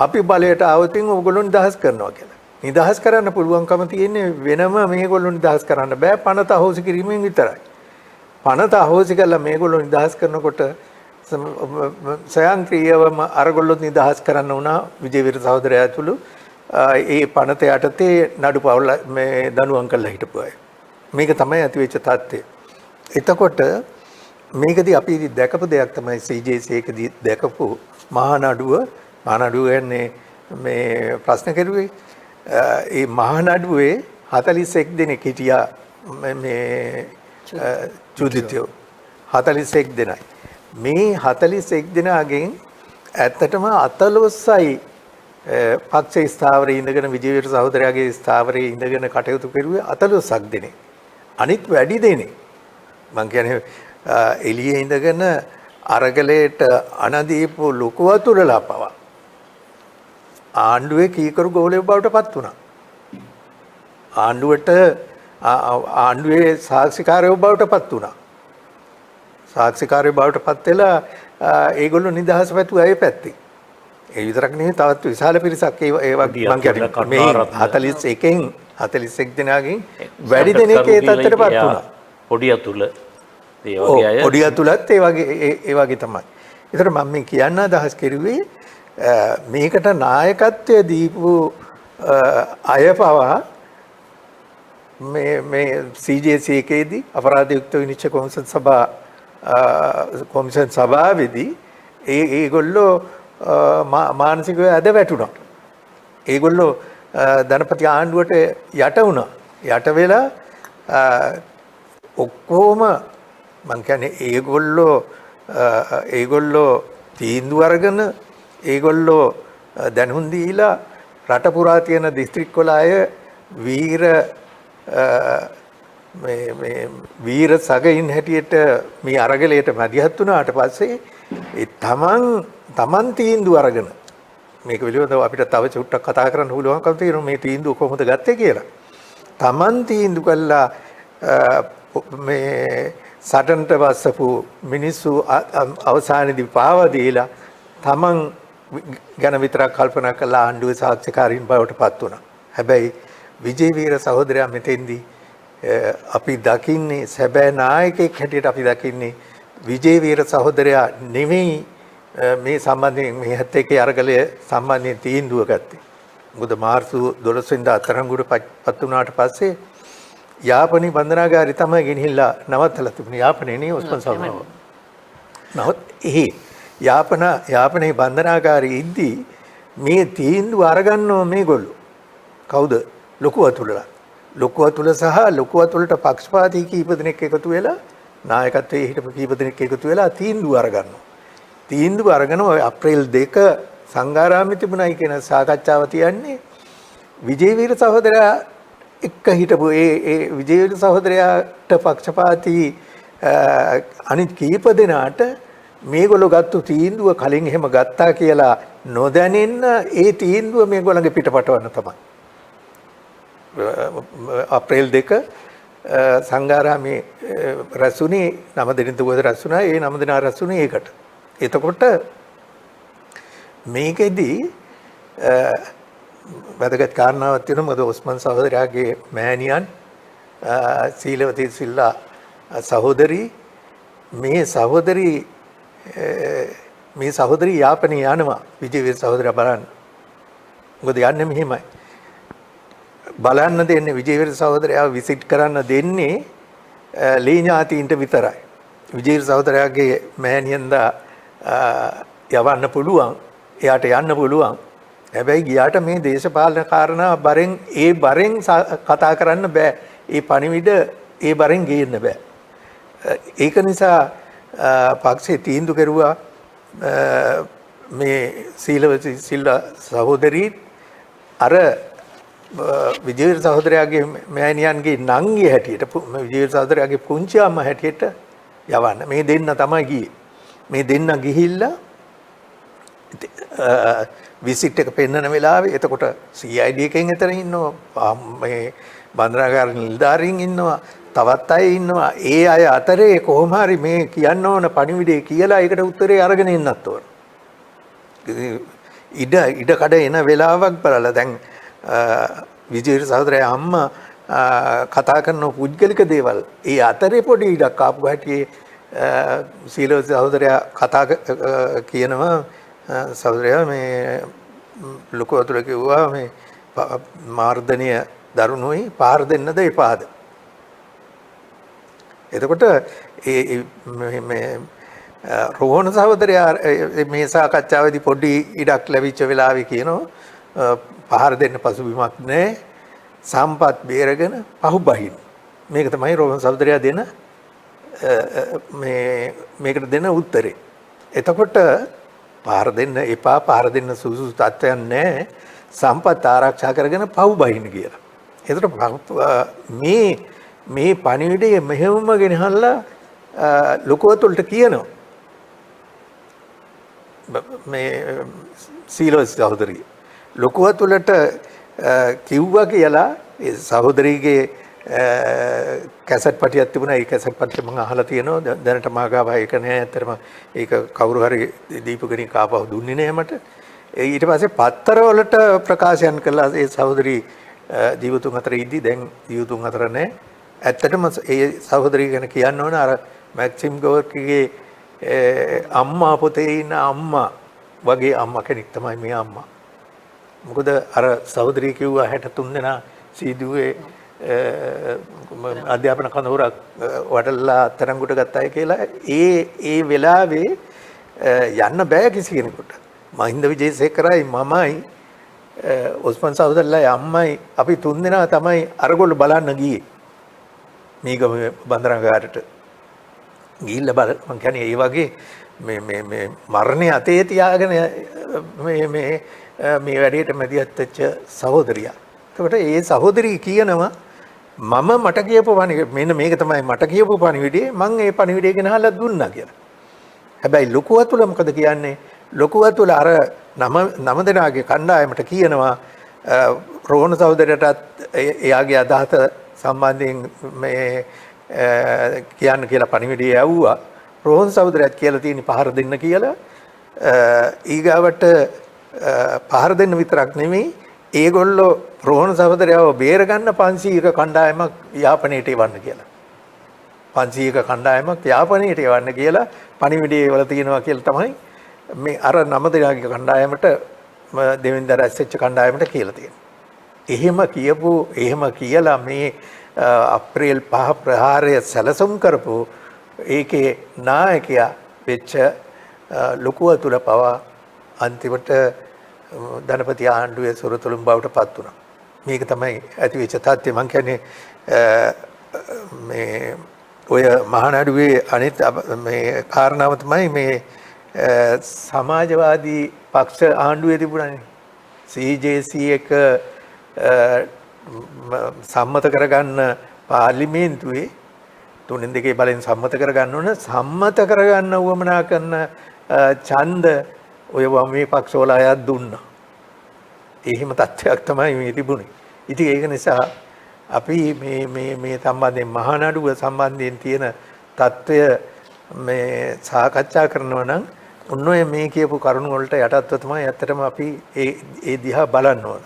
අපි බලයට ආවතින් ඕගොල්ලෝ නිදහස් කරනවා කියලා. නිදහස් කරන්න පුළුවන්කම තියෙන්නේ වෙනම මේගොල්ලෝ නිදහස් කරන්න බෑ පනත අහෝසි කිරීමෙන් විතරයි. පනත අහෝසි කරලා මේගොල්ලෝ නිදහස් කරනකොට ස්වයංක්‍රීයවම අරගොල්ලොත් නිදහස් කරන්න වුණා විජේවීර සහෝදරයා ඇතුළු ඒ පනත යටතේ නඩු පවුල මේ දනුවම් කරලා හිටපු අය. මේක තමයි ඇතිවෙච්ච තත්ත්වය. එතකොට මේකදී අපි දැකපු දෙයක් තමයි CJC එකදී දැකපු මහා නඩුව කියන්නේ මේ ප්‍රශ්න කරුවේ ඒ මහා නඩුවේ 41 දෙනෙක් හිටියා මේ චුදිතයෝ 41 දෙනයි. මේ 41 දෙනාගෙන් ඇත්තටම 14යි පක්ෂ ස්ථාවරයේ ඉඳගෙන විජේවීර සහෝදරයාගේ ස්ථාවරයේ ඉඳගෙන කටයුතු කරුවේ 14ක් දෙනෙක්. අනිත් වැඩි දෙනෙක් මං කියන්නේ එළියේ ඉඳගෙන අරගලයට අනදීපු ලොකු වතුරලා පවා ආණ්ඩුවේ කීකරු ගෝලයෙක් බවට පත් වුණා. ආණ්ඩුවේ සාක්ෂිකාරයෝ බවට පත් වුණා. සාක්ෂිකාරයෝ බවට පත් වෙලා ඒගොල්ලෝ නිදහස පැතුව අය පැත්තේ. ඒ විතරක් නෙවෙයි තවත් විශාල පිරිසක් ඒ වගේ මං කියන්නේ මේ 41 දෙනාගෙන් වැඩි දෙනෙක් ඒ තත්ත්වයටපත් වුණා. පොඩි අතුල ඒ වගේ අය පොඩි අතුලත් ඒ වගේ තමයි. ඒතර මම මේ කියන්න අදහස් කරුවේ මේකට නායකත්වය දීපු අය පවා මේ CJC එකේදී අපරාධ යුක්ත විනිශ්චය කොමිෂන් සභාවේදී ඒගොල්ලෝ මානසිකව ඇද වැටුණා. ඒගොල්ලෝ ධනපති ආණ්ඩුවට යට වුණා. යට වෙලා ඔක්කොම මං කියන්නේ ඒගොල්ලෝ තීන්දුව අරගෙන ඒගොල්ලෝ දැනුම් දීලා රට පුරා තියෙන දිස්ත්‍රික්කවල අය වීර සගයින් හැටියට මේ අරගලයට මැදිහත් වුණාට පස්සේ ඒ තමන් තීන්දුව අරගෙන මේක පිළිබඳව අපිට තව චුට්ටක් කතා කරන්න පුළුවන්කම තියෙනවා මේ තීන්දුව කොහොමද ගත්තේ කියලා. තමන් තීන්දුව කළා මේ සටනට වස්සපු මිනිස්සු අවසානයේදී පාවා දීලා තමන් ගැන විතරක් කල්පනා කළා ආණ්ඩුවේ සාක්ෂිකාරීන් බවට පත් වුණා. හැබැයි විජේවීර සහෝදරයා මෙතෙන්දී අපි දකින්නේ සැබෑ නායකයෙක් හැටියට අපි දකින්නේ විජේවීර සහෝදරයා නෙමෙයි මේ සම්බන්ධයෙන් මේ 71 අරගලය සම්බන්ධයෙන් තීන්දුව ගත්තේ. මොකද මාර්තු 12 වෙනිදා අත්අඩංගුවට පත් වුණාට පස්සේ යාපනයේ බන්ධනාගාරي තමයි ගෙනහිල්ලා නවත්තලා තිබුණේ. යාපනයේ නේ ඔස්මන් සහෝදරව. නමුත් යාපනයේ බන්ධනාගාරයේ ඉද්දී මේ තීන්දුව අරගන්නව මේගොල්ලෝ. කවුද? ලොකු අතුලලා. ලොකු අතුල සහ ලොකු අතුලට පක්ෂපාතී කීප දෙනෙක් එකතු වෙලා නායකත්වයේ හිටපු කීප දෙනෙක් එකතු වෙලා තීන්දුව අරගන්නවා. තීන්දුව අරගෙන අප්‍රේල් 2 සංඝාරාමයේ තිබුණයි කියන සාකච්ඡාව තියන්නේ විජේවීර සහෝදරයා එක්ක හිටපු ඒ විජේවීර සහෝදරයාට පක්ෂපාතී අනිත් කීප දෙනාට මේගොල්ලෝ ගත්තු තීන්දුව කලින් එහෙම ගත්තා කියලා නොදැනෙන්න ඒ තීන්දුව මේගොල්ලන්ගේ පිටපටවන්න තමයි. අප්‍රේල් 2 සංඝාරාමේ රැස්ුනේ 9 දින දුවද රැස්ුණා. ඒ 9 දින රැස්ුනේ ඒකට. එතකොට මේකෙදී වැදගත් කාරණාවක් තියෙනවා. මොකද ඔස්මන් සහෝදරයාගේ මෑණියන් සීලවතී සිල්ලා සහෝදරී මේ සහෝදරී යාපනයේ යනවා විජේවීර සහෝදරයා බලන්න. මොකද යන්නේ මෙහෙමයි. බලන්න දෙන්නේ විජේවීර සහෝදරයාව විසිට් කරන්න දෙන්නේ ලී ඥාතීන්ට විතරයි. විජේවීර සහෝදරයාගේ මෑණියන්දා යවන්න පුළුවන්. එයාට යන්න පුළුවන්. හැබැයි ගියාට මේ දේශපාලන කාරණා බරෙන් කතා කරන්න බෑ. ඒ පණිවිඩ ඒ බරෙන් ගේන්න බෑ. ඒක නිසා පක්ෂේ තීන්දුව කරුවා මේ සීලවතී සිල්ලා සහෝදරී අර විජේවීර සහෝදරයාගේ මෑණියන්ගේ නංගි හැටියට විජේවීර සහෝදරයාගේ පුංචි අම්මා හැටියට යවන්න. මේ දෙන්න තමයි ගියේ. මේ දෙන්න ගිහිල්ලා විසිට් එක පෙන්නන වෙලාවේ එතකොට CID එකෙන් එතන ඉන්නවා මේ බන්ධනාගාර නිලධාරීන් ඉන්නවා තවත් අය ඉන්නවා. ඒ අය අතරේ කොහොම හරි මේ කියන්න ඕන පණිවිඩය කියලා ඒකට උත්තරේ අරගෙන ඉන්නත් ඕන. ඉඩ කඩ එන වෙලාවක් බලලා දැන් විජේවීර සහෝදරයා අම්මා කතා කරන පුද්ගලික දේවල් ඒ අතරේ පොඩි ඉඩක් ආපු හැටි සීලවන්ත සහෝදරයා කතා කියනවා සහෝදරයා මේ ලොකු අතුල කිව්වා මේ මාර්ධනීය දරුණුයි පාර දෙන්නද එපාද. එතකොට මේ රෝහණ සහෝදරයා මේ සාකච්ඡාවේදී පොඩි ඉඩක් ලැබිච්ච වෙලාවේ කියනවා පහර දෙන්න පසුබිමක් නැහැ සම්පත් බේරගෙන පහුබහින්. මේක තමයි රෝහණ සහෝදරයා දෙන මේකට දෙන උත්තරේ. එතකොට පහර දෙන්න එපා පහර දෙන්න සුසුසු තත්ත්වයක් නැහැ සම්පත් ආරක්ෂා කරගෙන පහුබහින් කියලා. එතකොට මේ පණිවිඩය මෙහෙමම ගෙනහල්ලා ලොකුවතුලට කියනවා මේ සීලවන්ත සහෝදරිය ලොකුවතුලට කිව්වා කියලා ඒ සහෝදරියගේ කැසට් පටියක් තිබුණා ඒ කැසට් පටිය මම අහලා තියෙනවා දැනට මාගාව ඒක නෑ ඇත්තටම ඒක කවුරු හරි දීපු කෙනෙක් ආපහු දුන්නේ නෑ මට ඊට පස්සේ පත්තර වලට ප්‍රකාශයන් කළා ඒ සහෝදරි ජීවතුන් අතර ඉදි දැන් ජීවතුන් අතර නෑ ඇත්තටම ඒ සහෝදරිය ගැන කියන්න ඕන අර මැක්සිම් ගෝර්කිගේ අම්මා පොතේ ඉන්න අම්මා වගේ අම්මා කෙනෙක් තමයි මේ අම්මා. මොකද අර සහෝදරිය කිව්වා 63 දෙනා සීදුවේ අධ්‍යාපන කඳවුරක් වඩලා තරංගුට ගත්තායි කියලා ඒ වෙලාවේ යන්න බෑ කිසි කෙනෙකුට. මහින්ද විජේසේකරයි මමයි ඔස්මන් සහෝදරලායි අම්මයි අපි 3 දෙනා තමයි අරගොල්ල බලන්න ගියේ. මේගම බන්දරංගාරට ගිහිල්ලා බල මං කියන්නේ ඒ වගේ මේ මරණය අතේ තියාගෙන මේ වැඩේට මැදිහත් වෙච්ච සහෝදරියා. එතකොට ඒ සහෝදරිය කියනවා මම මට කියපු මෙන්න මේක තමයි මට කියපු පණිවිඩය මං ඒ පණිවිඩය ගෙනහලා දුන්නා කියලා. හැබැයි ලොකුවතුල මොකද කියන්නේ? ලොකුවතුල අර නම දෙනාගේ කණ්ඩායමට කියනවා රෝහණ සහෝදරයටත් එයාගේ අදහස සම්බන්ධයෙන් මේ කියන්න කියලා පණිවිඩය ඇව්වා. රෝහණ සහෝදරයත් කියලා තියෙන පහර දෙන්න කියලා. ඊගාවට පහර දෙන්න විතරක් නෙමෙයි ඒගොල්ලෝ රෝහණ සහෝදරයව බේරගන්න 500ක කණ්ඩායමක් යාපනයට එවන්න කියලා. 500ක කණ්ඩායමක් යාපනයට එවන්න කියලා පණිවිඩය වල තියෙනවා කියලා තමයි මේ අර නම දෙනාගේ කණ්ඩායමට දෙවෙනිදා රැස් වෙච්ච කණ්ඩායමට කියලා තියෙනවා. එහෙම කියලා මේ අප්‍රේල් 5 ප්‍රහාරය සැලසුම් කරපු ඒකේ නායකයා වෙච්ච ලොකුවතුල පවා අන්තිමට ධනපති ආණ්ඩුවේ සොරතුළුම් බවට පත් වුණා. මේක තමයි ඇති වෙච්ච තත්ත්වය. මම කියන්නේ මේ ඔය මහානඩුවේ අනිත් මේ කාරණාව තමයි මේ සමාජවාදී පක්ෂ ආණ්ඩුවේ තිබුණානේ. CJC එක සම්මත කරගන්න පාර්ලිමේන්තුවේ 3/2 බලෙන් සම්මත කරගන්න ඕන සම්මත කරගන්න උවමනා කරන ඡන්ද ඔය වමේ පක්ෂවල අයත් දුන්නා. එහෙම තත්ත්වයක් තමයි මේ තිබුණේ. ඉතින් ඒක නිසා අපි මේ සම්බන්ධයෙන් මහානඩුව සම්බන්ධයෙන් තියෙන තත්ත්වය මේ සාකච්ඡා කරනවා නම් ඔන්න ඔය මේ කියපු කරුණු වලට යටත්ව තමයි ඇත්තටම අපි ඒ දිහා බලන්න ඕන.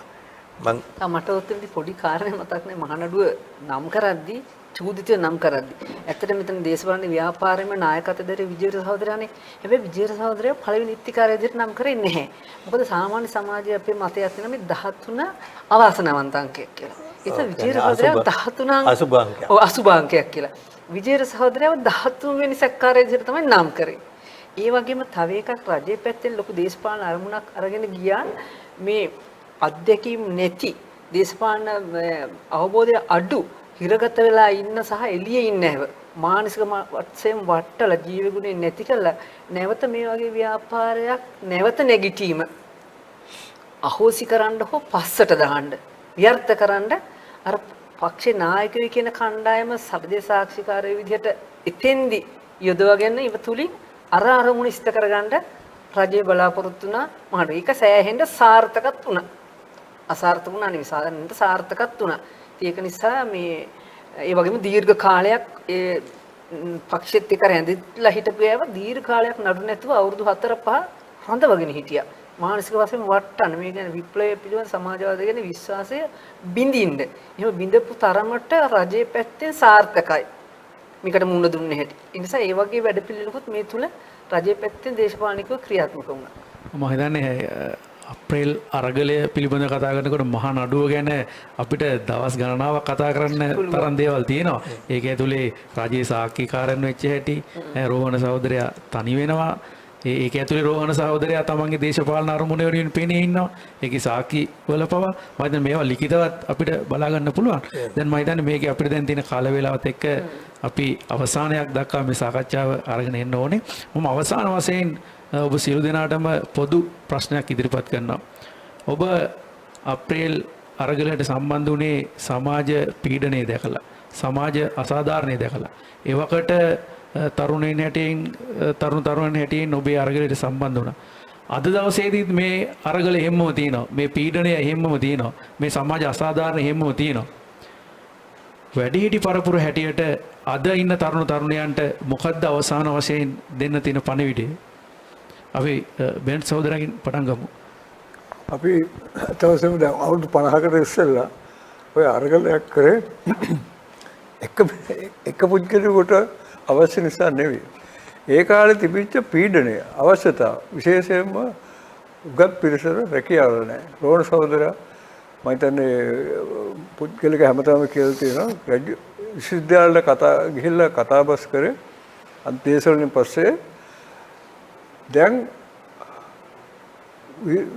මට ඔතනදී පොඩි කාරණයක් මතක් නේ මහානඩුව නම් කරද්දී චූදිතය නම් කරද්දී. ඇත්තට මෙතන දේශපාලන ව්‍යාපාරෙම නායකත්වයේ විජේර සහෝදරයානේ. හැබැයි විජේර සහෝදරයා පළවෙනි ඉත්තිකාරය විදිහට නම් කරේ නැහැ. මොකද සාමාන්‍ය සමාජයේ අපේ මතයක් තියෙන මේ 13 අවාසනාවන්ත අංකයක් කියලා. ඒක විජේර සහෝදරයා 13 අසුභාංකයක් කියලා. විජේර සහෝදරයාව 13 වෙනි සැකකාරය විදිහට තමයි නම් කරේ. ඒ වගේම තව එකක් රජයේ පැත්තෙන් ලොකු දේශපාලන අරමුණක් අරගෙන ගියා මේ අධ්‍යක්ීම් නැති දේශපාලන අවබෝධය අඩු හිරගත වෙලා ඉන්න සහ එළියේ ඉන්න හැව මානසික වශයෙන් වට්ටල ජීවගුණේ නැති කළා නැවත මේ වගේ ව්‍යාපාරයක් නැවත නැගිටීම අහෝසි කරන්න හෝ පස්සට දාන්න විවර්ත කරන්න අර පක්ෂේ නායකයෝ කියන කණ්ඩායම සබ්දේ සාක්ෂිකාරය විදිහට එතෙන්දි යොදවගෙන ඉවතුලින් අර අරමුණ ඉෂ්ට කරගන්න රජය බලාපොරොත්තු වුණා මහඩ ඒක සෑහෙන්න සාර්ථකත් වුණා අසාර්ථක වුණා නෙවෙයි සාධනෙට සාර්ථකත් වුණා ඒක නිසා මේ ඒ වගේම දීර්ඝ කාලයක් ඒ පක්ෂෙත් එක්ක රැඳිලා හිටපු ඒවා දීර්ඝ කාලයක් නඩු නැතුව අවුරුදු 4-5 රඳවගෙන හිටියා මානසික වශයෙන් වටන්න මේ කියන්නේ විප්ලවය පිළිබඳ සමාජවාදය ගැන විශ්වාසය බිඳින්න. එහෙම බිඳපු තරමට රජයේ පැත්තෙන් සාර්ථකයි. මේකට මුණ දුන්නේ හැටි. ඒ නිසා ඒ වගේ වැඩපිළිවෙලකුත් මේ තුල රජයේ පැත්තෙන් දේශපාලනිකව ක්‍රියාත්මක වුණා. මම හිතන්නේ අප්‍රේල් අරගලය පිළිබඳ කතා කරනකොට මහා නඩුව ගැන අපිට දවස් ගණනාවක් කතා කරන්න තරම් දේවල් තියෙනවා. ඒක ඇතුලේ රජයේ සාක්ෂිකාරයන් වෙච්ච හැටි, රෝහණ සහෝදරයා තනි වෙනවා. ඒක ඇතුලේ රෝහණ සහෝදරයා තමන්ගේ දේශපාලන අරමුණ වලින් පෙනී ඉන්නවා. ඒකේ සාක්ෂි වල පවා මම හිතන්නේ මේවා ලිඛිතවත් අපිට බලා ගන්න පුළුවන්. දැන් මම හිතන්නේ මේකේ අපිට දැන් තියෙන කාල වේලාවත් එක්ක අපි අවසානයක් දක්වා මේ සාකච්ඡාව අරගෙන එන්න ඕනේ. මම අවසාන වශයෙන් ඔබ සියලු දෙනාටම පොදු ප්‍රශ්නයක් ඉදිරිපත් කරනවා. ඔබ අප්‍රේල් අරගලයට සම්බන්ධ වුණේ සමාජ පීඩනය දැකලා, සමාජ අසාධාරණය දැකලා. ඒ වකට තරුණයන් හැටියෙන් තරුණයන් හැටියෙන් ඔබේ අරගලයට සම්බන්ධ වුණා. අද දවසේදීත් මේ අරගල හැමම තියෙනවා. මේ පීඩනය හැමම තියෙනවා. මේ සමාජ අසාධාරණ හැමම තියෙනවා. වැඩිහිටි පරපුර හැටියට අද ඉන්න තරුණයන්ට මොකද්ද අවසාන වශයෙන් දෙන්න තියෙන පණිවිඩය? අපි බෙන්ට් සහෝදරයන් පටන් ගමු. අපි තවසම දැන් අවුරුදු 50කට ඉස්සෙල්ලා ඔය අරගලයක් කරේ එක පුද්ගලයෙකුට අවශ්‍ය නිසා නෙවෙයි. ඒ කාලේ තිබිච්ච පීඩනය අවශ්‍යතාව විශේෂයෙන්ම උගත් පිරිසට රැකියාවල නැහැ. රෝහණ සහෝදරයා මම හිතන්නේ පුද්ගලික හැමතැනම කියලා තියෙනවා විශ්වවිද්‍යාලයට ගිහිල්ලා කතාබස් කරේ අන්තිමේසලින් පස්සේ දැන්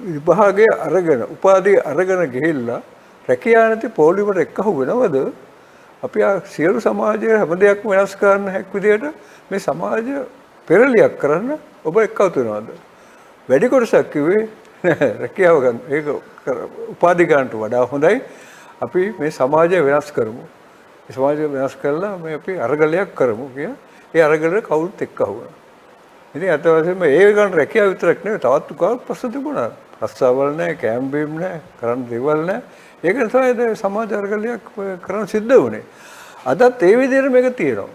විභාගයේ අරගෙන උපාධිය අරගෙන ගිහිල්ලා රැකියාව නැති පොලිමට එක්කහුව වෙනවද අපි ආ සියලු සමාජයේ හැම දෙයක්ම වෙනස් කරන්න හැක් විදියට මේ සමාජ පෙරලියක් කරන්න ඔබ එක්කවතු වෙනවද වැඩි කොටසක් කිව්වේ රැකියාව ගන්න ඒක උපාධි ගන්නට වඩා හොඳයි අපි මේ සමාජය වෙනස් කරමු මේ සමාජය වෙනස් කරලා මේ අපි අරගලයක් කරමු කිය ඒ අරගලේ කවුරුත් එක්කහුවා ඉතින් අත වශයෙන්ම ඒ ගන්න රැකියාව විතරක් නෙවෙයි තවත් උකාවක් ප්‍රශ්න තිබුණා. රස්සාවල් නැහැ, කැම්පේම් නැහැ, කරන්න දේවල් නැහැ. ඒක නිසා ඒ සමාජ අරගලයක් කරන්න සිද්ධ වුණේ. අදත් ඒ විදිහට මේක තියෙනවා.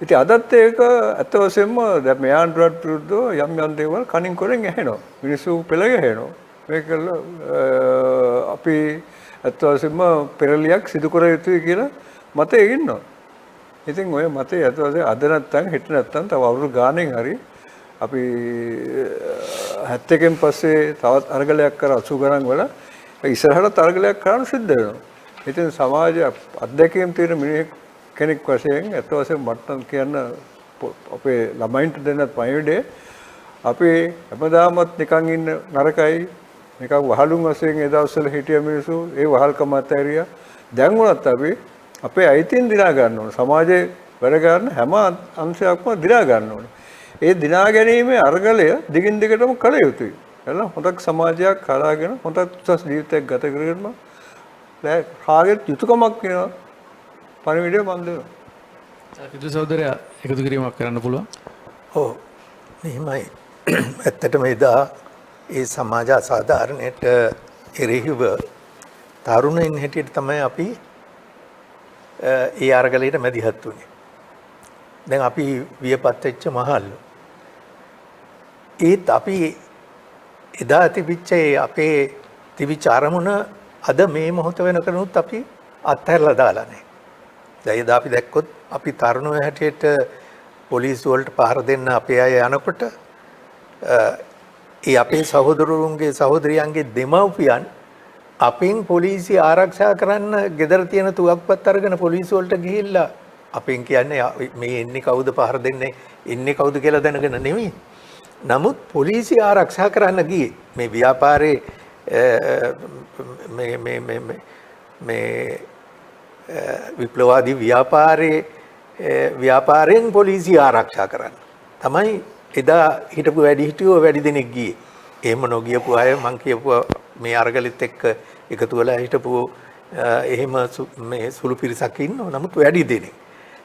ඉතින් අදත් ඒක අත වශයෙන්ම දැන් මෙයාන්ට්‍රත් විරුද්ධව යම් දේවල් කණින් කොරෙන් ඇහෙනවා. මිනිස්සු පෙළ ගැහෙනවා. මේකල අපි අත වශයෙන්ම පෙරලියක් සිදු කර යුතුයි කියලා මතයේ ඉන්නවා. ඉතින් ඔය මතේ අත වශයෙන් අද නැත්තම් හෙට නැත්තම් තව අවුරුදු ගානෙන් හරි අපි 71න් පස්සේ තවත් අරගලයක් කර 80 ගණන් වල ඉස්සරහට අරගලයක් කරන්න සිද්ධ වෙනවා. ඉතින් සමාජ අධ්‍යක්ෂකම් තියෙන මිනිහෙක් කෙනෙක් වශයෙන් අත වශයෙන් මට කියන්න අපේ ළමයින්ට දෙන්නත් පණිවිඩේ අපි හැමදාමත් නිකන් ඉන්න නරකයි නිකන් වහලුන් වශයෙන් ඒ දවස්වල හිටිය මිනිස්සු ඒ වහල්කම අතහැරියා. දැන් වුණත් අපි අපේ අයිතින් දිනා ගන්න ඕනේ. සමාජයේ වැඩ කරන හැම අංශයක්ම දිනා ගන්න ඕනේ. ඒ දිනා ගැනීමේ අරගලය දිගින් දිගටම කළ යුතුයි. එළ හොඳක් සමාජයක් හදාගෙන හොඳ උසස් ජීවිතයක් ගත කරගෙන කාගෙත් යුතුයකමක් වෙනවා. පරිවිඩය මන් දෙනවා. කිදු සහෝදරයා එකතු කිරීමක් කරන්න පුළුවන්. ඔව්. මෙහිමයි. ඇත්තටම එදා ඒ සමාජ අසාධාරණයට එරෙහිව තරුණයින් හැටියට තමයි අපි ඒ අරගලයට මැදිහත් වුණේ. දැන් අපි වියපත් වෙච්ච මහල්ලු. ඒත් අපි එදා තිබිච්ච අපේ තිබිච්ච අරමුණ අද මේ මොහොත වෙනකනුත් අපි අත්හැරලා දාලා නැහැ. දැන් එදා අපි දැක්කොත් අපි තරුණයෝ හැටියට පොලිසිය වලට පහර දෙන්න අපේ අය යනකොට ඒ අපේ සහෝදරුන්ගේ සහෝදරියන්ගේ දෙමව්පියන් අපෙන් පොලිසිය ආරක්ෂා කරන්න ගෙදර තියෙන තුවක්පත් අරගෙන පොලිසිය වලට ගිහිල්ලා අපෙන් කියන්නේ මේ එන්නේ කවුද පහර දෙන්නේ ඉන්නේ කවුද කියලා දැනගෙන නෙමෙයි. නමුත් පොලිසිය ආරක්ෂා කරන්න ගියේ මේ ව්‍යාපාරේ මේ විප්ලවාදී ව්‍යාපාරයෙන් පොලිසිය ආරක්ෂා කරන්න. තමයි එදා හිටපු වැඩිහිටියෝ වැඩි දෙනෙක් ගියේ. එහෙම නොගියපු අය මං කියපුවා මේ අරගලෙත් එක්ක එකතු වෙලා හිටපු එහෙම මේ සුළු පිරිසක් ඉන්නවා. නමුත් වැඩි දෙනෙක්.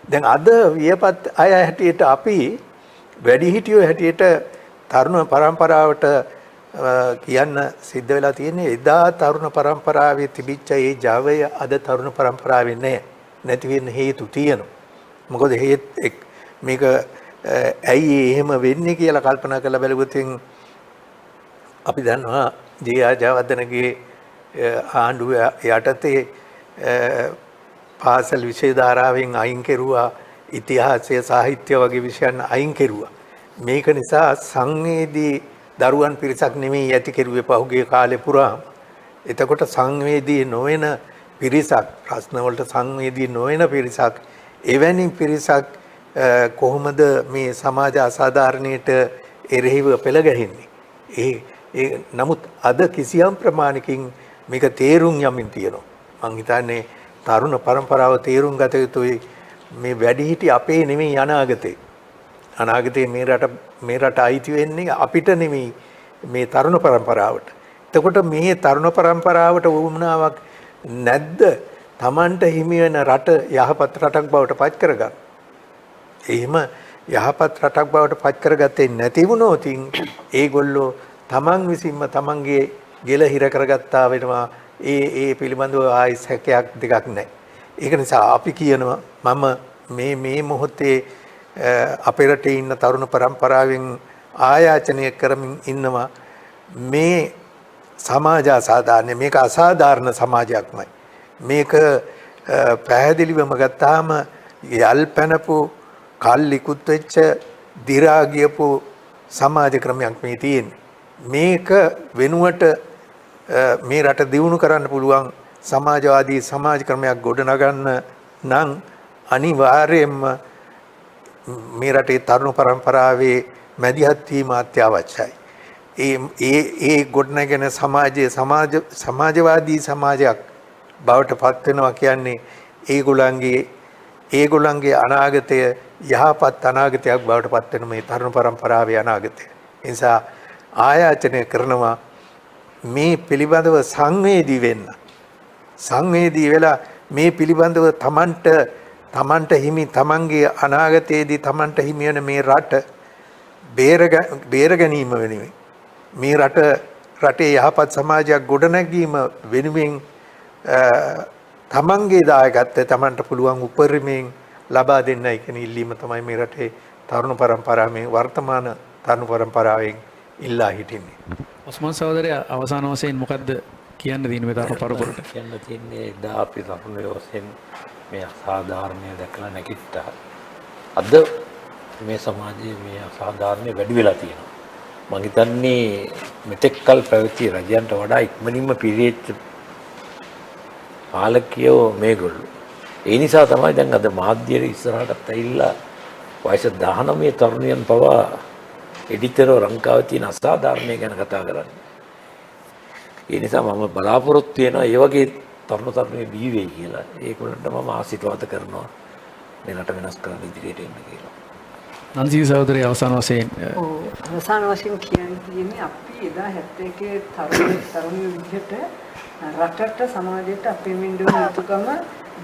දැන් අද වියපත් අය හැටියට අපි වැඩිහිටියෝ හැටියට තරුණ පරම්පරාවට කියන්න සිද්ධ වෙලා තියෙන්නේ එදා තරුණ පරම්පරාවේ තිබිච්ච ඒ ජවය අද තරුණ පරම්පරාවේ නැහැ. නැති වෙන්න හේතු තියෙනවා. මොකද මේක ඇයි එහෙම වෙන්නේ කියලා කල්පනා කරලා බැලුවොත් අපි දන්නවා ජයජයවර්ධනගේ ආණ්ඩුව යටතේ පාසල් විෂය ධාරාවෙන් අයින් කෙරුවා ඉතිහාසය සාහිත්‍ය වගේ විෂයන් අයින් කෙරුවා. මේක නිසා සංවේදී දරුවන් පිරිසක් නෙමෙයි ඇති කෙරුවේ පහුගිය කාලේ පුරාම. එතකොට සංවේදී නොවන පිරිසක් ප්‍රශ්න වලට සංවේදී නොවන පිරිසක් එවැනි පිරිසක් කොහොමද මේ සමාජ අසාධාරණයට එරෙහිව පෙළ ගැහෙන්නේ? ඒ නමුත් අද කිසියම් ප්‍රමාණකින් මේක තේරුම් යමින් තියෙනවා. මං හිතන්නේ තරුණ පරම්පරාව තේරුම් ගත යුතුයි මේ වැඩිහිටි අපේ නෙමෙයි අනාගතේ. අනාගතේ මේ රට අයිති වෙන්නේ අපිට නෙමෙයි මේ තරුණ පරම්පරාවට. එතකොට මේ තරුණ පරම්පරාවට වුණාවක් නැද්ද Tamanට හිමි වෙන රට යහපත් රටක් බවට පත් කරගන්න. එහෙම යහපත් රටක් බවට පත් කරගත්තේ නැති වුණොත් ඒගොල්ලෝ Taman විසින්ම Tamanගේ ගෙල හිර කරගත්තා වෙනවා. ඒ පිළිබඳව ආයි සැකයක් දෙකක් නැහැ. ඒක නිසා අපි කියනවා මම මේ මොහොතේ අපේ රටේ ඉන්න තරුණ පරම්පරාවෙන් ආයාචනය කරමින් ඉන්නවා මේ සමාජ අසාධාරණ මේක අසාධාරණ සමාජයක්මයි. මේක පැහැදිලිවම ගත්තාම යල් පැනපු කල්ලිකුත් වෙච්ච දි รา ගියපු සමාජ ක්‍රමයක් මේ තියෙන්නේ. මේක වෙනුවට මේ රට දියුණු කරන්න පුළුවන් සමාජවාදී සමාජ ක්‍රමයක් ගොඩනගන්න නම් අනිවාර්යයෙන්ම මේ රටේ තරුණ පරම්පරාවේ මැදිහත් වීම අත්‍යවශ්‍යයි. ඒ ගොඩනගෙන සමාජවාදී සමාජයක් බවට පත් වෙනවා කියන්නේ ඒගොල්ලන්ගේ අනාගතය යහපත් අනාගතයක් බවට පත් වෙන මේ තරුණ පරම්පරාවේ අනාගතය. ඒ නිසා ආයාචනය කරනවා මේ පිළිබඳව සංවේදී වෙන්න. සංවේදී වෙලා මේ පිළිබඳව තමන්ට හිමි තමන්ගේ අනාගතයේදී තමන්ට හිමි වෙන මේ රට බේර ගැනීම වෙනුවෙන් මේ රටේ යහපත් සමාජයක් ගොඩනැගීම වෙනුවෙන් තමන්ගේ දායකත්වය තමන්ට පුළුවන් උපරිමයෙන් ලබා දෙන්නයි කියන ඉල්ලීම තමයි මේ රටේ තරුණ පරම්පරාවේ වර්තමාන තරුණ පරම්පරාවෙන් ඉල්ලා හිටින්නේ. ඔස්මාන් සහෝදරයා අවසාන වශයෙන් මොකද්ද කියන්න තියෙන්නේ මේ තරුණ පරපුරට? කියන්න තියෙන්නේ එදා අපි තරුණ වශයෙන් මේ අසාධාරණය දැකලා නැගිට්ටා. අද මේ සමාජයේ මේ අසාධාරණය වැඩි වෙලා තියෙනවා. මම හිතන්නේ මෙතෙක්කල් පැවති රජයන්ට වඩා ඉක්මනින්ම පිරිච්ච පාලකයෝ මේගොල්ලෝ. ඒ නිසා තමයි දැන් අද මාධ්‍යයේ ඉස්සරහටත් ඇවිල්ලා වයස 19 තරුණියන් පවා එඩිටරෝ ලංකාවේ තියෙන අසාධාරණය ගැන කතා කරන්නේ. ඒ නිසා මම බලාපොරොත්තු වෙනවා ඒ වගේ තරුණිය බිහි වෙයි කියලා. ඒගොල්ලන්ට මම ආශිර්වාද කරනවා මේ රට වෙනස් කරන්න ඉදිරියට එන්න කියලා. නන්සි සහෝදරය අවසාන වශයෙන් අවසාන වශයෙන් කියන්නේ අපි එදා 71 තරුණ විදිහට රටට සමාජයට අපේ මිනිඳුන් යුතුකම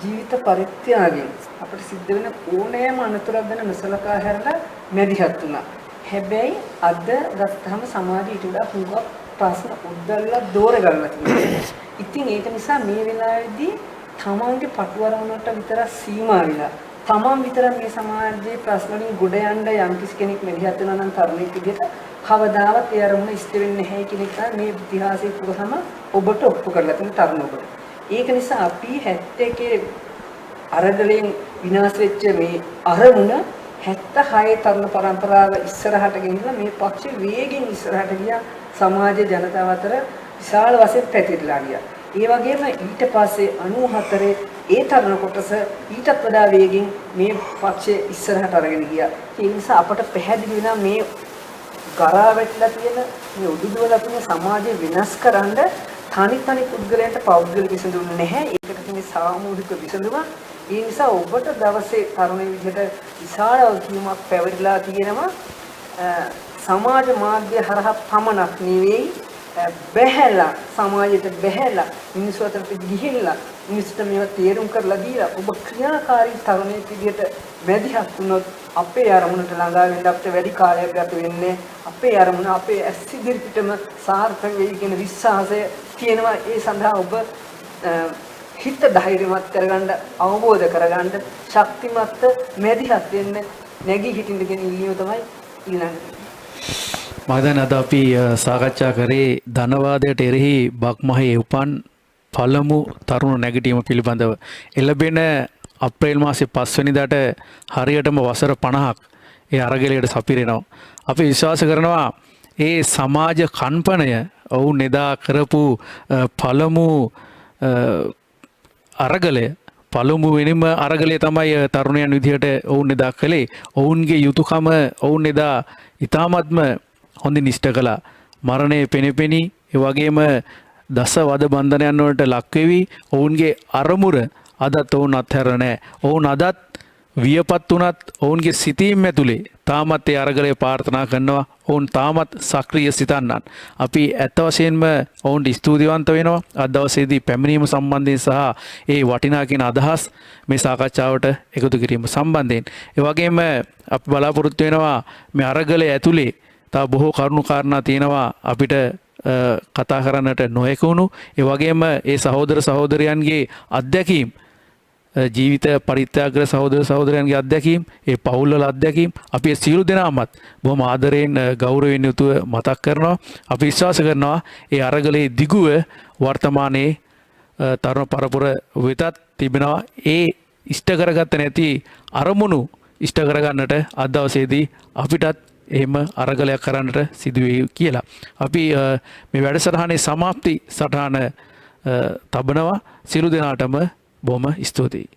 ජීවිත පරිත්‍යාගයෙන් අපිට සිද්ධ වෙන ඕනෑම අනතුරක් ගැන නොසලකා හැරලා මැදිහත් වුණා. හැබැයි අද ගත්තහම සමාජය ඊට වඩා හුඟක් ප්‍රශ්න උද්දල්ලා දෝර ගන්නවා තියෙනවා. ඉතින් ඒක නිසා මේ වෙලාවේදී තමන්ගේ පටුවරවනට විතර සීමා වෙලා තමන් විතර මේ සමාජයේ ප්‍රශ්න වලින් ගොඩ යන්න යම් කිසි කෙනෙක් මෙහෙයත් වෙනවා නම් තරුණයෙක් විදිහට කවදාවත් ඒ අරමුණ ඉෂ්ට වෙන්නේ නැහැ කියන එක මේ ඉතිහාසයේ පුරාම ඔබට ඔප්පු කරලා තියෙන තරුණ ඔබට. ඒක නිසා අපි 71 අරගලෙන් විනාශ වෙච්ච මේ අරමුණ 76 තරුණ පරම්පරාව ඉස්සරහට ගෙනියලා මේ පක්ෂ වේගෙන් ඉස්සරහට ගියා සමාජ ජනතාව අතර විශාල වශයෙන් පැතිරලා ගියා. ඒ වගේම ඊට පස්සේ 94 ඒ තරුණ කොටස ඊටත් වඩා වේගෙන් මේ පක්ෂයේ ඉස්සරහට අරගෙන ගියා. ඒ නිසා අපට පැහැදිලි වෙනවා මේ ගරා වැටලා තියෙන මේ උඩුදුවලා තියෙන සමාජය වෙනස් කරන්න තනි පුද්ගලයන්ට පෞද්ගලික විසඳුම් නැහැ. ඒකට තියෙන සාමූහික විසඳුම. ඒ නිසා ඔබට දවසේ තරුණ විදිහට විශාල වගකීමක් පැවරිලා තියෙනවා. සමාජ මාධ්‍ය හරහා පමණක් නෙවෙයි බැහැලා සමාජයට බැහැලා මිනිස්සු අතරට ගිහිල්ලා මිනිස්සුන්ට මේවා තේරුම් කරලා දීලා ඔබ ක්‍රියාකාරී තරුණයෙක් විදිහට මැදිහත් වුණොත් අපේ අරමුණට ළඟා වෙන්න අපිට වැඩි කාලයක් ගත වෙන්නේ. අපේ අරමුණ අපේ ඇස් ඉදිරිපිටම සාර්ථක වෙයි කියන විශ්වාසය තියෙනවා. ඒ සඳහා ඔබ හිත ධෛර්යමත් කරගන්න අවබෝධ කරගන්න ශක්තිමත් මැදිහත් වෙන්න නැගී හිටින්න කියන ඉල්ලීම තමයි ඊළඟට. මම දැන් අද අපි සාකච්ඡා කරේ ධනවාදයට එරෙහි බක්මහේ උපන් පළමු තරුණ නැගිටීම පිළිබඳව. එළඹෙන අප්‍රේල් මාසේ 5 වෙනිදාට හරියටම වසර 50ක් ඒ අරගලයට සපිරෙනවා. අපි විශ්වාස කරනවා ඒ සමාජ කම්පනය ඔවුන් එදා කරපු පළමු අරගලය පළමු වෙනම අරගලය තමයි තරුණයන් විදිහට ඔවුන් එදා කළේ. ඔවුන්ගේ යුතුයකම ඔවුන් එදා ඊ타මත්ම හොඳින් ඉෂ්ට කළා. මරණය පෙනෙපෙනී ඒ වගේම දස වද බන්ධනයන් වලට ලක් වෙවි ඔවුන්ගේ අරමුර අදත් ඔවුන් අත්හැර නැහැ. ඔවුන් අදත් වියපත් වුණත් ඔවුන්ගේ සිතීම් ඇතුලේ තාමත් ඒ අරගලය ප්‍රාර්ථනා කරනවා. ඔවුන් තාමත් සක්‍රීය සිතන්නන්. අපි ඇත්ත වශයෙන්ම ඔවුන්ට ස්තුතිවන්ත වෙනවා. අද දවසේදී පැමිණීම සම්බන්ධයෙන් සහ ඒ වටිනා කියන අදහස් මේ සාකච්ඡාවට එකතු කිරීම සම්බන්ධයෙන්. ඒ වගේම අපි බලාපොරොත්තු වෙනවා මේ අරගලය ඇතුලේ තව බොහෝ කරුණු කාරණා තියෙනවා අපිට කතා කරන්නට නොහැකුණු. ඒ වගේම ඒ සහෝදර සහෝදරයන්ගේ අත්දැකීම් ජීවිත පරිත්‍යාග සහෝදර සහෝදරයන්ගේ අත්දැකීම් ඒ පවුල්වල අත්දැකීම් අපි සියලු දෙනාමත් බොහොම ආදරයෙන් ගෞරවයෙන් යුතුව මතක් කරනවා. අපි විශ්වාස කරනවා ඒ අරගලයේ දිගුව වර්තමානයේ තරුණ පරපුර වෙතත් තිබෙනවා. ඒ ඉෂ්ට කරගත්ත නැති අරමුණු ඉෂ්ට කරගන්නට අද දවසේදී අපිටත් එහෙම අරගලයක් කරන්නට සිදුවේ කියලා. අපි මේ වැඩසටහනේ සමාප්ති සටහන තබනවා. සියලු දෙනාටම බොහොම ස්තුතියි.